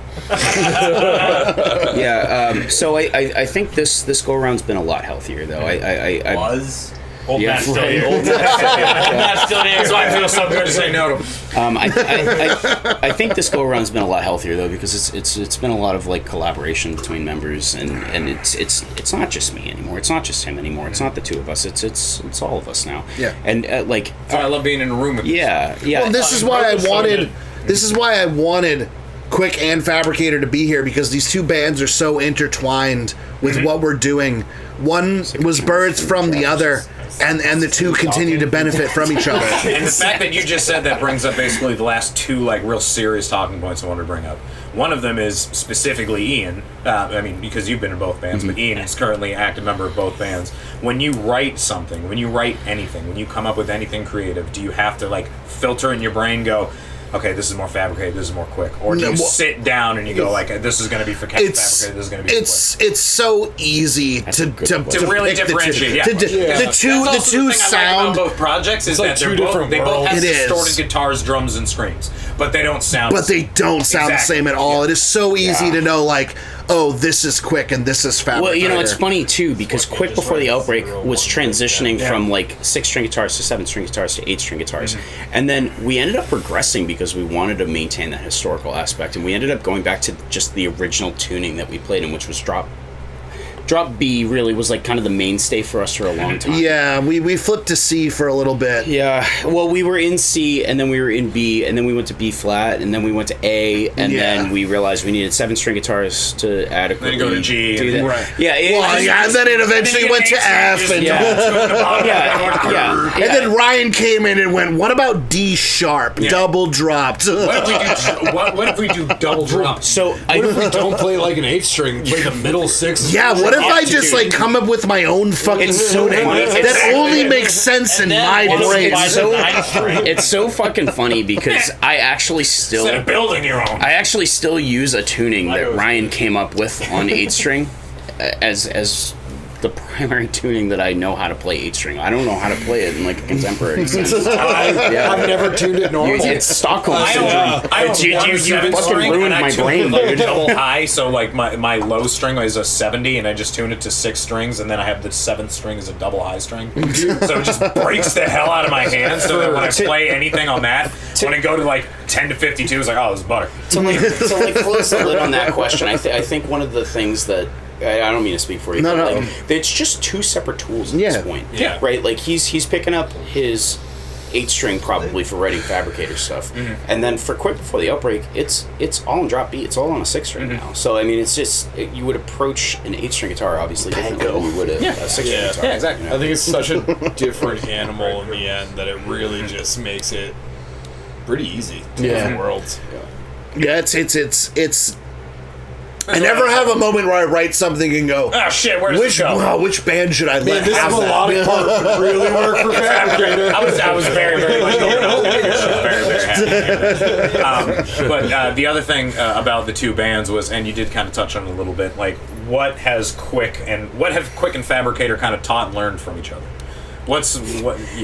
So I think this go around's been a lot healthier though. I Was. Old Yeah, Matt's still right. here. Old Matt's still here. That's why I feel so good to say no to him. I think this go around's been a lot healthier though because it's been a lot of like collaboration between members and it's not just me anymore. It's not just him anymore. It's not the two of us. It's all of us now. Yeah. And That's why I love being in a room with you. yeah. Well, this is why I wanted Quick and Fabricator to be here, because these two bands are so intertwined with what we're doing. One was birthed from the other, and the two continue to benefit from each other. And the fact that you just said that brings up basically the last two like real serious talking points I wanted to bring up. One of them is specifically Ian. I mean, because you've been in both bands, but Ian is currently an active member of both bands. When you write something, when you write anything, when you come up with anything creative, do you have to like filter in your brain, go, okay, this is more fabricated, this is more quick, or do you sit down and you go like, this is going to be fabricated, this is going to be quick? It's so easy to really differentiate. The two sound. About both projects is like that they both have distorted guitars, drums, and screams, but they don't sound. But they don't sound the same at all. It is so easy to know, like, oh, this is quick and this is Fabricator. Well, you know, it's funny too because Quick Before the Outbreak was transitioning from like 6-string guitars to 7-string guitars to 8-string guitars, and then we ended up regressing because we wanted to maintain that historical aspect, and we ended up going back to just the original tuning that we played in, which was drop B. Really was like kind of the mainstay for us for a long time. Yeah, we flipped to C for a little bit. Yeah, well, we were in C, and then we were in B, and then we went to B flat, and then we went to A, and then we realized we needed 7-string guitars to adequately then you go to G, do that. Right. Yeah, and then it eventually went to F, and and then Ryan came in and went, "What about D sharp, double dropped?" What if we do double drop? So What if we don't play like an 8-string, play the middle 6? Yeah, what if I just like come up with my own fucking tuning that only makes sense in my brain? It's so fucking funny because I actually still Instead of building your own. I actually still use a tuning that Ryan came up with on 8-string as the primary tuning that I know how to play 8-string. I don't know how to play it in like a contemporary sense. I've never tuned it normal. It's Stockholm syndrome. You fucking ruined my brain, dude. Double high, so like my low string is a 70, and I just tune it to 6 strings, and then I have the 7th string as a double high string. So it just breaks the hell out of my hands. So that when I play anything on that, when I go to like 10 to 52, it's like, oh, this is butter. So close the lid on that question. I think one of the things that I don't mean to speak for you. No. Like, it's just two separate tools at this point. Yeah. Right? Like he's picking up his 8-string probably for writing Fabricator stuff, and then for Quick Before the Outbreak, it's all in drop B. It's all on a 6-string now. So I mean, it's just you would approach an 8-string guitar obviously differently than you would a 6-string guitar. Yeah, exactly. You know? I think it's such a different animal in the end that it really just makes it pretty easy to different worlds. Yeah, it's. I never have a moment where I write something and go, oh shit, where does it go? Which band should I let This have is a that? lot of part really work for Fabricator. I was very, very much very happy. But the other thing about the two bands was, and you did kind of touch on it a little bit, like what have Quick and Fabricator kind of taught and learned from each other?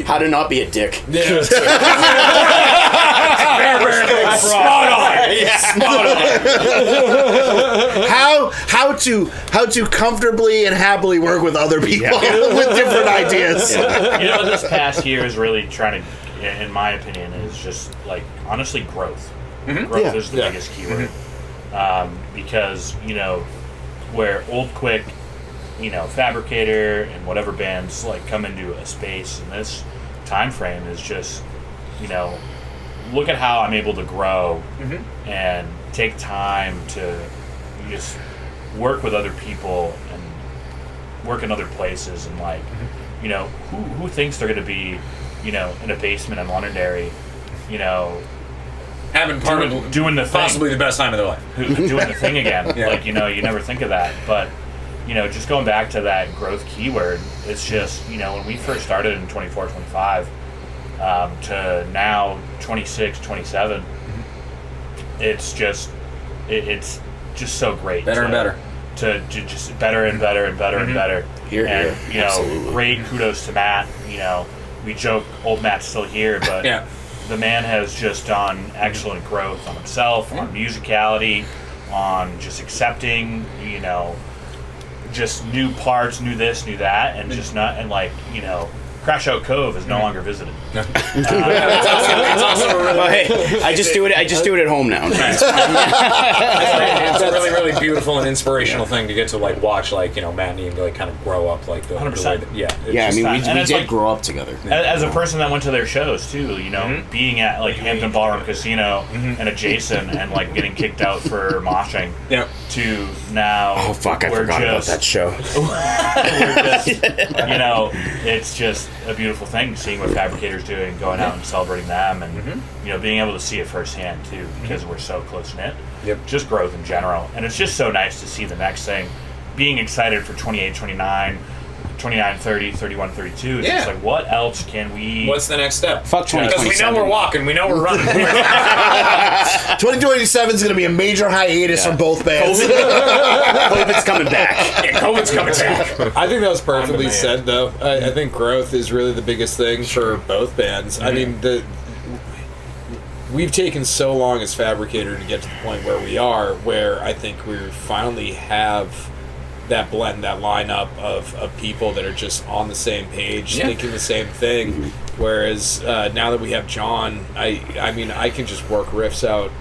How to not be a dick. Spot on. How to comfortably and happily work with other people with different ideas. You know, this past year is really trying to, in my opinion, is just like honestly growth. Growth is the biggest keyword, because you know where old Quick, you know, Fabricator and whatever bands like come into a space in this time frame is just, you know, look at how I'm able to grow and take time to just work with other people and work in other places and like, you know, who thinks they're going to be, you know, in a basement in Londonderry, you know, having doing the thing, possibly the best time of their life, doing the thing again. Like, you know, you never think of that, but you know, just going back to that growth keyword, it's just, you know, when we first started in 24, 25, to now 26, 27, it's just so great. Better and better. To just better and better and better and better. Here, and, you know, absolutely. Great kudos to Matt. You know, we joke old Matt's still here, but the man has just done excellent growth on himself, on musicality, on just accepting, you know, just new parts, new this, new that, and just not, and like, you know, Crash Out Cove is no longer visited. It's also a really, Hey, I just do it at home now. it's a really, really beautiful and inspirational thing to get to like watch, like, you know, Matt and Ian like kind of grow up like the 100%. way that, I mean, we and it's did like, grow up together. As a person that went to their shows too, you know, being at like Hampton Ballroom Casino and adjacent and like getting kicked out for moshing, to now. Oh fuck! I forgot about that show. We're just, it's just a beautiful thing seeing what Fabricator's doing, going out and celebrating them, and being able to see it firsthand too, because we're so close knit. Yep. Just growth in general, and it's just so nice to see the next thing. Being excited for 28, 29, 29, 30, 31, 32. It's just like, what else can we... What's the next step? Fuck 2027. Because we know we're walking, we know we're running. 2027 is going to be a major hiatus from both bands. COVID's coming back. Yeah, COVID's coming back. I think that was perfectly said, though. I think growth is really the biggest thing for both bands. I mean, we've taken so long as Fabricator to get to the point where we are, where I think we finally have that blend, that lineup of people that are just on the same page, thinking the same thing. Whereas now that we have John, I mean, I can just work riffs out.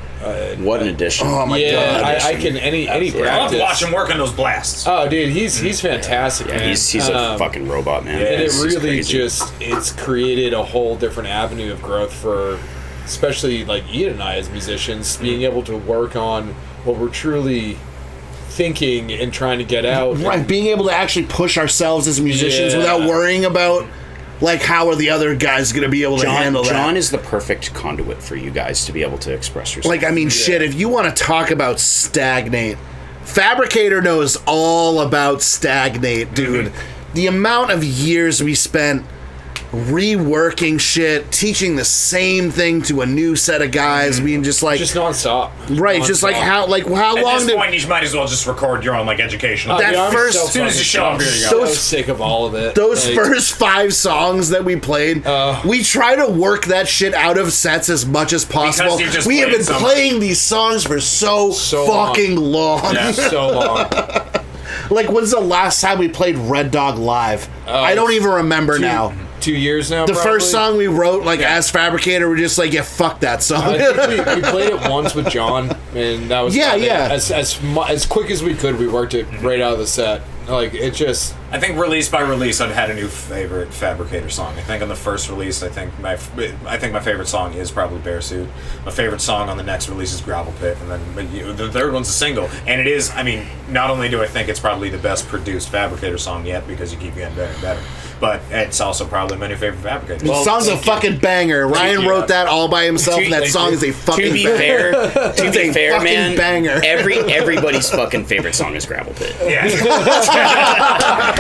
What an addition! Oh my god! I can any I love practice. watching him work on those blasts. Oh, dude, he's fantastic. Yeah, man. he's a fucking robot, man. And it It's really crazy. it's created a whole different avenue of growth for, especially like Ian and I as musicians, being able to work on what we're truly thinking and trying to get out. Right, being able to actually push ourselves as musicians Yeah. without worrying about, like, how are the other guys going to be able to handle that? John is the perfect conduit for you guys to be able to express yourself. Like, I mean, shit, if you want to talk about stagnate, Fabricator knows all about stagnate, dude. The amount of years we spent reworking shit, teaching the same thing to a new set of guys, being just like, Just nonstop. right, just like how At long this did point, you might as well just record your own education. That first- as soon as you show up, here you I go. was sick of all of it. those Like, first 5 songs that we played, we try to work that shit out of sets as much as possible. you just We have played been so much. playing these songs for so fucking long. Yeah. so long. Like, when's the last time we played Red Dog live? I don't even remember now. 2 years now. The probably. first song we wrote, like, as Fabricator, we're just like, yeah, fuck that song. I think we played it once with John, and that was Yeah, about it. yeah. As quick as we could, we worked it right out of the set. Like it just. I think release by release, I've had a new favorite Fabricator song. I think on the first release, I think my favorite song is probably Bearsuit. My favorite song on the next release is Gravel Pit, and then the third one's a single. And it is, I mean, not only do I think it's probably the best produced Fabricator song yet because you keep getting better and better, but it's also probably my new favorite Fabricator. The song's a fucking banger. Ryan wrote that all by himself, and that song is a fucking To be banger. fair, fucking man, banger. everybody's fucking favorite song is Gravel Pit.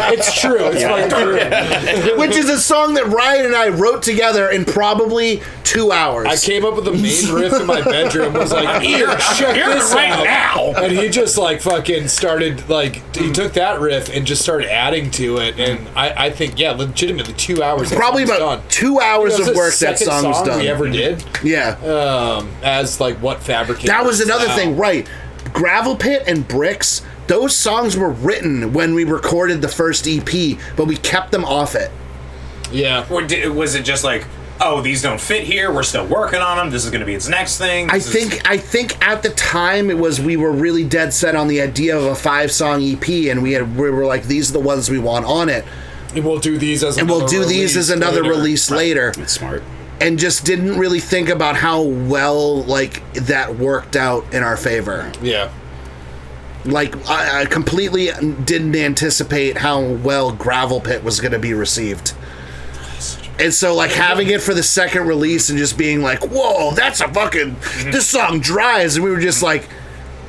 It's true. It's fucking true. Which is a song that Ryan and I wrote together in probably 2 hours. I came up with the main riff in my bedroom. Was like, here, check Hear it this right out. now. And he just like fucking started like he took that riff and just started adding to it. And I think legitimately 2 hours. that Probably song's about done. 2 hours It was of the work that second song was done. we ever did. Yeah. As like what Fabricator. That was another now. thing, right? Gravel Pit and Bricks, those songs were written when we recorded the first EP, but we kept them off it. Yeah. Or was it just like, oh, these don't fit here, we're still working on them, this is going to be its next thing? I think at the time it was we were really dead set on the idea of a 5-song EP, and we were like, these are the ones we want on it, And we'll do these as and we'll do these as another release later. That's smart. And just didn't really think about how well like that worked out in our favor. Yeah. Like I completely didn't anticipate how well Gravel Pit was going to be received. And so, like, having it for the second release and just being like, whoa, that's a fucking, this song dries. And we were just like,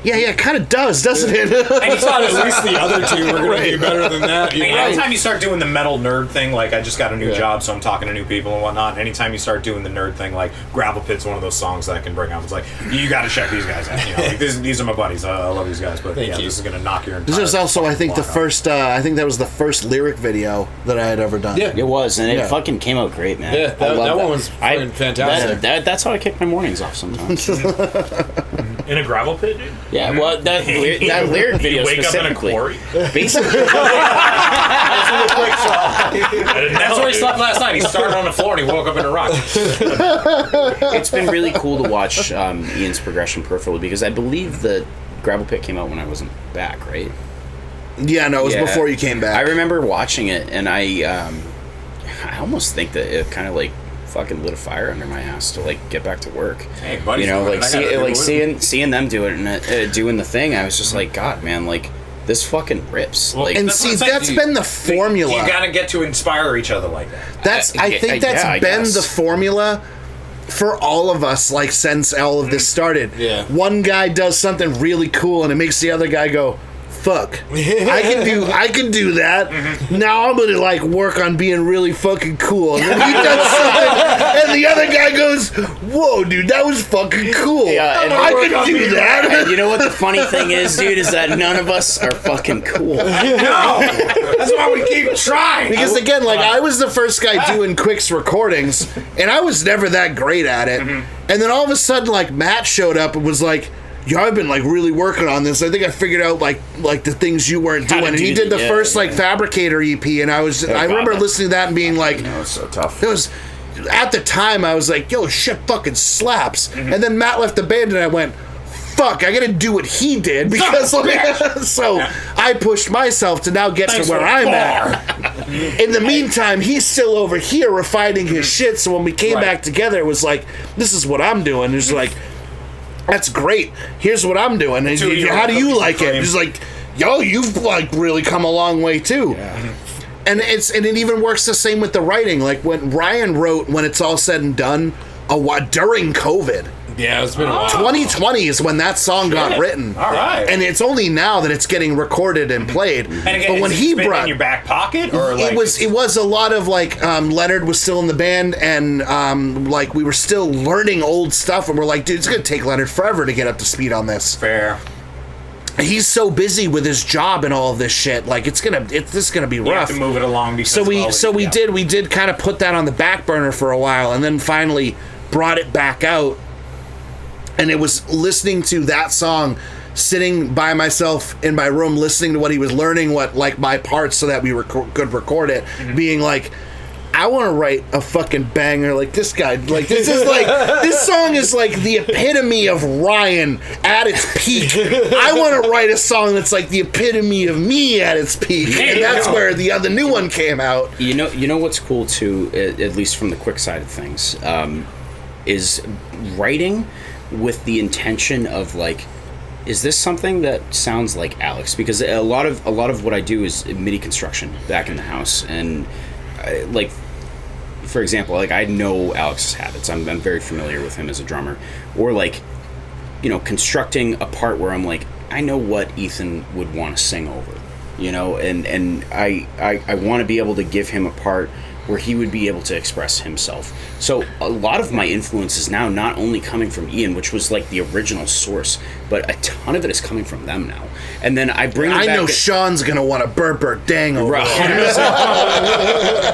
yeah, it kind of does, doesn't it? I thought at least the other two were going to be better than that. You know? Anytime you start doing the metal nerd thing, like I just got a new job, so I'm talking to new people and whatnot. Anytime you start doing the nerd thing, like Gravel Pit's one of those songs that I can bring up. It's like, you got to check these guys out. You know, like, these are my buddies. I love these guys, but Thank you. this is gonna knock your entire. This was also, I think, the block off. first, I think that was the first lyric video that I had ever done. Yeah. It was, and it Yeah. fucking came out great, man. Yeah, I love that one was fucking fantastic. That's how I kick my mornings off sometimes. In a gravel pit, dude? Yeah, well, that lyric video You wake up in a specifically. quarry? Basically, That's where he slept last night. He started on the floor and he woke up in a rock. it's been really cool to watch Ian's progression peripherally because I believe the Gravel Pit came out when I wasn't back, right? Yeah, no, it was Yeah. before you came back. I remember watching it, and I almost think that it kind of like fucking lit a fire under my ass to like get back to work. Hey, buddy, you know, like seeing seeing them do it and doing the thing, I was just like, God, man, like this fucking rips. Well, like, And That's see, what I'm saying. that's been the formula. You gotta get to inspire each other like that. I think that's I been guess. the formula for all of us, like, since all of this started. Yeah. One guy does something really cool and it makes the other guy go, fuck, I can do that. Now I'm gonna like work on being really fucking cool. And then he does something, and the other guy goes, "Whoa, dude, that was fucking cool. Yeah, and I can do that." And you know what the funny thing is, dude, is that none of us are fucking cool. No, that's why we keep trying. Because again, like I was the first guy doing Quick's recordings, and I was never that great at it. And then all of a sudden, like Matt showed up and was like, "Yo, I've been like really working on this. I think I figured out like the things you weren't How to doing." And he do did the that, first yeah. like Fabricator EP, and I remember listening to that and being like, It's so tough. it was. At the time, I was like, "Yo, shit, fucking slaps." And then Matt left the band, and I went, "Fuck, I gotta do what he did," because so I pushed myself to now get to where I'm at. In the meantime, he's still over here refining his shit. So when we came Right. back together, it was like, "This is what I'm doing." It's like, "That's great. Here's what I'm doing." And Two of you how do you cookies like and it? cream. He's like, "Yo, you've like really come a long way too." And it even works the same with the writing. Like when Ryan wrote "When It's All Said and Done" during COVID. Yeah, it's been a while. 2020 is when that song got written. All right. And it's only now that it's getting recorded and played. And again, but when it's he been brought in your back pocket, or like it was a lot of like Leonard was still in the band, and like we were still learning old stuff, and we're like, dude, it's gonna take Leonard forever to get up to speed on this. fair. He's so busy with his job and all of this shit. Like this is gonna be You have rough. to move it along because We did kind of put that on the back burner for a while, and then finally brought it back out. And it was listening to that song, sitting by myself in my room, listening to what he was learning, what like my parts, so that we could record it. Being like, I want to write a fucking banger like this guy. Like this is like this song is like the epitome of Ryan at its peak. I want to write a song that's like the epitome of me at its peak, and that's where the other new one came out. You know what's cool too, at least from the Quick side of things, is writing with the intention of like, is this something that sounds like Alex? Because a lot of what I do is MIDI construction back in the house, and like, for example, like I know Alex's habits. I'm very familiar with him as a drummer, or like, you know, constructing a part where I'm like, I know what Ethan would want to sing over, you know, and I want to be able to give him a part where he would be able to express himself. So a lot of my influence is now not only coming from Ian, which was like the original source, but a ton of it is coming from them now. And then I bring it I back know Sean's gonna want to burp dang over Right. here.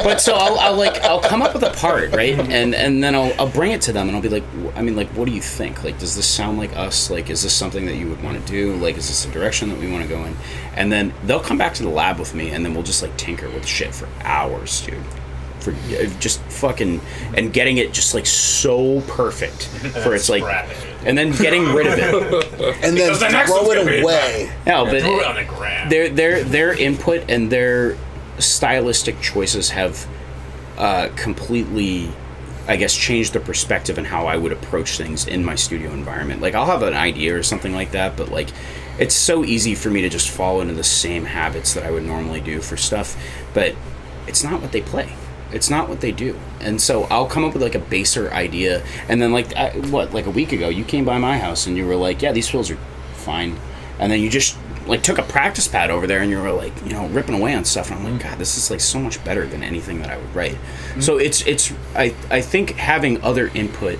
But so I'll come up with a part, right, and then I'll bring it to them, and I'll be like, I mean, like, what do you think? Like, does this sound like us? Like, is this something that you would want to do? Like, is this a direction that we want to go in? And then they'll come back to the lab with me, and then we'll just like tinker with shit for hours, dude. For just fucking and getting it just like so perfect for it's like, and then getting rid of it. And then Because the next throw one's gonna be it away. No, but Throw it on the ground. their input and their stylistic choices have completely, I guess, changed the perspective and how I would approach things in my studio environment. Like, I'll have an idea or something like that, but like, it's so easy for me to just fall into the same habits that I would normally do for stuff, but it's not what they play. It's not what they do. And so I'll come up with like a baser idea, and then like like a week ago you came by my house and you were like, yeah, these fills are fine, and then you just like took a practice pad over there and you were like, you know, ripping away on stuff, and I'm like, God, this is like so much better than anything that I would write. So it's I think having other input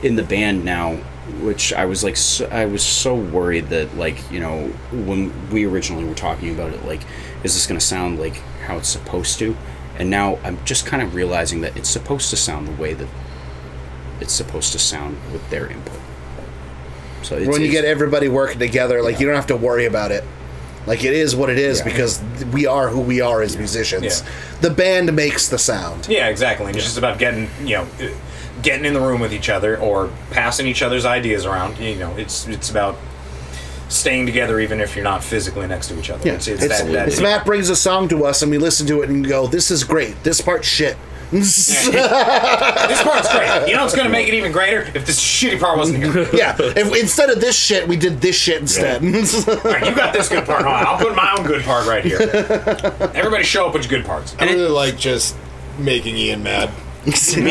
in the band now, which I was like I was so worried that, like, you know, when we originally were talking about it, like, is this gonna sound like how it's supposed to? And now I'm just kind of realizing that it's supposed to sound the way that it's supposed to sound with their input. So When you get everybody working together, like, you don't have to worry about it. Like, it is what it is, because we are who we are as musicians. Yeah. The band makes the sound. Yeah, exactly. And it's just about getting in the room with each other or passing each other's ideas around. You know, it's about staying together even if you're not physically next to each other. Yeah. It's Matt brings a song to us and we listen to it and go, this is great. This part's shit. This part's great. You know what's going to make it even greater? If this shitty part wasn't here. Yeah, if instead of this shit, we did this shit instead. All right, you got this good part. Hold on, I'll put my own good part right here. Everybody show up with your good parts. I really like just making Ian mad. Me too. Play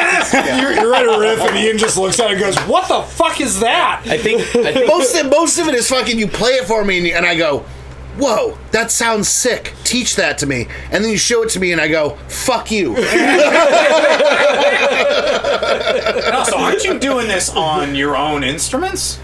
this! You're at a riff and Ian just looks at it and goes, "What the fuck is that?" I think Most of it is fucking. You play it for me, and I go, "Whoa, that sounds sick. Teach that to me." And then you show it to me, and I go, "Fuck you." And also, aren't you doing this on your own instruments?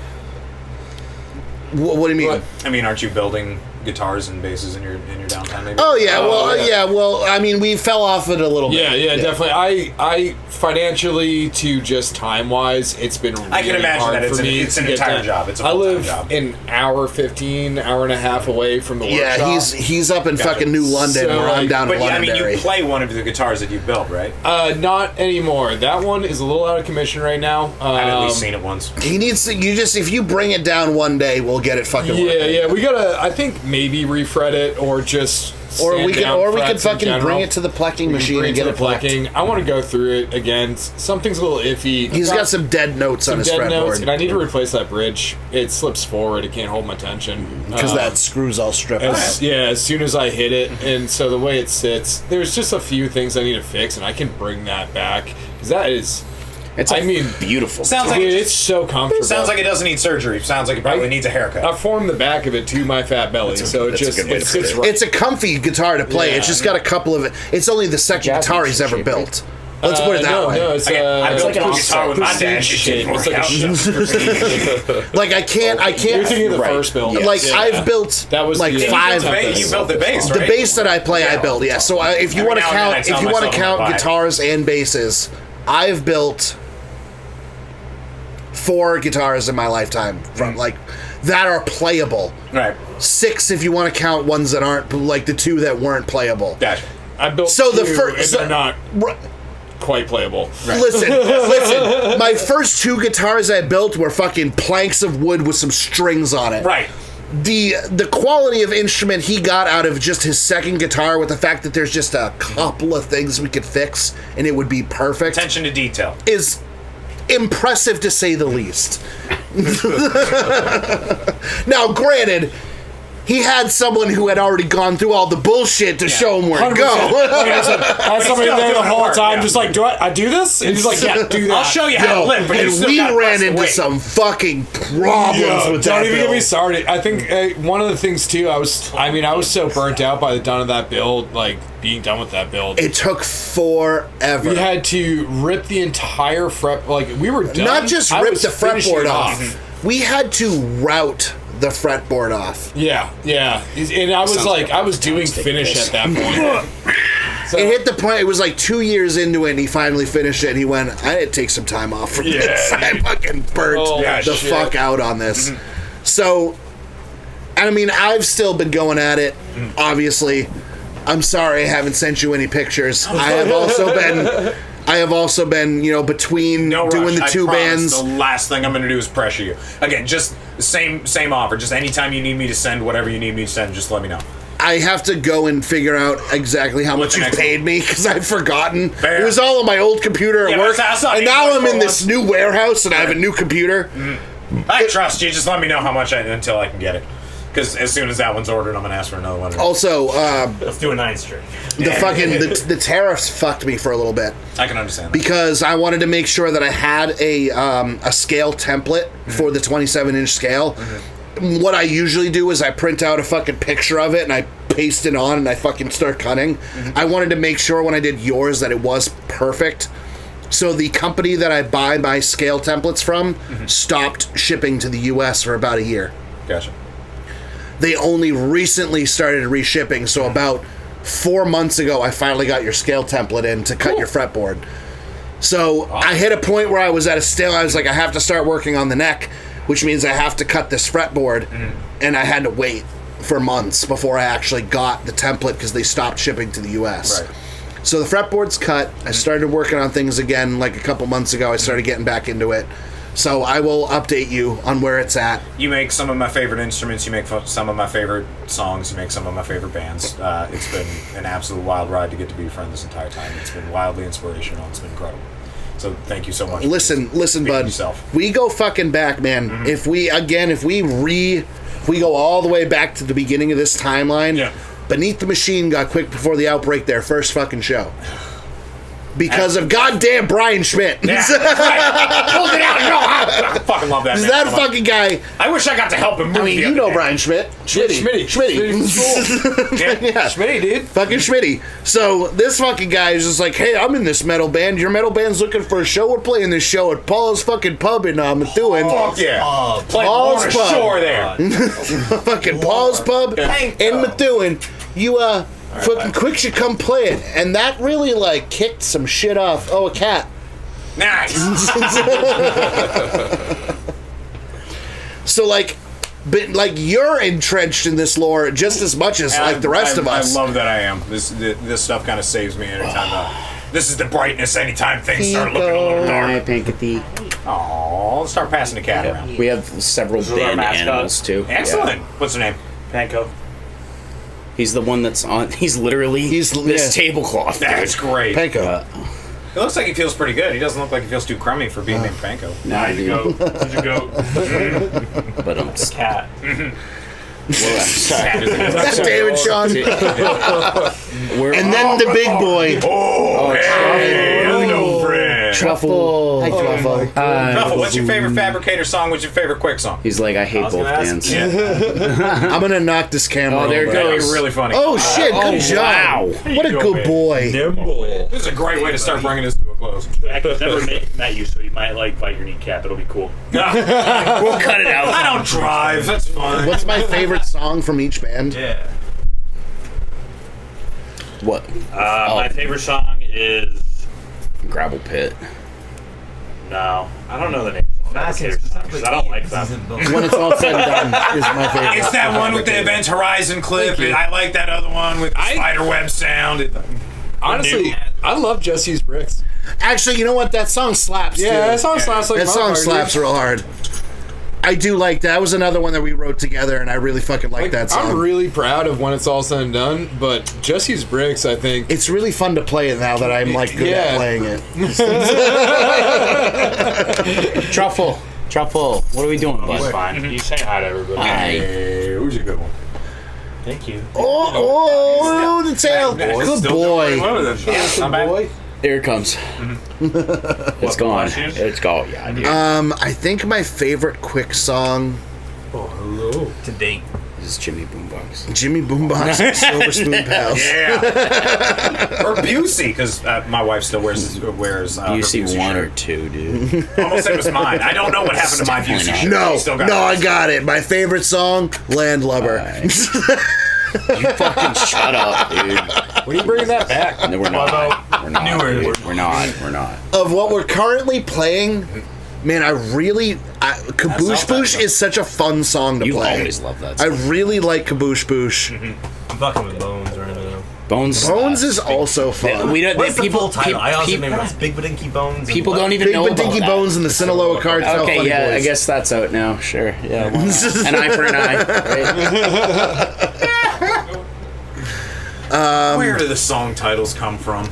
What do you mean? I mean, aren't you building guitars and basses in your downtime? Maybe. Oh yeah, well, I mean, we fell off it a little bit. Yeah, definitely. I financially to just time wise, it's been really I can imagine hard that it's for me it's to an get entire that. job. It's a I full-time live job. an hour 15, hour and a half away from the Yeah, workshop. he's up in fucking New London, So, where I'm like, down in But yeah, I mean, Londonderry. you play one of the guitars that you built, right? Not anymore. That one is a little out of commission right now. I've at least seen it once. He needs to. You just if you bring it down one day, we'll get it fucking. working. Yeah, we gotta. I think maybe refret it or just. Or we could could fucking bring it to the plecking machine and get it plecked. plucking. I want to go through it again. Something's a little iffy. He's got some dead notes on some his dead notes, fretboard and I need to replace that bridge. It slips forward. It can't hold my tension because that screw's all stripped out. as soon as I hit it, and so the way it sits, there's just a few things I need to fix, and I can bring that back because that is. beautiful. Sounds like Dude, it's so comfortable. Sounds like it doesn't need surgery. Sounds like it probably needs a haircut. I formed the back of it to my fat belly, so it that's a just good way it to sits put right. It's a comfy guitar to play. Yeah. It's just got a couple of. It's only the second Jazz guitar makes he's ever shape, built. Let's put it that no, way. No, it's, Again, I it's built like a an guitar with my dad. prestige It shape. didn't It's work like out. Like I can't. You're thinking of the Right. first build. Like Yeah. I've built That was like the- five. You built the bass, right? The bass that I play, I build. Yeah. So if you Every want to now and then I count, tell if you want to myself I'm gonna count buy it. guitars and basses, I've built 4 guitars in my lifetime from like that are playable. Right. 6 if you want to count ones that aren't like the 2 that weren't playable. Gotcha. I built So the two, first- and so- they're not R- quite playable. Listen. My first 2 guitars I built were fucking planks of wood with some strings on it. Right. The quality of instrument he got out of just his second guitar, with the fact that there's just a couple of things we could fix and it would be perfect, Attention to detail. is impressive to say the least. Now, granted, he had someone who had already gone through all the bullshit to show him where to 100%. go. Like I said, I had somebody still there the doing whole hard, time, yeah. just like, do I do this? And he's like, yeah, do that. I'll show you how to live, but you And still we gotta ran press the into weight. some fucking problems Yeah, with don't that even get me build. started. I think one of the things too, I was so burnt out by the done of that build, like being done with that build. It took forever. We had to rip the entire fret, like we were done. Not just I rip was the finishing fretboard it off. We had to route the fretboard off. Yeah, and I was like, I was doing finish at that point. So, It hit the point, it was like 2 years into it, and he finally finished it, and he went, I had to take some time off from this. I fucking burnt Oh, the shit. fuck out on this. So, I mean, I've still been going at it, obviously. I'm sorry I haven't sent you any pictures. I have also been, you know, between No doing rush. the I 2 promise bands. The last thing I'm going to do is pressure you. Again, just the same offer. Just anytime you need me to send whatever you need me to send, just let me know. I have to go and figure out exactly how much the you next paid me because I've forgotten. Fair. It was all on my old computer at Yeah, work, that's not and even now I'm for in this once. new warehouse and I have a new computer. I trust you. Just let me know how much until I can get it. Because as soon as that one's ordered, I'm going to ask for another one. Also, Let's do a 9 string. the tariffs fucked me for a little bit I can understand that. because I wanted to make sure that I had a scale template for the 27-inch scale. What I usually do is I print out a fucking picture of it and I paste it on and I fucking start cutting. I wanted to make sure when I did yours that it was perfect. So the company that I buy my scale templates from stopped shipping to the US for about a year. Gotcha. They only recently started reshipping, so about 4 months ago I finally got your scale template in to cut your fretboard. So I hit a point where I was at a still. I was like, I have to start working on the neck, which means I have to cut this fretboard, and I had to wait for months before I actually got the template because they stopped shipping to the US. Right. So the fretboard's cut. I started working on things again like a couple months ago. I started getting back into it. So I will update you on where it's at. You make some of my favorite instruments. You make some of my favorite songs. You make some of my favorite bands. It's been an absolute wild ride to get to be your friend this entire time. It's been wildly inspirational. It's been incredible. So thank you so much. Listen, bud. Yourself. We go fucking back, man. Mm-hmm. If we go all the way back to the beginning of this timeline. Yeah. Beneath the Machine got Quick Before the Outbreak their first fucking show. Because of goddamn Brian Schmidt. Yeah, right. Pulled it out. No, I fucking love that. Man. That fucking guy. I wish I got to help him. Move I mean, the you other know day. Brian Schmidt. Schmitty. Yeah. Schmitty, dude. Fucking Schmitty. So this fucking guy is just like, hey, I'm in this metal band. Your metal band's looking for a show. We're playing this show at Paul's fucking pub in Methuen. Fuck yeah. Play Paul's Lorna Pub. Shore there. Fucking Paul's pub in Methuen. You fucking Quick should come play it. And that really like kicked some shit off. Oh, a cat. Nice. So like, but like you're entrenched in this lore just as much as like the rest of us. I love that I am. This stuff kind of saves me anytime. This is the brightness anytime things start looking a little Hi, dark. Pankathy. Oh, let's start passing the cat around. We have several This is our band mascot. animals too. Excellent. What's her name? Panko. He's the one that's on. He's literally this tablecloth. That's great. Panko. It looks like he feels pretty good. He doesn't look like he feels too crummy for being named Panko. Nah, dude. Who's your goat? But Cat. well, sorry. God damn it, Sean. We're And then the big boy. Oh, hey, hello, friend. Truffle. Hi, Truffle. Truffle, what's your favorite Fabricator song? What's your favorite Quick song? He's like, I hate was both gonna ask- bands. Yeah. I'm gonna knock this camera. Oh, there it over. That'd be goes. really funny. Oh shit! Good job. Wow. What a good boy. Nimble. This is a great way to start bringing this to a close. I've never met you, so you might like bite your kneecap. It'll be cool. We'll cut it out. I don't drive. That's fine. What's my favorite song from each band? Yeah. What? My favorite song is Gravel Pit. no. I don't know the name. Fabricator songs, 'cause I don't like them. When It's All Said and Done is my favorite. It's that one with the Event Horizon clip. And I like that other one with the spiderweb sound. Honestly, I love Jesse's Bricks. Actually, you know what? That song slaps. Yeah, too. that song slaps like That song motherfucker, slaps dude. real hard. I do like that. Was another one that we wrote together, and I really fucking like that song. I'm really proud of When It's All Said and Done, but Jesse's Bricks, I think. It's really fun to play it now that I'm like good at Yeah. playing it. Truffle. What are we doing, He's bud? fine. You say hi to everybody. Hi. Hey, who's your good one? Thank you. Oh, the tail. Good boy. Yeah, not bad. Here it comes. It's gone. Shoes? It's gone. Yeah, dude. I think my favorite Quick song, To date. This is Jimmy Boombox. Jimmy Boombox and Silver Spoon Pals. Yeah. Or Busey, because my wife still wears her You see Busey one or shirt. two, dude. Almost said it was mine. I don't know what happened to my Busey shirt. No, She still got no, it. I got it. My favorite song, Landlubber. You fucking shut up, dude. When are you bringing that back? No, we're not. We're not. dude. We're not. We're not. Of what we're currently playing, man, Kaboosh Boosh is such a fun song to You play. always love that I song. really like Kaboosh Boosh. I'm fucking with Bones right now. Bones. Bones is also fun. We don't. What's the people. full title? I also people, remember it's Big Badinky Bones. people don't even Big know about Badinky that. Bones and the Sinaloa Cartel. Okay, Funny yeah, Boys. I guess that's out now. Sure, yeah. why not? An eye for an eye. Right? Where do the song titles come from?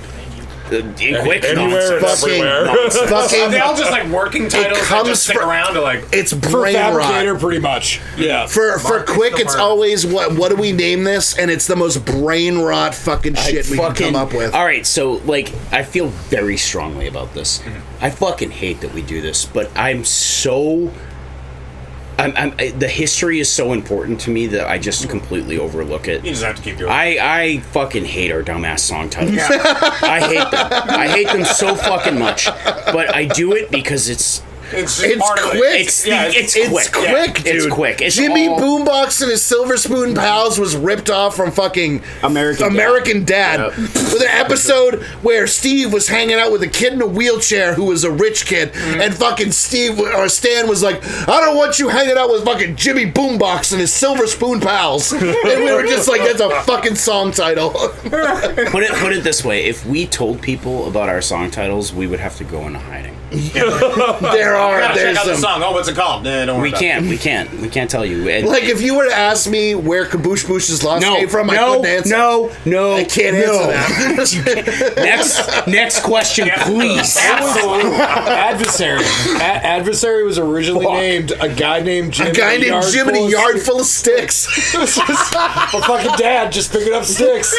Quick Anywhere and nonsense. everywhere. Fucking, Are they all just like working titles that comes just stick from- around to like... it's For brain Fabricator, rot. pretty much. Yeah. For Mark Quick, is it's the always what do we name this? And it's the most brain rot fucking shit we can come up with. All right, so like I feel very strongly about this. I fucking hate that we do this, but I'm so. The history is so important to me that I just completely overlook it. You just have to keep doing it. I fucking hate our dumbass song titles. I hate them. I hate them so fucking much. But I do it because it's It's It's quick. it's quick. quick, dude. It's quick. It's Jimmy all- Boombox and his Silver Spoon Pals was ripped off from fucking American Dad. Yep. With an episode where Steve was hanging out with a kid in a wheelchair who was a rich kid, and fucking Stan was like, I don't want you hanging out with fucking Jimmy Boombox and his Silver Spoon Pals. And we were just like, that's a fucking song title. Put it this way: if we told people about our song titles, we would have to go into hiding. There are. Gotta check There's out the some. song. Oh, what's it called? Nah, don't worry We about can't tell you. And- Like if you were to ask me where Kaboosh Boosh's loss no, came from, I no, couldn't answer. no, I can't answer that. next question, please. Adversary. Adversary was originally named a guy named Jim. A guy named Jim in a yard full of sticks. My fucking dad just picking up sticks.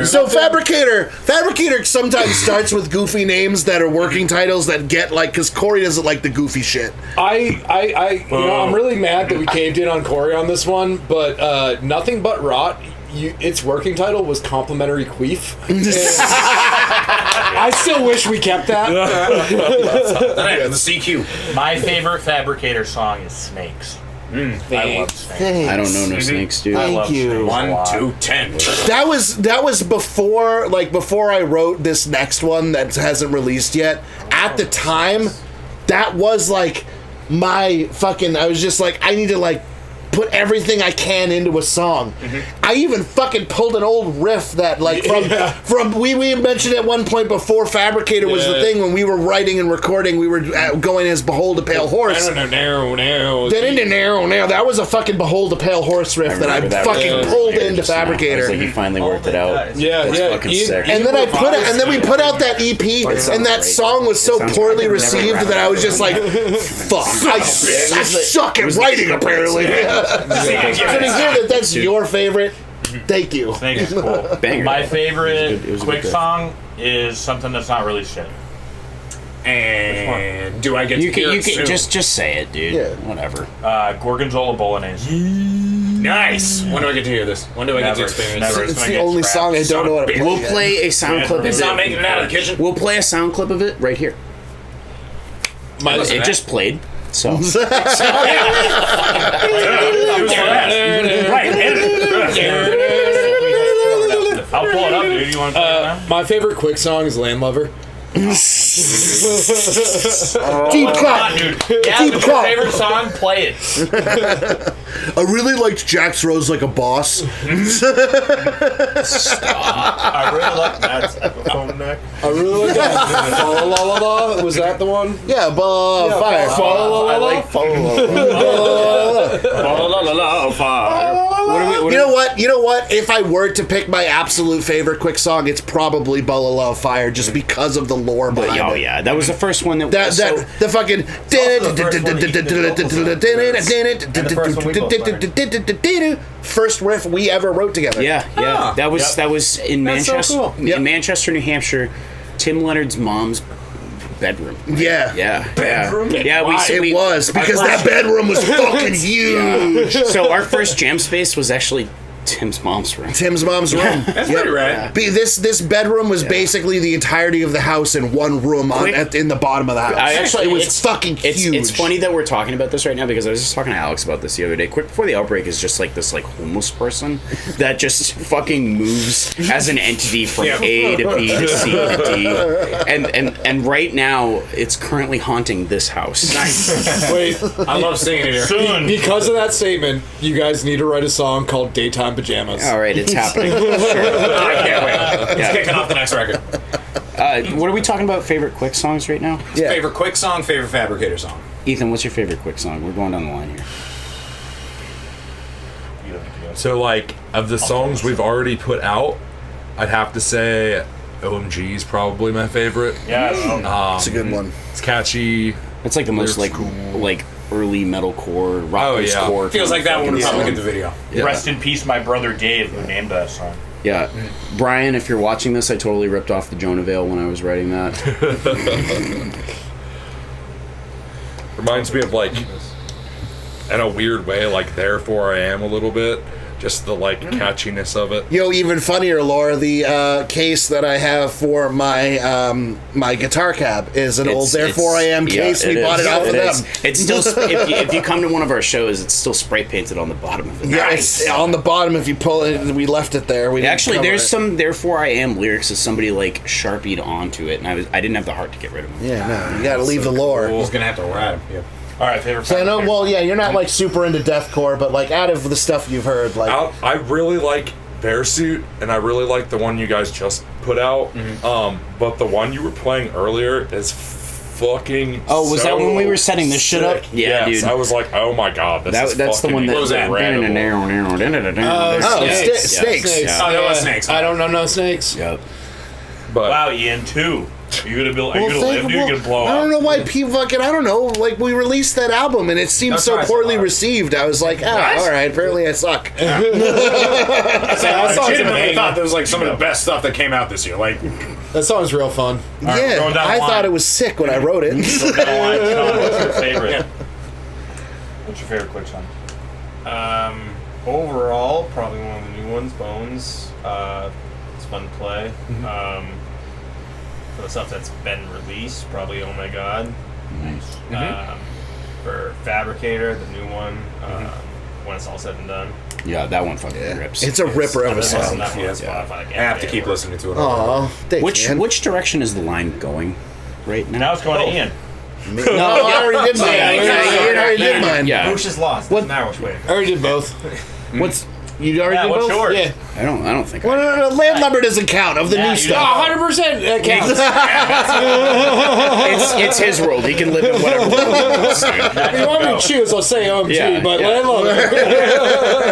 So Fabricator sometimes starts with goofy names that are working titles that get like, because Corey doesn't like the goofy shit. I'm really mad that we caved in on Corey on this one, but Nothing But Rot, its working title was Complimentary Queef. I still wish we kept that. The CQ. My favorite Fabricator song is Snakes. I love Snakes. I don't know no snakes, dude. I love you. Snakes a 1, lot. 2, 10. That was before I wrote this next one that hasn't released yet. At the time, that was like my fucking. I was just like, I need to like put everything I can into a song. I even fucking pulled an old riff that like from we mentioned at one point before Fabricator was the thing when we were writing and recording, we were going as Behold a Pale Horse. That was a fucking Behold a Pale Horse riff that I remember that fucking riff. pulled Yeah, into just now. Fabricator. It's like he finally worked it out. Yeah, fucking sick. And then we put out that EP, and that song was so poorly received that I was just like, "Fuck, I suck at writing." Apparently, so to hear that's your favorite, thank you. Snakes is cool. Banger. My favorite It was a quick good riff. song is something that's not released yet. And do I get You to hear can it soon? just say it, dude. Yeah. Whatever. Gorgonzola Bolognese. Nice. When do I get to hear this? When do I get to Never. experience Never. it? It's gonna the get only scrapped. song I don't know what it We'll play a sound clip of It's not it. making it out of the kitchen. We'll play a sound clip of it right here. Listen, It just played. So Right. I'll pull it up, dude. You want to play it now? My favorite quick song is Landlover. Deep Come cut. on, dude. Yeah, Deep it's your cut. favorite song. Play it. I really liked Jack's Rose Like a Boss. I really like that saxophone neck. I really like that. La la la la. Was that the one? Yeah, fire. La la la I la. like You know what? If I were to pick my absolute favorite quick song, it's probably Bullaloo Fire, just because of the lore behind oh it. yeah, that was the first one that The fucking first riff we ever wrote together. Yeah. That was in That's so Manchester. cool. Yep. In Manchester, New Hampshire, Tim Leonard's mom's bedroom. Yeah. Bedroom? Yeah, It was because that bedroom was fucking huge. So our first jam space was actually Tim's mom's room. Tim's mom's room. That's pretty rad. This bedroom was basically the entirety of the house in one room in the bottom of the house. It was fucking huge. It's funny that we're talking about this right now because I was just talking to Alex about this the other day. Quick Before the Outbreak is just like this like homeless person that just fucking moves as an entity from A to B to C to D. And right now it's currently haunting this house. Nice. Wait, I love singing it here. Soon. because of that statement, you guys need to write a song called Daytime Pajamas. All right, it's happening. I can't wait. It's kicking off the next record. What are we talking about? Favorite quick songs right now? Yeah. Favorite quick song, favorite Fabricator song. Ethan, what's your favorite quick song? We're going down the line here. So, like, of the songs we've already put out, I'd have to say OMG is probably my favorite. Yeah. It's a good one. It's catchy. It's like the most like Lyrics like early metalcore, rock yeah. core. Feels like that one would probably song. get the video. Yeah. Rest in peace, my brother Dave, who named that song. Yeah, Brian, if you're watching this, I totally ripped off the Jonah Veil when I was writing that. Reminds me of, like, in a weird way, like, Therefore I Am a little bit. Just the, like, catchiness of it. Yo, even funnier, Laura, the case that I have for my my guitar cab is an old Therefore I Am case. We bought it off of them. It's still if you come to one of our shows, it's still spray painted on the bottom of it. Yeah, it's on the bottom. If you pull it, we left it there. We didn't Actually, cover there's it. some Therefore I Am lyrics that somebody like sharpied onto it, and I didn't have the heart to get rid of them. Yeah, no, you got to leave the lore. He's gonna have to ride him. Yep. All right, favorite. So I know. Fabricator. Well, yeah, you're not like super into deathcore, but like out of the stuff you've heard, like I really like Bear Suit, and I really like the one you guys just put out. But the one you were playing earlier is fucking. Oh, was that when we were setting this shit up? Yeah, yes, dude. I was like, oh my god, that's the one that. What was that? Snakes. Yeah. Oh, that was Snakes. I don't know no snakes. Yep. But Wow, Ian, 2. Are you gonna live? Dude, you're gonna blow I don't up. know why people fucking, I don't know, like we released that album and it seemed That's so right, poorly so hard. received. I was like, alright, apparently I suck. I legitimately thought that was like some of the best stuff that came out this year. Like, That song's real fun. right, we're going down I the line. thought it was sick when I wrote it. Sean, what's your favorite? What's your favorite quick song? Overall, probably one of the new ones, Bones. It's fun to play. For the stuff that's been released, probably Oh My God. Nice. For Fabricator, the new one, when it's all said and done. Yeah, that one fucking rips. It's a ripper of I've a been listening to song. that one on Yeah. Spotify. I have to keep listening to it. Aw, thanks, man. Which direction is the line going right now? Now it's going to Ian. No, I already did mine. I already did mine. Yeah. Bush is lost. What- Doesn't matter which way. I already did both. What's you already Yeah, did what's both? yours? Yeah. I don't think. Well, no, Landlumber doesn't count of the Yeah, new you stuff. 100% that counts. It's his world. He can live in whatever world he wants. If you want me to choose, I'll say OMG, Yeah, but yeah. Landlord.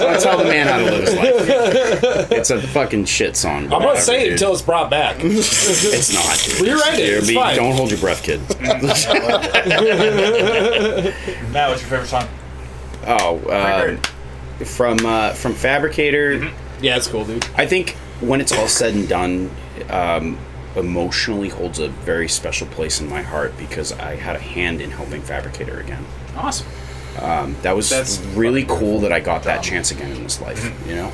Don't tell the man how to live his life. It's a fucking shit song. I'm gonna whatever, say it dude. until it's brought back. It's not. Dude. Well, you're right, it's fine. Don't hold your breath, kid. Matt, what's your favorite song? From Fabricator. Yeah, it's cool, dude. I think when it's all said and done, emotionally holds a very special place in my heart because I had a hand in helping Fabricator again. Awesome. That was That's really cool that I got that chance again in this life, you know?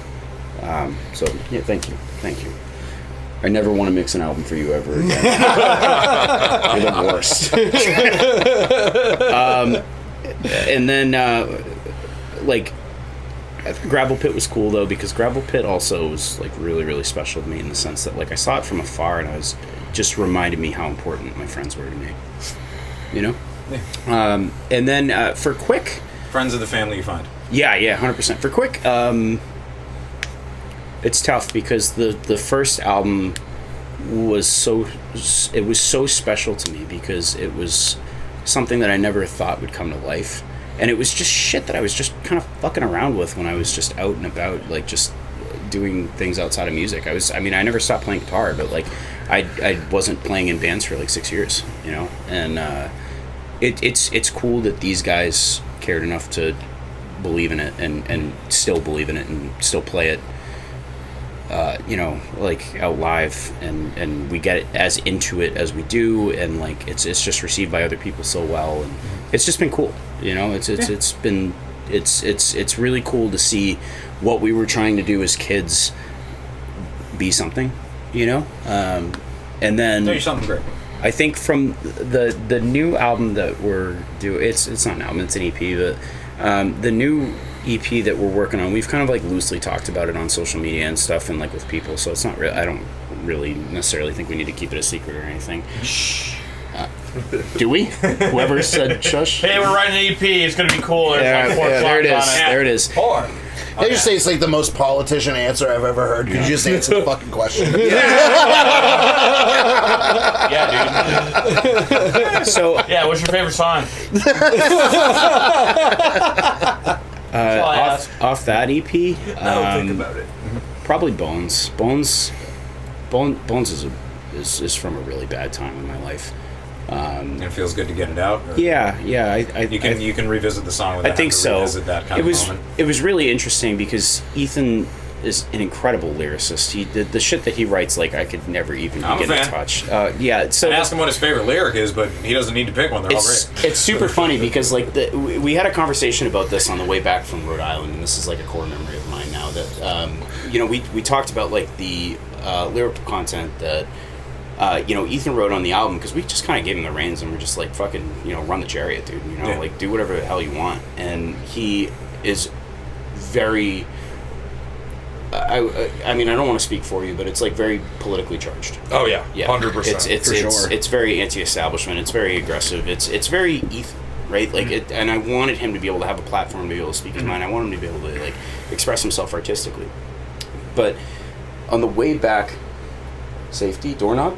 So, yeah, thank you. I never want to mix an album for you ever again. You're the worst. And then, Gravel Pit was cool though because Gravel Pit also was like really, really special to me in the sense that like I saw it from afar and I was just reminded me how important my friends were to me. You know? Yeah. And then for Quick, Friends of the family you find. yeah, 100%. For Quick, it's tough because the first album was so special to me because it was something that I never thought would come to life. And it was just shit that I was just kind of fucking around with when I was just out and about, like just doing things outside of music. I never stopped playing guitar, but like I wasn't playing in bands for like 6 years, you know? And it's cool that these guys cared enough to believe in it and still believe in it and still play it, you know, like out live and we get it as into it as we do, and like it's just received by other people so well, and it's just been cool, you know. It's really cool to see what we were trying to do as kids be something, you know. And then Tell you something great. I think from the new album that we're doing, it's not an album, it's an EP, but the new EP that we're working on, we've kind of like loosely talked about it on social media and stuff and like with people, so it's not real. I don't really necessarily think we need to keep it a secret or anything. Do we? Whoever said shush? Hey, we're writing an EP. It's gonna be cool. There's like 4 there it is. songs on There it is. 4. I just say it's like the most politician answer I've ever heard. You just answer the fucking question. Yeah, dude. So Yeah, what's your favorite song? off that EP, Think about it. probably Bones. Bones is from a really bad time in my life. And it feels good to get it out. Or Yeah. You can revisit the song without I think having to so. revisit that kind It was of moment. it was really interesting because Ethan is an incredible lyricist. The shit that he writes, like I could never even I'm a begin to fan. touch. Yeah, so I asked him what his favorite lyric is, but he doesn't need to pick one. They're all it's great. it's super funny because like we had a conversation about this on the way back from Rhode Island, and this is like a core memory of mine now. That you know, we talked about like the lyrical content that you know, Ethan wrote on the album because we just kind of gave him the reins and we're just like fucking, you know, run the chariot, dude. You know, Yeah. like do whatever the hell you want. And he is very. I mean, I don't want to speak for you, but it's like very politically charged. Oh yeah, Yeah, 100%. It's very anti-establishment. It's very aggressive. It's very Ethan, right? Like it, and I wanted him to be able to have a platform to be able to speak his mind. I wanted him to be able to like express himself artistically. But on the way back, safety, doorknob?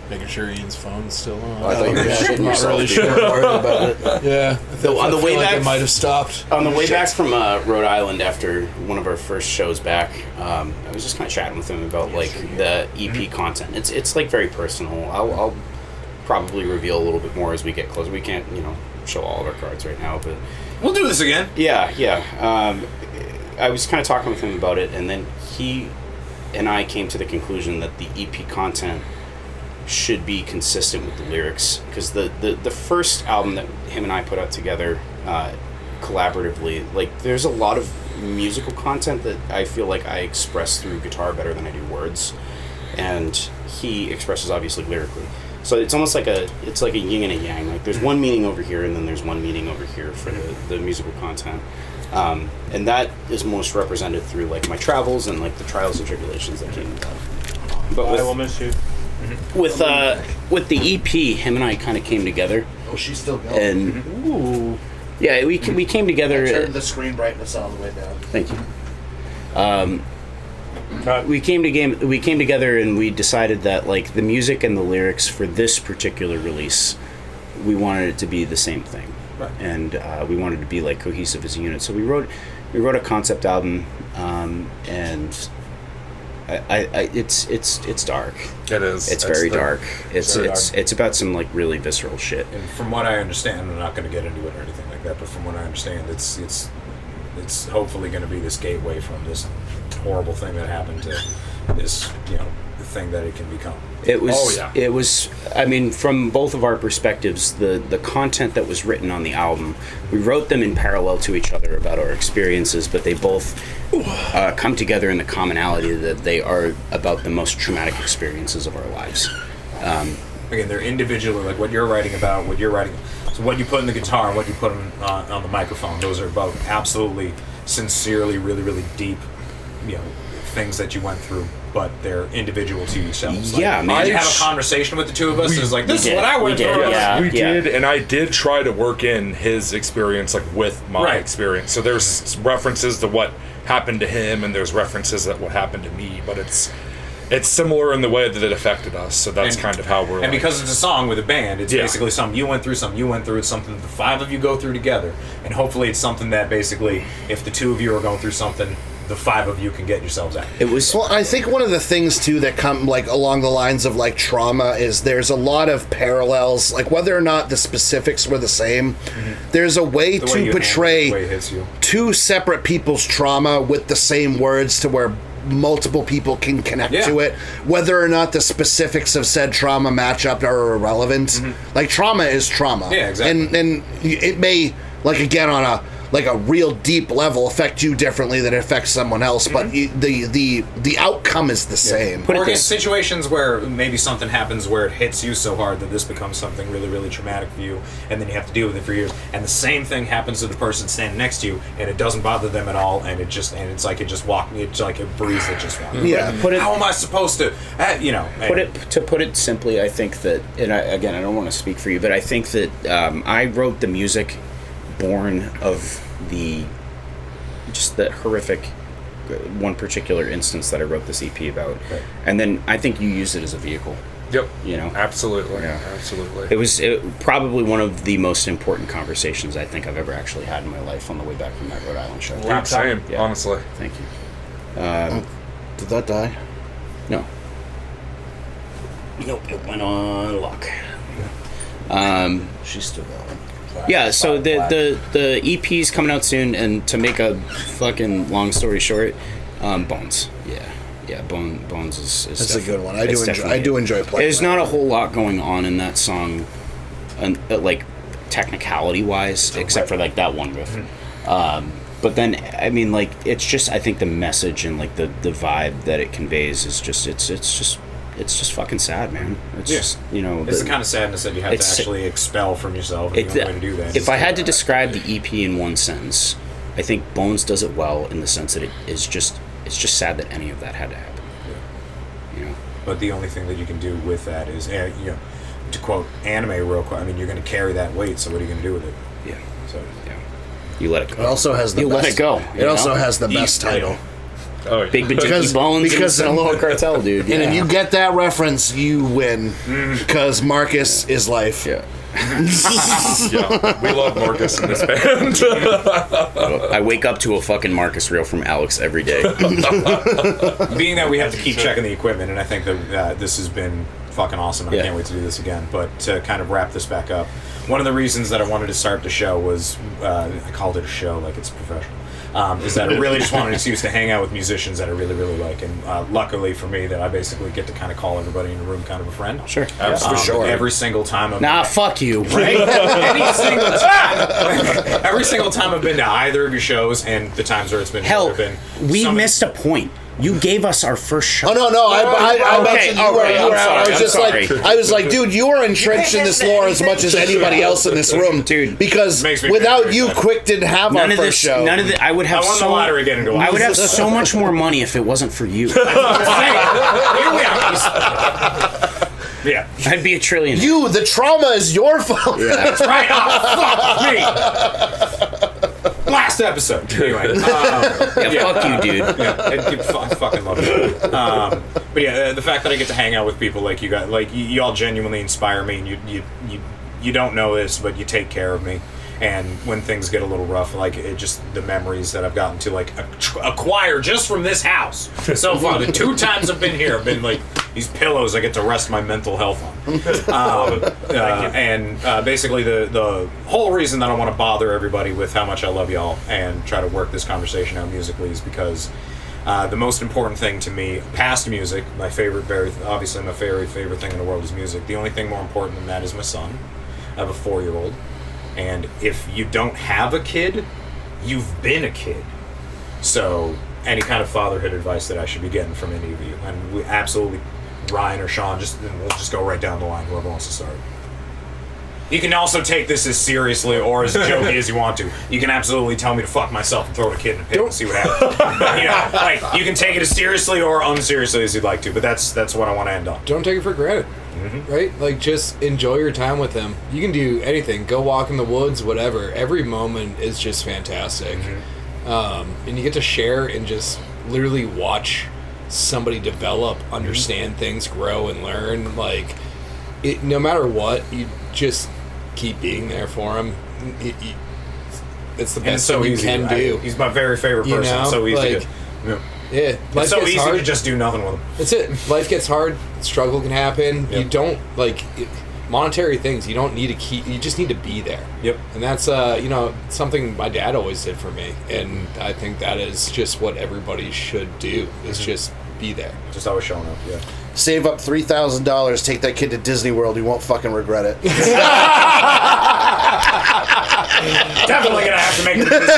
Making sure Ian's phone's still on. I thought you were shitting I'm not yourself, really dude. sure. Worried about it. Yeah. So on the way back, it might have stopped. On the way back from Rhode Island after one of our first shows back, I was just kind of chatting with him about like the EP content. It's like very personal. I'll probably reveal a little bit more as we get closer. We can't, show all of our cards right now, but We'll do this again. yeah. I was kind of talking with him about it, and then he and I came to the conclusion that the EP content should be consistent with the lyrics, because the first album that him and I put out together collaboratively, like there's a lot of musical content that I feel like I express through guitar better than I do words, and he expresses obviously lyrically. So it's almost like a yin and a yang. Like there's one meaning over here, and then there's one meaning over here for the musical content. And that is most represented through like my travels and like the trials and tribulations that came about. But I will miss you. with the EP, him and I kind of came together, Oh, she's still going. and Ooh. yeah, we came together. Turn the screen brightness all the way down. Thank you. We came together and we decided that like the music and the lyrics for this particular release, we wanted it to be the same thing, Right. and we wanted to be like cohesive as a unit. So we wrote a concept album, and it's dark. It is. It's very dark. It's about some like really visceral shit. And from what I understand, I'm not going to get into it or anything like that, but from what I understand, it's hopefully going to be this gateway from this horrible thing that happened to this, the thing that it can become. It was. Oh, yeah. It was. I mean, from both of our perspectives, the content that was written on the album, we wrote them in parallel to each other about our experiences, but they both come together in the commonality that they are about the most traumatic experiences of our lives. Again, they're individual, like what you're writing about, what you're writing. So what you put in the guitar and what you put on the microphone, those are both absolutely, sincerely, really, really deep, things that you went through, but they're individual to yourselves. Yeah, like, man. Did you have a conversation with the two of us? It was like, this is what I went through. Yeah. We did, and I did try to work in his experience like with my Right. experience. So there's references to what happened to him, and there's references that what happened to me. But it's similar in the way that it affected us. So that's kind of how we're. And because it's a song with a band, it's Yeah. basically something you went through, it's something the five of you go through together. And hopefully it's something that basically, if the two of you are going through something, the five of you can get yourselves out. It was. Well, I think one of the things too that come like along the lines of like trauma is there's a lot of parallels, like whether or not the specifics were the same. There's a way The way to you handle it, portray the way it hits you. two separate people's trauma with the same words to where multiple people can connect Yeah. to it, whether or not the specifics of said trauma match up or are irrelevant. Like trauma is trauma. Yeah, exactly. And it may, like again on a real deep level, affect you differently than it affects someone else, but the outcome is the same. Put it Or in this- situations where maybe something happens where it hits you so hard that this becomes something really, really traumatic for you, and then you have to deal with it for years. And the same thing happens to the person standing next to you, and it doesn't bother them at all, and it's like it just walked. It's like a breeze that just walked. Yeah. Put it. How am I supposed to? To put it simply, I think that, and I don't want to speak for you, but I think that I wrote the music born of the horrific one particular instance that I wrote this EP about, and then I think you use it as a vehicle. Yep. Absolutely. Yeah. Absolutely. It was probably one of the most important conversations I think I've ever actually had in my life on the way back from that Rhode Island show. Same. Yeah. Honestly. Thank you. Did that die? No. Nope, it went on lock. She's still going. Yeah, so the EP's coming out soon, and to make a fucking long story short, Bones. Yeah, Bones is That's a good one. I it's do definitely- enjoy playing. There's that. not a whole lot going on in that song, like technicality wise, except for like that one riff. But then, I mean, like it's just I think the message and like the vibe that it conveys is just it's just fucking sad, man. It's just It's the kind of sadness that you have to it's- actually expel from yourself. And the only way to do that. If I had to describe the EP in one sentence, I think Bones does it well in the sense that it's just sad that any of that had to happen. But the only thing that you can do with that is, to quote anime real quick, I mean, you're going to carry that weight, so what are you going to do with it? Yeah. So, You let it go. It also has the You best, let it go. It also has the best title. Oh, yeah. Big Bajiki Bones because- and Sinaloa Cartel, dude. And if Yeah. you get that reference, you win. Because Marcus is life. Yeah. Yeah, we love Marcus in this band. I wake up to a fucking Marcus reel from Alex every day. Being that we have to keep checking the equipment, and I think that this has been fucking awesome. And I Yeah. can't wait to do this again. But to kind of wrap this back up, one of the reasons that I wanted to start the show was I called it a show like it's professional. Is that I really just wanted an excuse to hang out with musicians that I really, really like. And luckily for me, that I basically get to kind of call everybody in the room kind of a friend. Sure. For sure. Every single time I'm Nah, fuck you. right? Every single time. Every single time I've been to either of your shows, and the times where it's been Hell, there have been we somebody- missed a point. You gave us our first show. Oh no! I Okay, mentioned you were okay, out. I'm I was just sorry. like, I was like, dude, you are entrenched in this lore as much as anybody else in this room, Dude. Because Makes me without very you, excited. Quick didn't have None our of first this. show. None of the. I would have I won so. the lottery again and go. I would have so much more money if it wasn't for you. Here we are. Yeah, I'd be a trillion. You, the trauma is your fault. that's right. Oh, fuck me. Last episode. Anyway, Fuck you, dude. I fucking love it. But yeah, the fact that I get to hang out with people like you guys, like you all genuinely inspire me, and you don't know this, but you take care of me. And when things get a little rough, like it just the memories that I've gotten to like acquire just from this house so far. The 2 times I've been here have been like these pillows I get to rest my mental health on. Basically the whole reason that I want to bother everybody with how much I love y'all and try to work this conversation out musically is because the most important thing to me, past music, my favorite, obviously my very favorite thing in the world is music. The only thing more important than that is my son. I have a 4-year-old. And if you don't have a kid, you've been a kid. So any kind of fatherhood advice that I should be getting from any of you, and we absolutely, Ryan or Sean, we'll just go right down the line, whoever wants to start. You can also take this as seriously or as jokey as you want to. You can absolutely tell me to fuck myself and throw a kid in a pit and see what happens. You know, like you can take it as seriously or unseriously as you'd like to, but that's what I want to end on. Don't take it for granted. Right? Like, just enjoy your time with them. You can do anything. Go walk in the woods, whatever. Every moment is just fantastic. And you get to share and just literally watch somebody develop, understand things, grow, and learn. Like, no matter what, you just keep being there for them. It's the And it's best so thing you easy. can do. He's my very favorite You person. know, So easy like, to... Yeah. Yeah, life It's so gets easy hard. to just do nothing with him. That's it. Life gets hard. Struggle can happen. Yep. You don't monetary things. You don't need to keep. You just need to be there. Yep. And that's something my dad always did for me, and I think that is just what everybody should do. Is just be there. Just always showing up, yeah. Save up $3,000, take that kid to Disney World. You won't fucking regret it. Definitely gonna have to make a decision.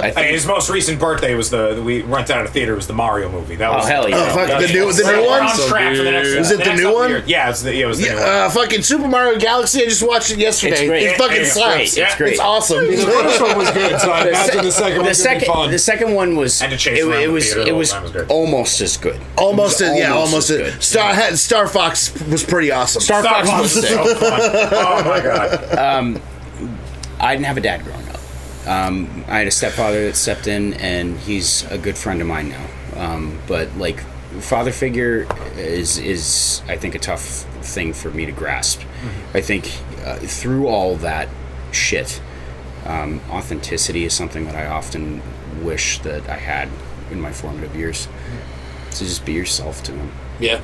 I think. His most recent birthday was we rented out a theater. It was the Mario movie. That was Hell yeah. Oh, fuck, the new We're one? on track for the next. Is it the new one? Yeah, it was the new one. Fucking Super Mario Galaxy. I just watched it yesterday. It's great. It fucking It's slaps. great. It's great. It's awesome. The first one was good, so I imagine the second one's gonna be fun. The second one was And to chase around it the was theater the it whole was time was good. almost as good. Almost as, yeah, almost as as good. Star Fox was pretty awesome. Star Fox was sick. So fun. Oh my god. I didn't have a dad growing up. I had a stepfather that stepped in, and he's a good friend of mine now. But like, father figure is I think a tough thing for me to grasp. Mm-hmm. I think through all that shit, authenticity is something that I often wish that I had in my formative years. To just be yourself to them. Yeah.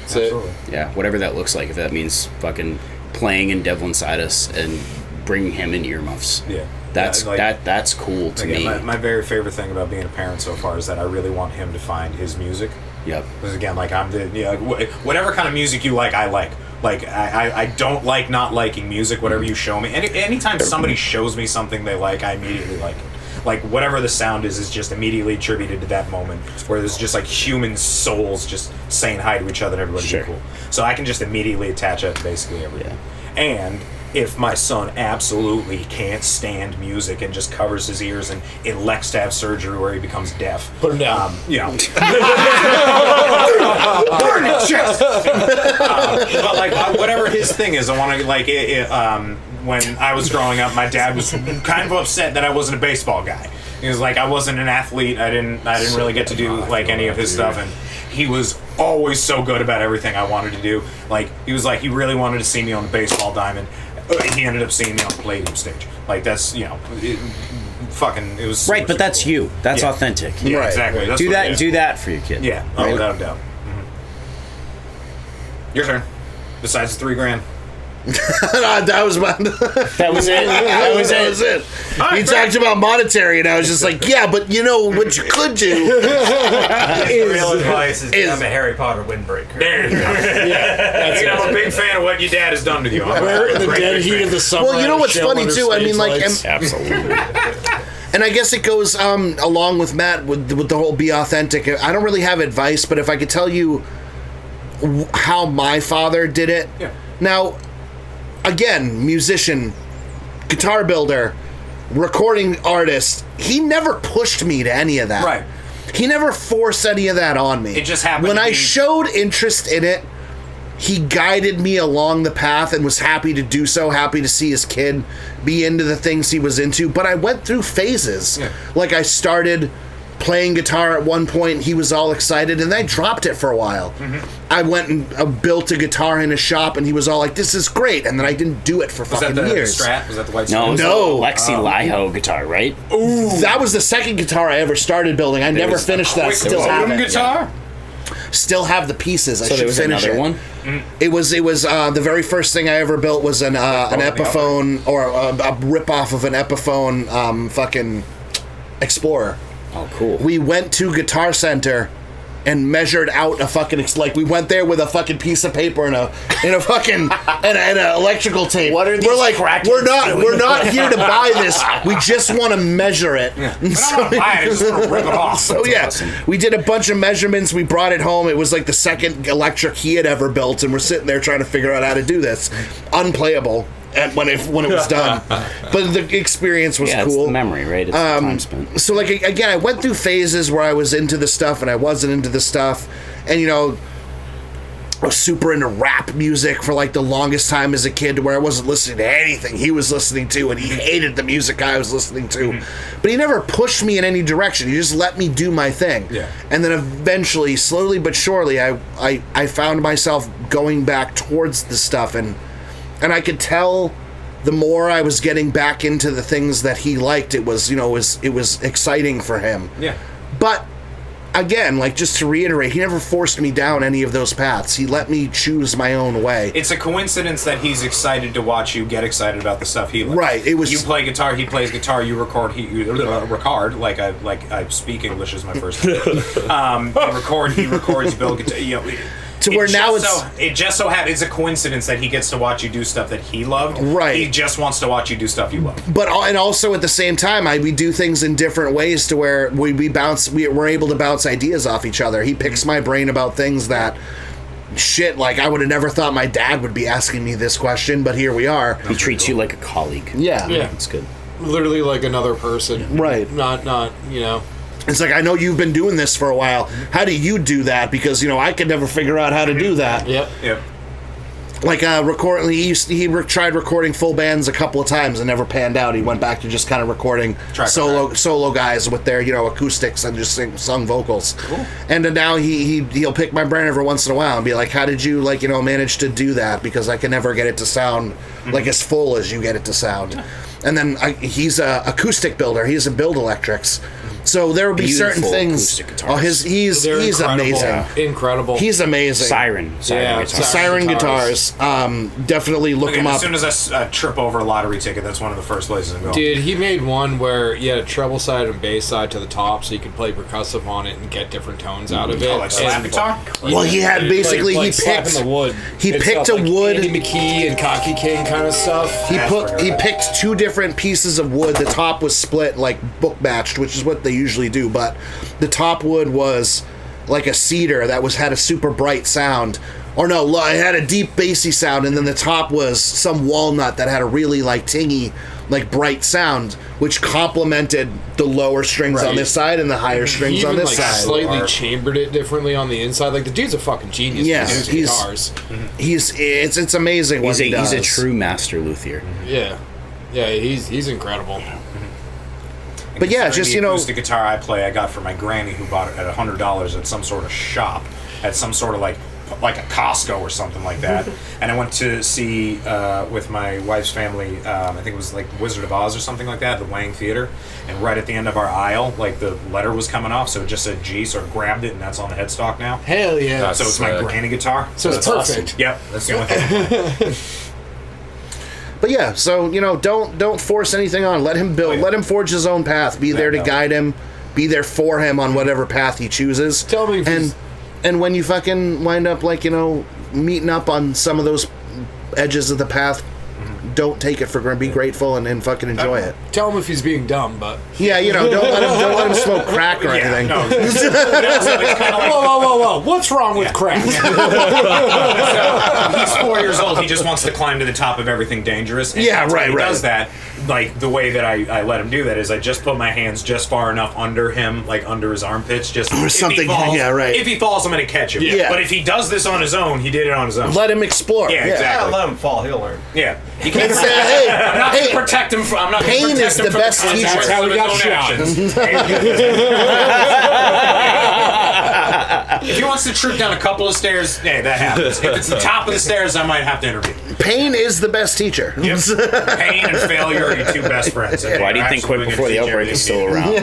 Absolutely. Yeah, whatever that looks like. If that means fucking playing in Devil Inside Us and bringing him in earmuffs. Yeah. That's Yeah, like- that's cool to me. My very favorite thing about being a parent so far is that I really want him to find his music. Yep. Because again, like whatever kind of music you like, I like. Like I don't like not liking music. Whatever you show me, anytime somebody shows me something they like, I immediately like it. Like whatever the sound is just immediately attributed to that moment where there's just like human souls just saying hi to each other and everybody's Sure. cool. So I can just immediately attach that to basically everything. Yeah. And if my son absolutely can't stand music and just covers his ears and elects to have surgery where he becomes deaf, Put him down. you know. Burn his chest. But like whatever his thing is, I want to like when I was growing up, my dad was kind of upset that I wasn't a baseball guy. He was like, I wasn't an athlete. I didn't really get to do like any of his stuff, and he was always so good about everything I wanted to do. Like, he was like, he really wanted to see me on the baseball diamond. He ended up seeing me on the Palladium stage. Like, that's, you know, it was Right, but that's cool. you. That's Yeah. authentic. Yeah, Right. exactly. That's Do what- that. yeah. Do that for your kid. Yeah, Right? without a doubt. Your turn. Besides the $3,000. That was my. That was it. That was That it. was it. right, He fair. talked about monetary, and I was just like, yeah, but you know what you could do. Real advice is is- become a Harry Potter windbreaker. There you go. I'm a big fan of what your dad has done to you. Where in the dead heat of the summer. Well, you know what's funny too? I mean, like, Absolutely. and I guess it goes along with Matt with the whole be authentic. I don't really have advice, but if I could tell you how my father did it. Yeah. Now, again, musician, guitar builder, recording artist. He never pushed me to any of that. Right. He never forced any of that on me. It just happened When to I be- showed interest in it, he guided me along the path and was happy to do so, happy to see his kid be into the things he was into. But I went through phases. Yeah. Like, I started playing guitar at one point, he was all excited, and then I dropped it for a while. I went and built a guitar in a shop, and he was all like, this is great, and then I didn't do it for Was that fucking the years. Strat? Was that the white No, Strat? it was No. the Lexi Liho guitar, right? That was the second guitar I ever started building. I never was finished that. Quick Still have Totem it. guitar? Still have the pieces. I So should there was finish another it. one. It was the very first thing I ever built was an Epiphone, or a rip-off of an Epiphone fucking Explorer. Oh, cool. We went to Guitar Center and measured out a fucking like we went there with a fucking piece of paper and a fucking and an electrical tape. What are these we're like crackheads we're not here to buy this. We just want to measure it. I don't want to buy it. I just want to rip it off. So yeah, awesome. we did a bunch of measurements. We brought it home. It was like the second electric he had ever built, and we're sitting there trying to figure out how to do this. Unplayable when it was done, but the experience was Yeah, it's cool. the memory, right? It's the time spent. So like again, I went through phases where I was into the stuff and I wasn't into the stuff, and you know, I was super into rap music for like the longest time as a kid, to where I wasn't listening to anything he was listening to, and he hated the music I was listening to. But he never pushed me in any direction. He just let me do my thing. Yeah. And then eventually, slowly but surely, I found myself going back towards the stuff, and I could tell the more I was getting back into the things that he liked, it was, you know, it was exciting for him. Yeah. But again, like, just to reiterate, he never forced me down any of those paths. He let me choose my own way. It's a coincidence that he's excited to watch you get excited about the stuff he likes. Right, it was- You play guitar, he plays guitar. You record, record. Like I speak English as my first. You record, he records. You build guitar. You know, To where now it just so happens, it's a coincidence that he gets to watch you do stuff that he loved. Right. He just wants to watch you do stuff you love. But and also at the same time, we do things in different ways to where we're able to bounce ideas off each other. He picks my brain about things that shit, like, I would have never thought my dad would be asking me this question, but here we are. He treats you like a colleague. Yeah. Yeah. It's good. Literally like another person. Right. Not, you know. It's like, I know you've been doing this for a while. How do you do that? Because, you know, I could never figure out how to do that. Yep. Yep. Like, tried recording full bands a couple of times and never panned out. He went back to just kind of recording Track solo guys with their, you know, acoustics and just sung vocals. Cool. And then now he'll pick my brain every once in a while and be like, how did you, like, you know, manage to do that? Because I can never get it to sound like as full as you get it to sound. And then he's a acoustic builder. He doesn't build electrics. So there will be certain Beautiful things. acoustic Oh, guitars. he's They're incredible. amazing. Incredible. He's amazing. Siren Yeah, guitar. Siren guitars. Definitely look Again, him up. as soon as I trip over a lottery ticket, that's one of the first places I'm going. Dude, he made one where you had a treble side and bass side to the top, so you could play percussive on it and get different tones out of it. Oh, like slap And- guitar? Well, he had basically like he slapping picked the wood. he and picked stuff, a like wood. Andy McKee and Cocky King kind of stuff. He picked two different pieces of wood. The top was split, like book matched, which is what they usually do. But the top wood was like a cedar that had a super bright sound. Or no, it had a deep bassy sound, and then the top was some walnut that had a really like tingy like bright sound, which complemented the lower strings on this side and the higher strings He on even this like side. slightly chambered it differently on the inside. Like the dude's a fucking genius. Yeah, with his guitars. It's amazing what he does. He's a true master luthier. Yeah, he's incredible. But yeah, just, you know, the acoustic guitar I play, I got from my granny who bought it at $100 at some sort of shop, at some sort of like a Costco or something like that. And I went to see with my wife's family. I think it was like Wizard of Oz or something like that, the Wang Theater. And right at the end of our aisle, like the letter was coming off, so it just said G. So I grabbed it, and that's on the headstock now. Hell yeah! So it's my granny guitar. So it's that's perfect. Awesome. Yep, that's the only thing. but yeah, so, you know, don't force anything on. Let him build. Let him forge his own path. Be there to guide him. Be there for him on whatever path he chooses. Tell me if and when you fucking wind up, like, you know, meeting up on some of those edges of the path, don't take it for granted. Be grateful and fucking enjoy it. Tell him if he's being dumb, but Yeah, you know, don't let him smoke crack or anything. No, it's kind of like, whoa! What's wrong with crack? he's 4 years old. He just wants to climb to the top of everything dangerous. And Yeah, that's right, when he right. does that. Like the way that I let him do that is I just put my hands just far enough under him, like under his armpits, just Or if something, He falls, yeah, right. If he falls, I'm gonna catch him. Yeah. But if he does this on his own, he did it on his own. Let him explore. Yeah, Yeah, exactly. let him fall. He'll learn. Yeah. You can't It's, say, hey, I'm not hey, gonna protect him. I'm not pain gonna protect is him the from best teacher. consequences That's how he of got his own shot. actions. If he wants to troop down a couple of stairs, hey, that happens. If it's the top of the stairs, I might have to intervene. pain is the best teacher. Yep. Pain and failure are your two best friends. Why do you think Quick Before the Outbreak is still around?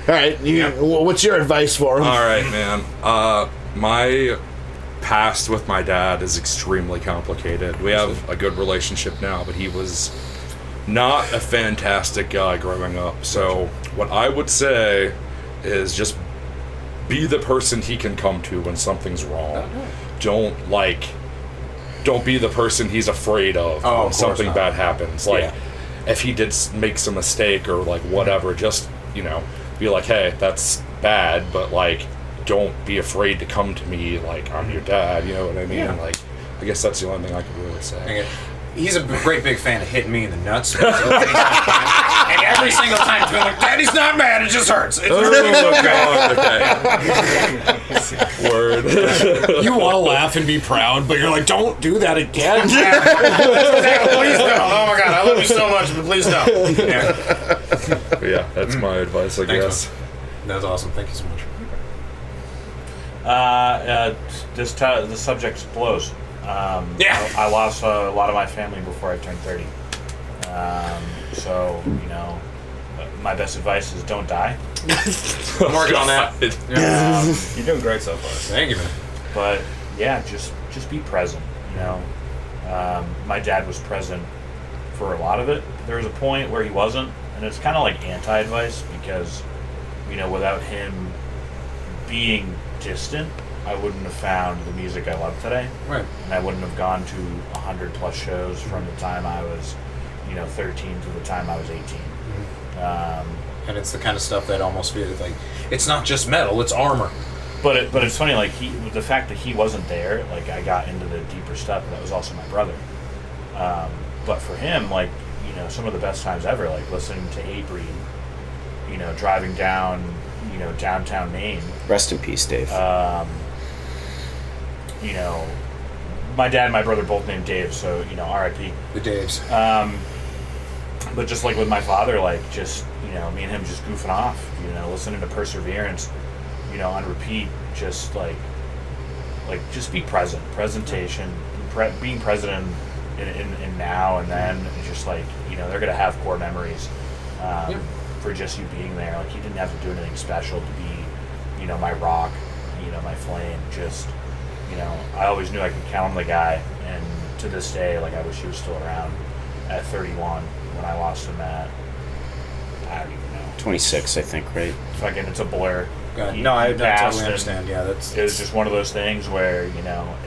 All right, what's your advice for him? All right, man. My past with my dad is extremely complicated. We have a good relationship now, but he was not a fantastic guy growing up. So what I would say is just be the person he can come to when something's wrong. Don't be the person he's afraid of when something bad happens. Like, if he did make some mistake or like whatever, just, you know, be like, hey, that's bad, but like, don't be afraid to come to me like I'm your dad. You know what I mean? Yeah. Like, I guess that's the only thing I could really say. He's a great big fan of hitting me in the nuts. And every single time he's been like, Daddy's not mad, it just hurts. It's Okay. Word. You want to laugh and be proud, but you're like, don't do that again. Please don't. Oh my God, I love you so much, but please don't. Yeah. Yeah, that's my advice, I guess. That's awesome. Thank you so much. The subject blows. I lost a lot of my family before I turned 30. So, you know, my best advice is don't die. I'm working on that. You're doing great so far. Thank you, man. But yeah, just be present. You know, my dad was present for a lot of it. There was a point where he wasn't, and it's kind of like anti-advice because, you know, without him being distant, I wouldn't have found the music I love today. Right. And I wouldn't have gone to 100+ shows from the time I was, 13 to the time I was 18. And it's the kind of stuff that almost feels like it's not just metal; it's armor. But it's funny, like the fact that he wasn't there, like I got into the deeper stuff. That was also my brother. But for him, like some of the best times ever, like listening to Hatebreed, driving down, downtown Maine. Rest in peace, Dave. My dad and my brother both named Dave, so R.I.P. The Daves. But just like with my father, like just me and him just goofing off, listening to Perseverance, on repeat, just just be present, presentation, being present in now and then, just they're gonna have core memories for just you being there. Like he didn't have to do anything special to be, my rock, my flame. Just I always knew I could count on the guy, and to this day, I wish he was still around at 31 when I lost him at, I don't even know, 26, I think, right? Fucking, it's a blur. No, I passed, totally and understand. Yeah, that's. It was just one of those things where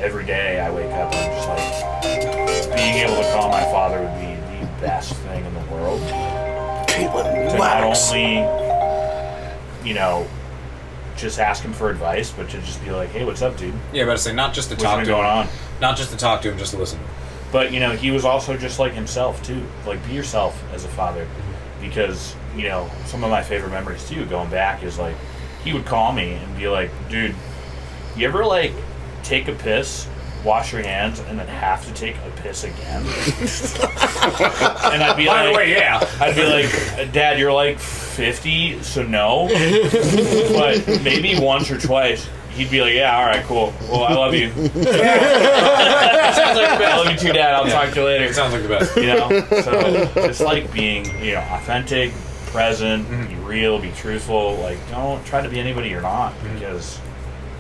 every day I wake up and I'm just being able to call my father would be the best thing in the world. To not only just ask him for advice, but to just be like, hey, what's up, dude? Yeah, but I say not just to What's talk been to going him, on? not just to talk to him, just to listen. But, you know, he was also just like himself, too. Like, be yourself as a father. Because, you know, some of my favorite memories, too, going back is, like, he would call me and be like, dude, you ever, like, take a piss, wash your hands, and then have to take a piss again? And I'd be like... By the way, yeah. I'd be like, Dad, you're, like, 50, so no. But maybe once or twice... He'd be like, yeah, all right, cool. Well, I love you. Sounds like the best. I love you too, Dad. I'll talk to you later. It sounds like the best. You know? So just like being, you know, authentic, present, be real, be truthful. Like, don't try to be anybody you're not, because,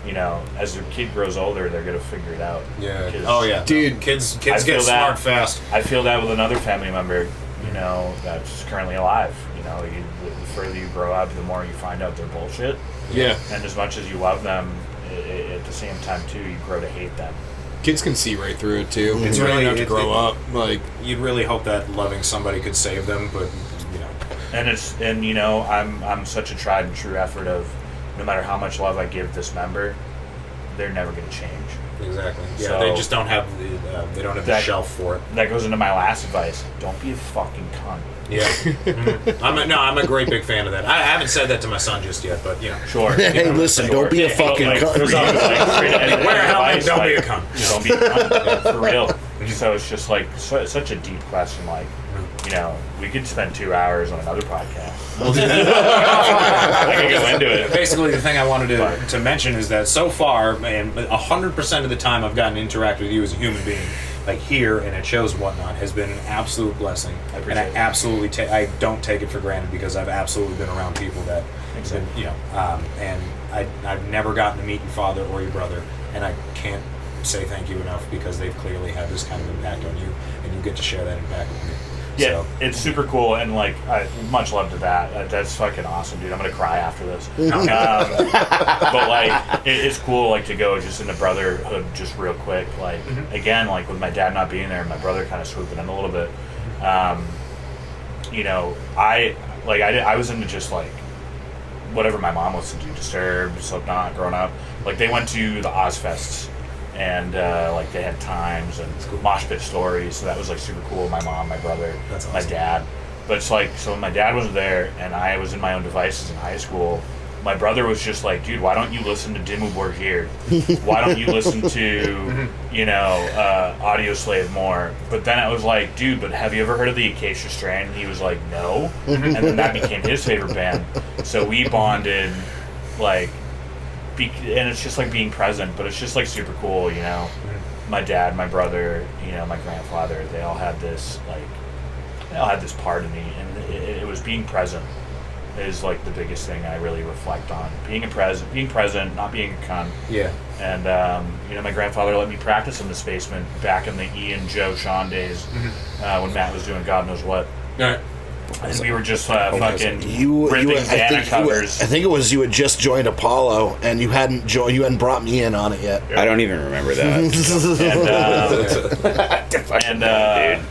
you know, as your kid grows older, they're going to figure it out. Yeah. 'Cause Oh, yeah. Dude, Kids I get feel smart that. fast. I feel that with another family member, you know, that's currently alive. You know, the further you grow up, the more you find out they're bullshit. yeah. And as much as you love them, at the same time, too, you grow to hate them. Kids can see right through it too. It's You don't really- have to it- grow up. Like, You'd really hope that loving somebody could save them, but, you know. And you know, I'm such a tried and true effort of, no matter how much love I give this member, they're never going to change. Exactly. Yeah, So- they just don't have the That- shelf for it. That goes into my last advice: don't be a fucking cunt. Yeah. I'm a great big fan of that. I haven't said that to my son just yet, but you know. Sure. Hey, listen, don't be a fucking Like, cunt. there's always, like, straight ahead Wear a helmet, advice, don't be like, a cunt. Don't be a cunt, yeah, for real. So it's just like such a deep question. Like, you know, we could spend 2 hours on another podcast. I could go into it. Basically, the thing I wanted to mention is that so far, and 100% of the time I've gotten to interact with you as a human being, like here and at shows and whatnot, has been an absolute blessing. I appreciate and I absolutely I don't take it for granted, because I've absolutely been around people that, Exactly. you know, and I've never gotten to meet your father or your brother, and I can't say thank you enough, because they've clearly had this kind of impact on you, and you get to share that impact with me. Yeah, So, it's super cool, and like, much love to that. That's fucking awesome, dude. I'm gonna cry after this. But like, it's cool, like, to go just into brotherhood just real quick. Like, again, like with my dad not being there, and my brother kind of swooping in a little bit. You know, I was into just like whatever my mom was to do, Disturbed, Slipknot, growing up. Like, they went to the Ozfests. And like, they had times and mosh pit stories, so that was like super cool. My mom, my brother, That's my awesome. dad. But it's like, so when my dad wasn't there and I was in my own devices in high school, my brother was just like, dude, why don't you listen to Dimmu Borgir? Why don't you listen to, you know, Audio Slave more? But then I was like, dude, but have you ever heard of the Acacia Strain? And he was like, no. And then that became his favorite band. So we bonded, like, and it's just like being present, but it's just like super cool, you know. My dad, my brother, you know, my grandfather, they all had this part in me, and it was being present is like the biggest thing I really reflect on. Being present, not being a cunt. yeah. And you know, my grandfather let me practice in this basement back in the Ian, Joe, Sean days, when Matt was doing God knows what. All right. And we were just fucking You ripping I Xana covers. think it was you had just joined Apollo, and you hadn't brought me in on it yet. I don't even remember that. And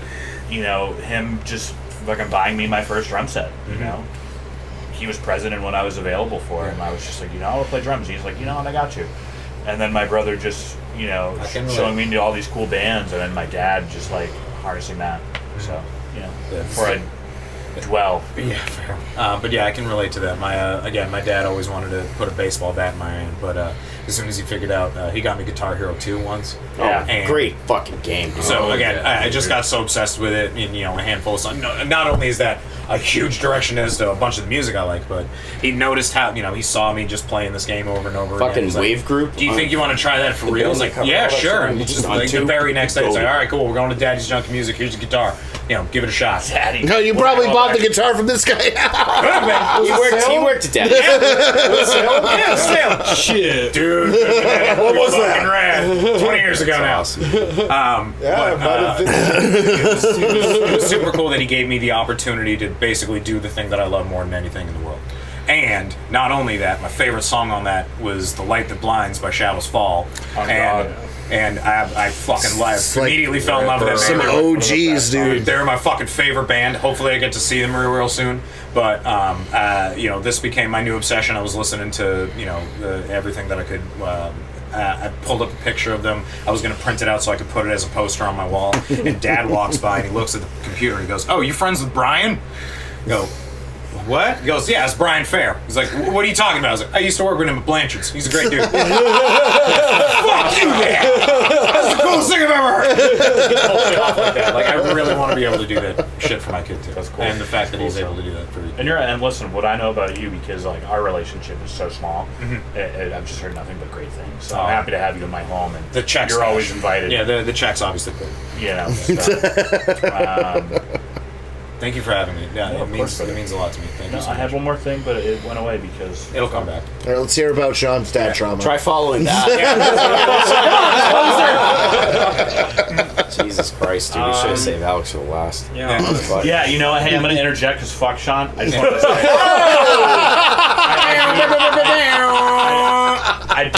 you know, him just fucking buying me my first drum set. You know, he was present in when I was available for him. I was just like, you know, I want to play drums. He's like, you know what, I got you. And then my brother just, you know, showing me into all these cool bands, and then my dad just like harnessing that. So, you know, before I dwell. Yeah, fair. But yeah, I can relate to that. My again, my dad always wanted to put a baseball bat in my hand, but as soon as he figured out, he got me Guitar Hero 2 once. Yeah. And Great fucking game, dude. So again, yeah. I just got so obsessed with it, and you know, a handful of songs. No, not only is that a huge direction as to a bunch of the music I like, but he noticed how, you know, he saw me just playing this game over and over again. Fucking He's like, Wave Group. do you think you want to try that for real? I was like, cover yeah, all that sure. stuff And on just on like the two. very next day, it's like, Go. all right, cool, we're going to Daddy's Junk Music. Here's your guitar. You know, give it a shot. Daddy. No, you probably bought the guitar from this guy. He worked at that. Yeah, still. Shit. Dude, what was that? Rad. 20 years ago now. Yeah, it might have been. It was super cool that he gave me the opportunity to basically do the thing that I love more than anything in the world. And not only that, my favorite song on that was "The Light That Blinds" by Shadows Fall. Oh, and God. and I fucking immediately fell in love with that Some band. OGs, dude. They're my fucking favorite band. Hopefully I get to see them real soon. But this became my new obsession. I was listening to everything that I could. I pulled up a picture of them. I was going to print it out so I could put it as a poster on my wall. And Dad walks by and he looks at the computer and he goes, "Oh, you friends with Brian?" I go, "What?" He goes, "Yeah, it's Brian Fair." He's like, "What are you talking about?" I was like, "I used to work with him at Blanchard's. He's a great dude." Fuck you, man! That's the coolest thing I've ever heard. Like that. Like, I really want to be able to do that shit for my kid too. That's cool. And the fact that he's able to do that for me. And listen, what I know about you, because like our relationship is so small, I've just heard nothing but great things. So I'm happy to have you in my home, and the checks. You're always invited. Yeah, the checks obviously good. Thank you for having me. Yeah, it means a lot to me. Thank you so I much. had one more thing, but it went away because it'll come back. All right, let's hear about Sean's dad trauma. Try following that. Jesus Christ, dude. We should have saved Alex for the last. Yeah, you know what? Hey, I'm going to interject because fuck Sean. I just want to say.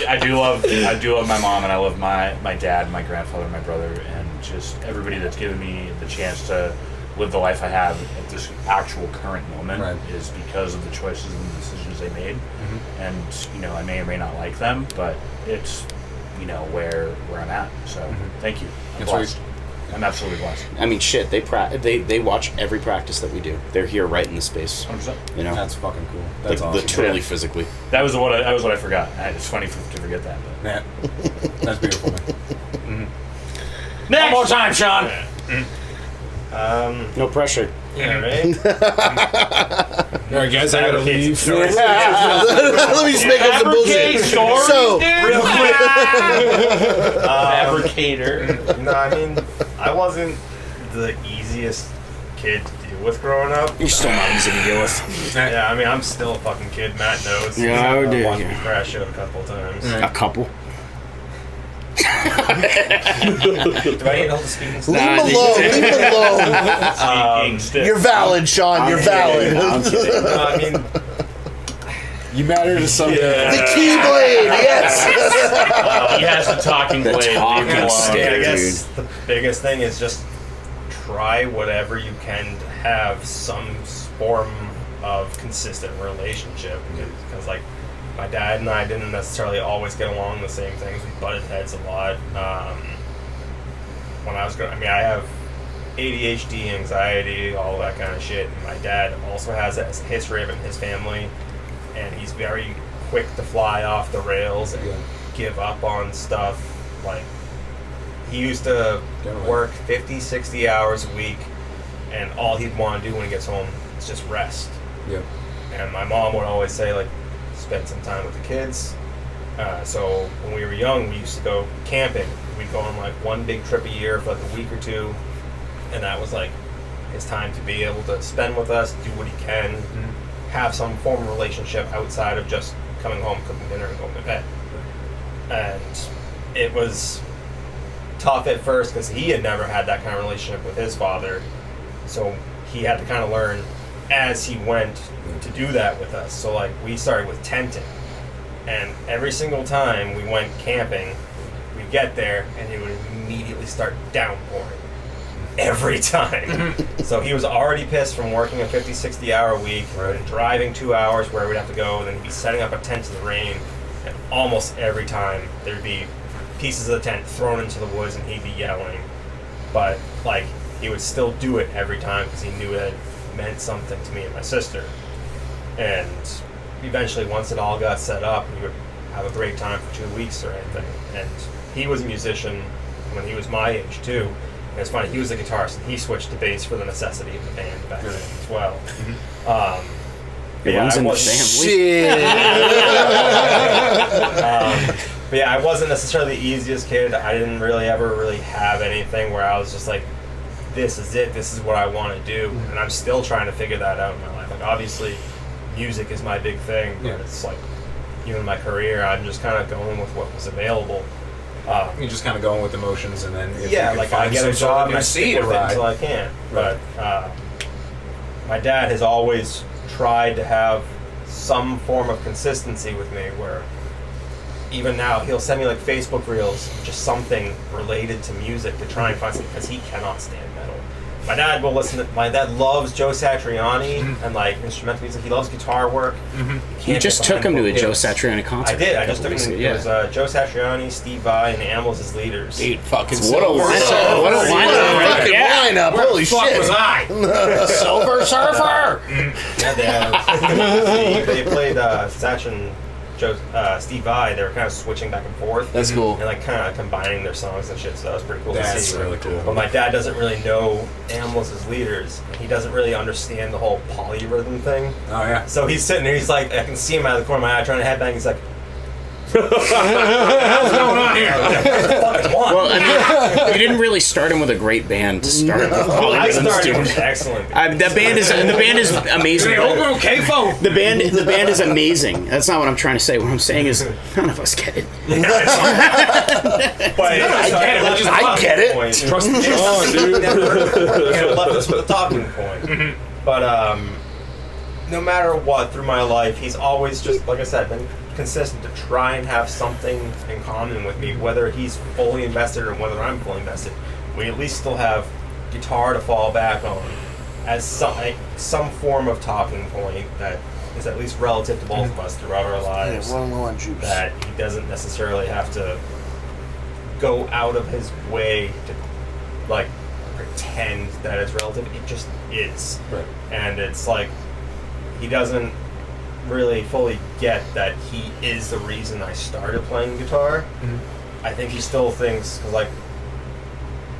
I do love my mom, and I love my dad, my grandfather, my brother, and just everybody that's given me the chance to live the life I have at this actual current moment is because of the choices and the decisions they made. And I may or may not like them, but it's where I'm at. So thank you. I'm blessed. I'm absolutely blessed. I mean, shit. They watch every practice that we do. They're here right in the space. 100%. That's fucking cool. That's like, awesome. Literally, physically. That was what I forgot. It's funny to forget that. But. That's beautiful, man. Next! One more time, Sean. No pressure. Yeah, right? All right, guys, I gotta leave. Let me just make up some bullshit. So, real quick. Fabricator. No, I mean, I wasn't the easiest kid to deal with growing up. You're still not easy to deal with. Yeah, I mean, I'm still a fucking kid. Matt knows. Yeah, I do. Watched me crash out a couple times. A couple. Do I need all the speaking leave stuff? him alone. Leave him alone. You're valid, Sean. You're valid. I'm kidding. No, I mean, You matter to some. The Keyblade, yes. He has the talking blade. talking Leave him alone. stick. I guess dude. the biggest thing is just try whatever you can to have some form of consistent relationship. Because, like, my dad and I didn't necessarily always get along the same things. We butted heads a lot. When I was growing, I have ADHD, anxiety, all that kind of shit. And my dad also has a history of it in his family, and he's very quick to fly off the rails and give up on stuff. Like, he used to work 50, 60 hours a week, and all he'd want to do when he gets home is just rest. Yeah. And my mom would always say, like, spend some time with the kids. So when we were young, we used to go camping. We'd go on like one big trip a year for like a week or two, and that was like his time to be able to spend with us, do what he can, have some form of relationship outside of just coming home, cooking dinner, and going to bed. And it was tough at first because he had never had that kind of relationship with his father, so he had to kind of learn as he went to do that with us. So like we started with tenting, and every single time we went camping, we'd get there and it would immediately start downpouring every time. So he was already pissed from working a 50, 60 hour week, and driving 2 hours where we'd have to go, and then he'd be setting up a tent in the rain, and almost every time there'd be pieces of the tent thrown into the woods and he'd be yelling. But like he would still do it every time because he knew it meant something to me and my sister. And eventually, once it all got set up, we would have a great time for 2 weeks or anything. And he was a musician when he was my age too. And it's funny, he was a guitarist and he switched to bass for the necessity of the band back then as well. It runs in the family. But yeah, I wasn't necessarily the easiest kid. I didn't ever have anything where I was just like, this is it, this is what I want to do. And I'm still trying to figure that out in my life. Like, obviously, music is my big thing, but it's like, even my career, I'm just kind of going with what was available. You're just kind of going with emotions, and then if yeah, you can like find I get a some job sort and I of stick with it until I can. But my dad has always tried to have some form of consistency with me where even now, he'll send me like Facebook reels, just something related to music to try and find something because he cannot stand metal. My dad will listen to. My dad loves Joe Satriani and like instrumental music. He loves guitar work. You just took him to a Joe Satriani concert. I did. I just took him. It was Joe Satriani, Steve Vai, and Animals as leaders. Dude, fucking What a lineup! Lineup. Holy shit. Was I? Silver Surfer! Yeah, they played Zacc and Steve Vai. They were kind of switching back and forth. That's cool. And like kind of combining their songs and shit. So that was pretty cool to That's see. really cool. But my dad doesn't really know Animals as leaders. He doesn't really understand the whole polyrhythm thing. Oh yeah. So he's sitting there. He's like, I can see him out of the corner of my eye trying to headbang. He's like, "What's going on here?" Well, I mean, you didn't really start him with a great band to start with. I started with excellent. The band is amazing. Okay, folks. The band is amazing. That's not what I'm trying to say. What I'm saying is none of us get it. I get it. Trust me. Dude. Left us with a talking point. But no matter what, through my life, he's always just, like I said, been consistent to try and have something in common with me, whether he's fully invested or whether I'm fully invested. We at least still have guitar to fall back on as some form of talking point that is at least relative to both of us throughout our lives. Run low on juice. That he doesn't necessarily have to go out of his way to like pretend that it's relative. It just is. Right. And it's like he doesn't really fully get that he is the reason I started playing guitar. I think he still thinks, because like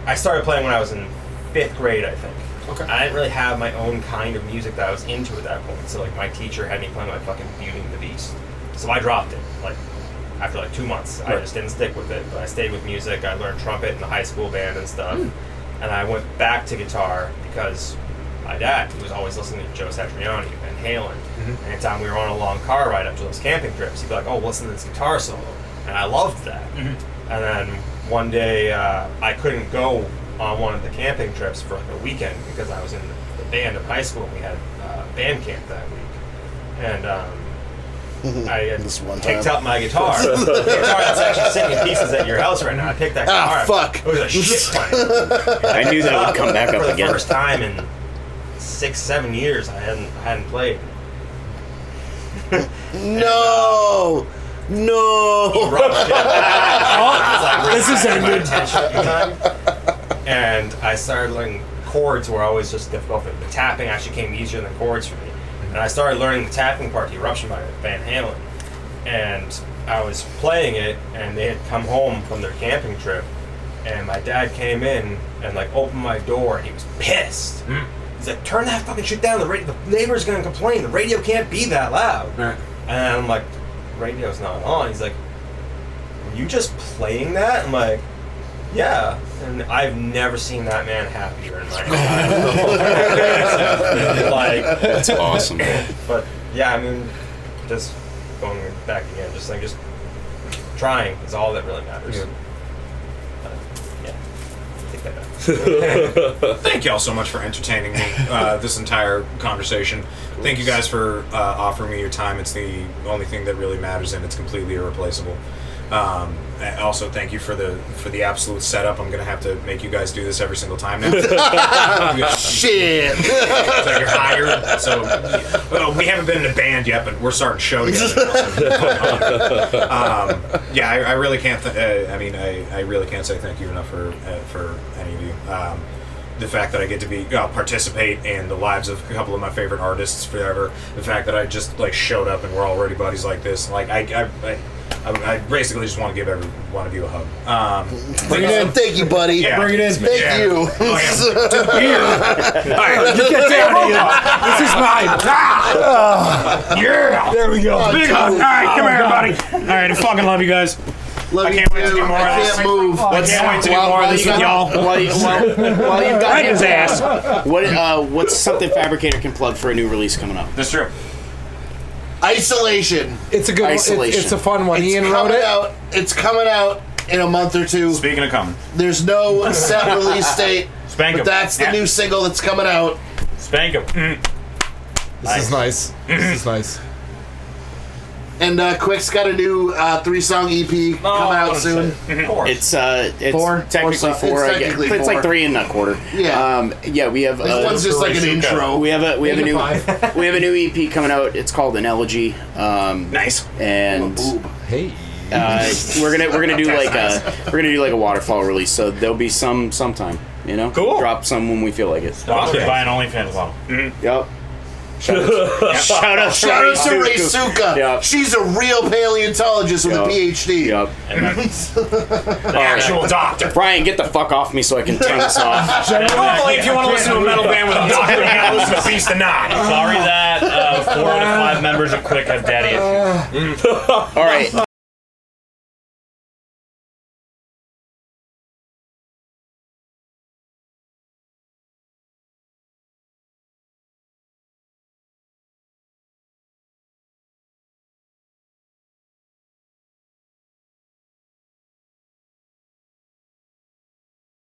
I started playing when I was in 5th grade, I think. Okay. I didn't really have my own kind of music that I was into at that point. So like my teacher had me playing like fucking Beauty and the Beast. So I dropped it like after like 2 months. I just didn't stick with it. But I stayed with music. I learned trumpet in the high school band and stuff. And I went back to guitar because my dad, he was always listening to Joe Satriani and Halen. Anytime we were on a long car ride up to those camping trips, he'd be like, "Oh, listen to this guitar solo," and I loved that. And then one day I couldn't go on one of the camping trips for like a weekend because I was in the band in high school and we had band camp that week. And I had picked up my guitar. The guitar that's actually sitting in pieces at your house right now. I picked that guitar up. Fuck. It was a shit plan. I knew that would come back up for again. the first time in 6-7 years I hadn't played. No. He rushed it. This is ended. And I started learning chords were always just difficult. The tapping actually came easier than chords for me. And I started learning the tapping part, the Eruption by Van Halen. And I was playing it, and they had come home from their camping trip, and my dad came in and like opened my door, and he was pissed. He's like, "Turn that fucking shit down. The neighbor's gonna complain. The radio can't be that loud." Right. And I'm like, "The radio's not on." He's like, "Were you just playing that?" I'm like, "Yeah." And I've never seen that man happier in my life. Like, That's awesome. but yeah, I mean, just going back again, just trying is all that really matters. Yeah. Take that back. Thank y'all so much for entertaining me this entire conversation. Thank you guys for offering me your time. It's the only thing that really matters, and it's completely irreplaceable. And also, thank you for the absolute setup. I'm gonna have to make you guys do this every single time now. Shit. So you're hired. So we haven't been in a band yet, but we're starting a show together. Yeah, I really can't. I really can't say thank you enough for any of you. The fact that I get to be participate in the lives of a couple of my favorite artists forever. The fact that I just like showed up and we're already buddies like this. Like I basically just want to give every one of you a hug. Bring it in. Thank you, buddy. Yeah. Bring it in. Thank you. You get down here. This is mine. Yeah. There we go. Big hug. All right, come here, everybody. All right, I fucking love you guys. I can't wait to do more of I this. can't move. I can't wait to do more of this with y'all. While you've got Right in his ass. what's something Fabricator can plug for a new release coming up? That's true. Isolation. It's a good one. Isolation. It's a fun one. It's Ian wrote coming it. out. It's coming out in a month or two. Speaking of coming, There's no set release date, spank but him. that's the new single that's coming out. Spank him. This is nice. This is nice. And Quick's got a new 3-song EP coming out soon. It's Four? technically Four songs. four. It's I guess. technically It's like four. 3 and a quarter. Yeah. We have. This one's just like an intro. We have a new five. we have a new EP coming out. It's called An Elegy. Nice. And Hey. we're gonna do like a waterfall release. So there'll be sometime. You know, Cool. Drop some when we feel like it. Sponsored by an OnlyFans model. Yep. Shout out to Ray Suka. Yep. She's a real paleontologist with a PhD. Yep. And that's The actual doctor. Brian, get the fuck off me so I can turn this off. Normally, if you want to listen to a metal band with a doctor, you gotta listen to Beast of Nine. sorry that 4 out of 5 members of Quick have daddy issues. All right.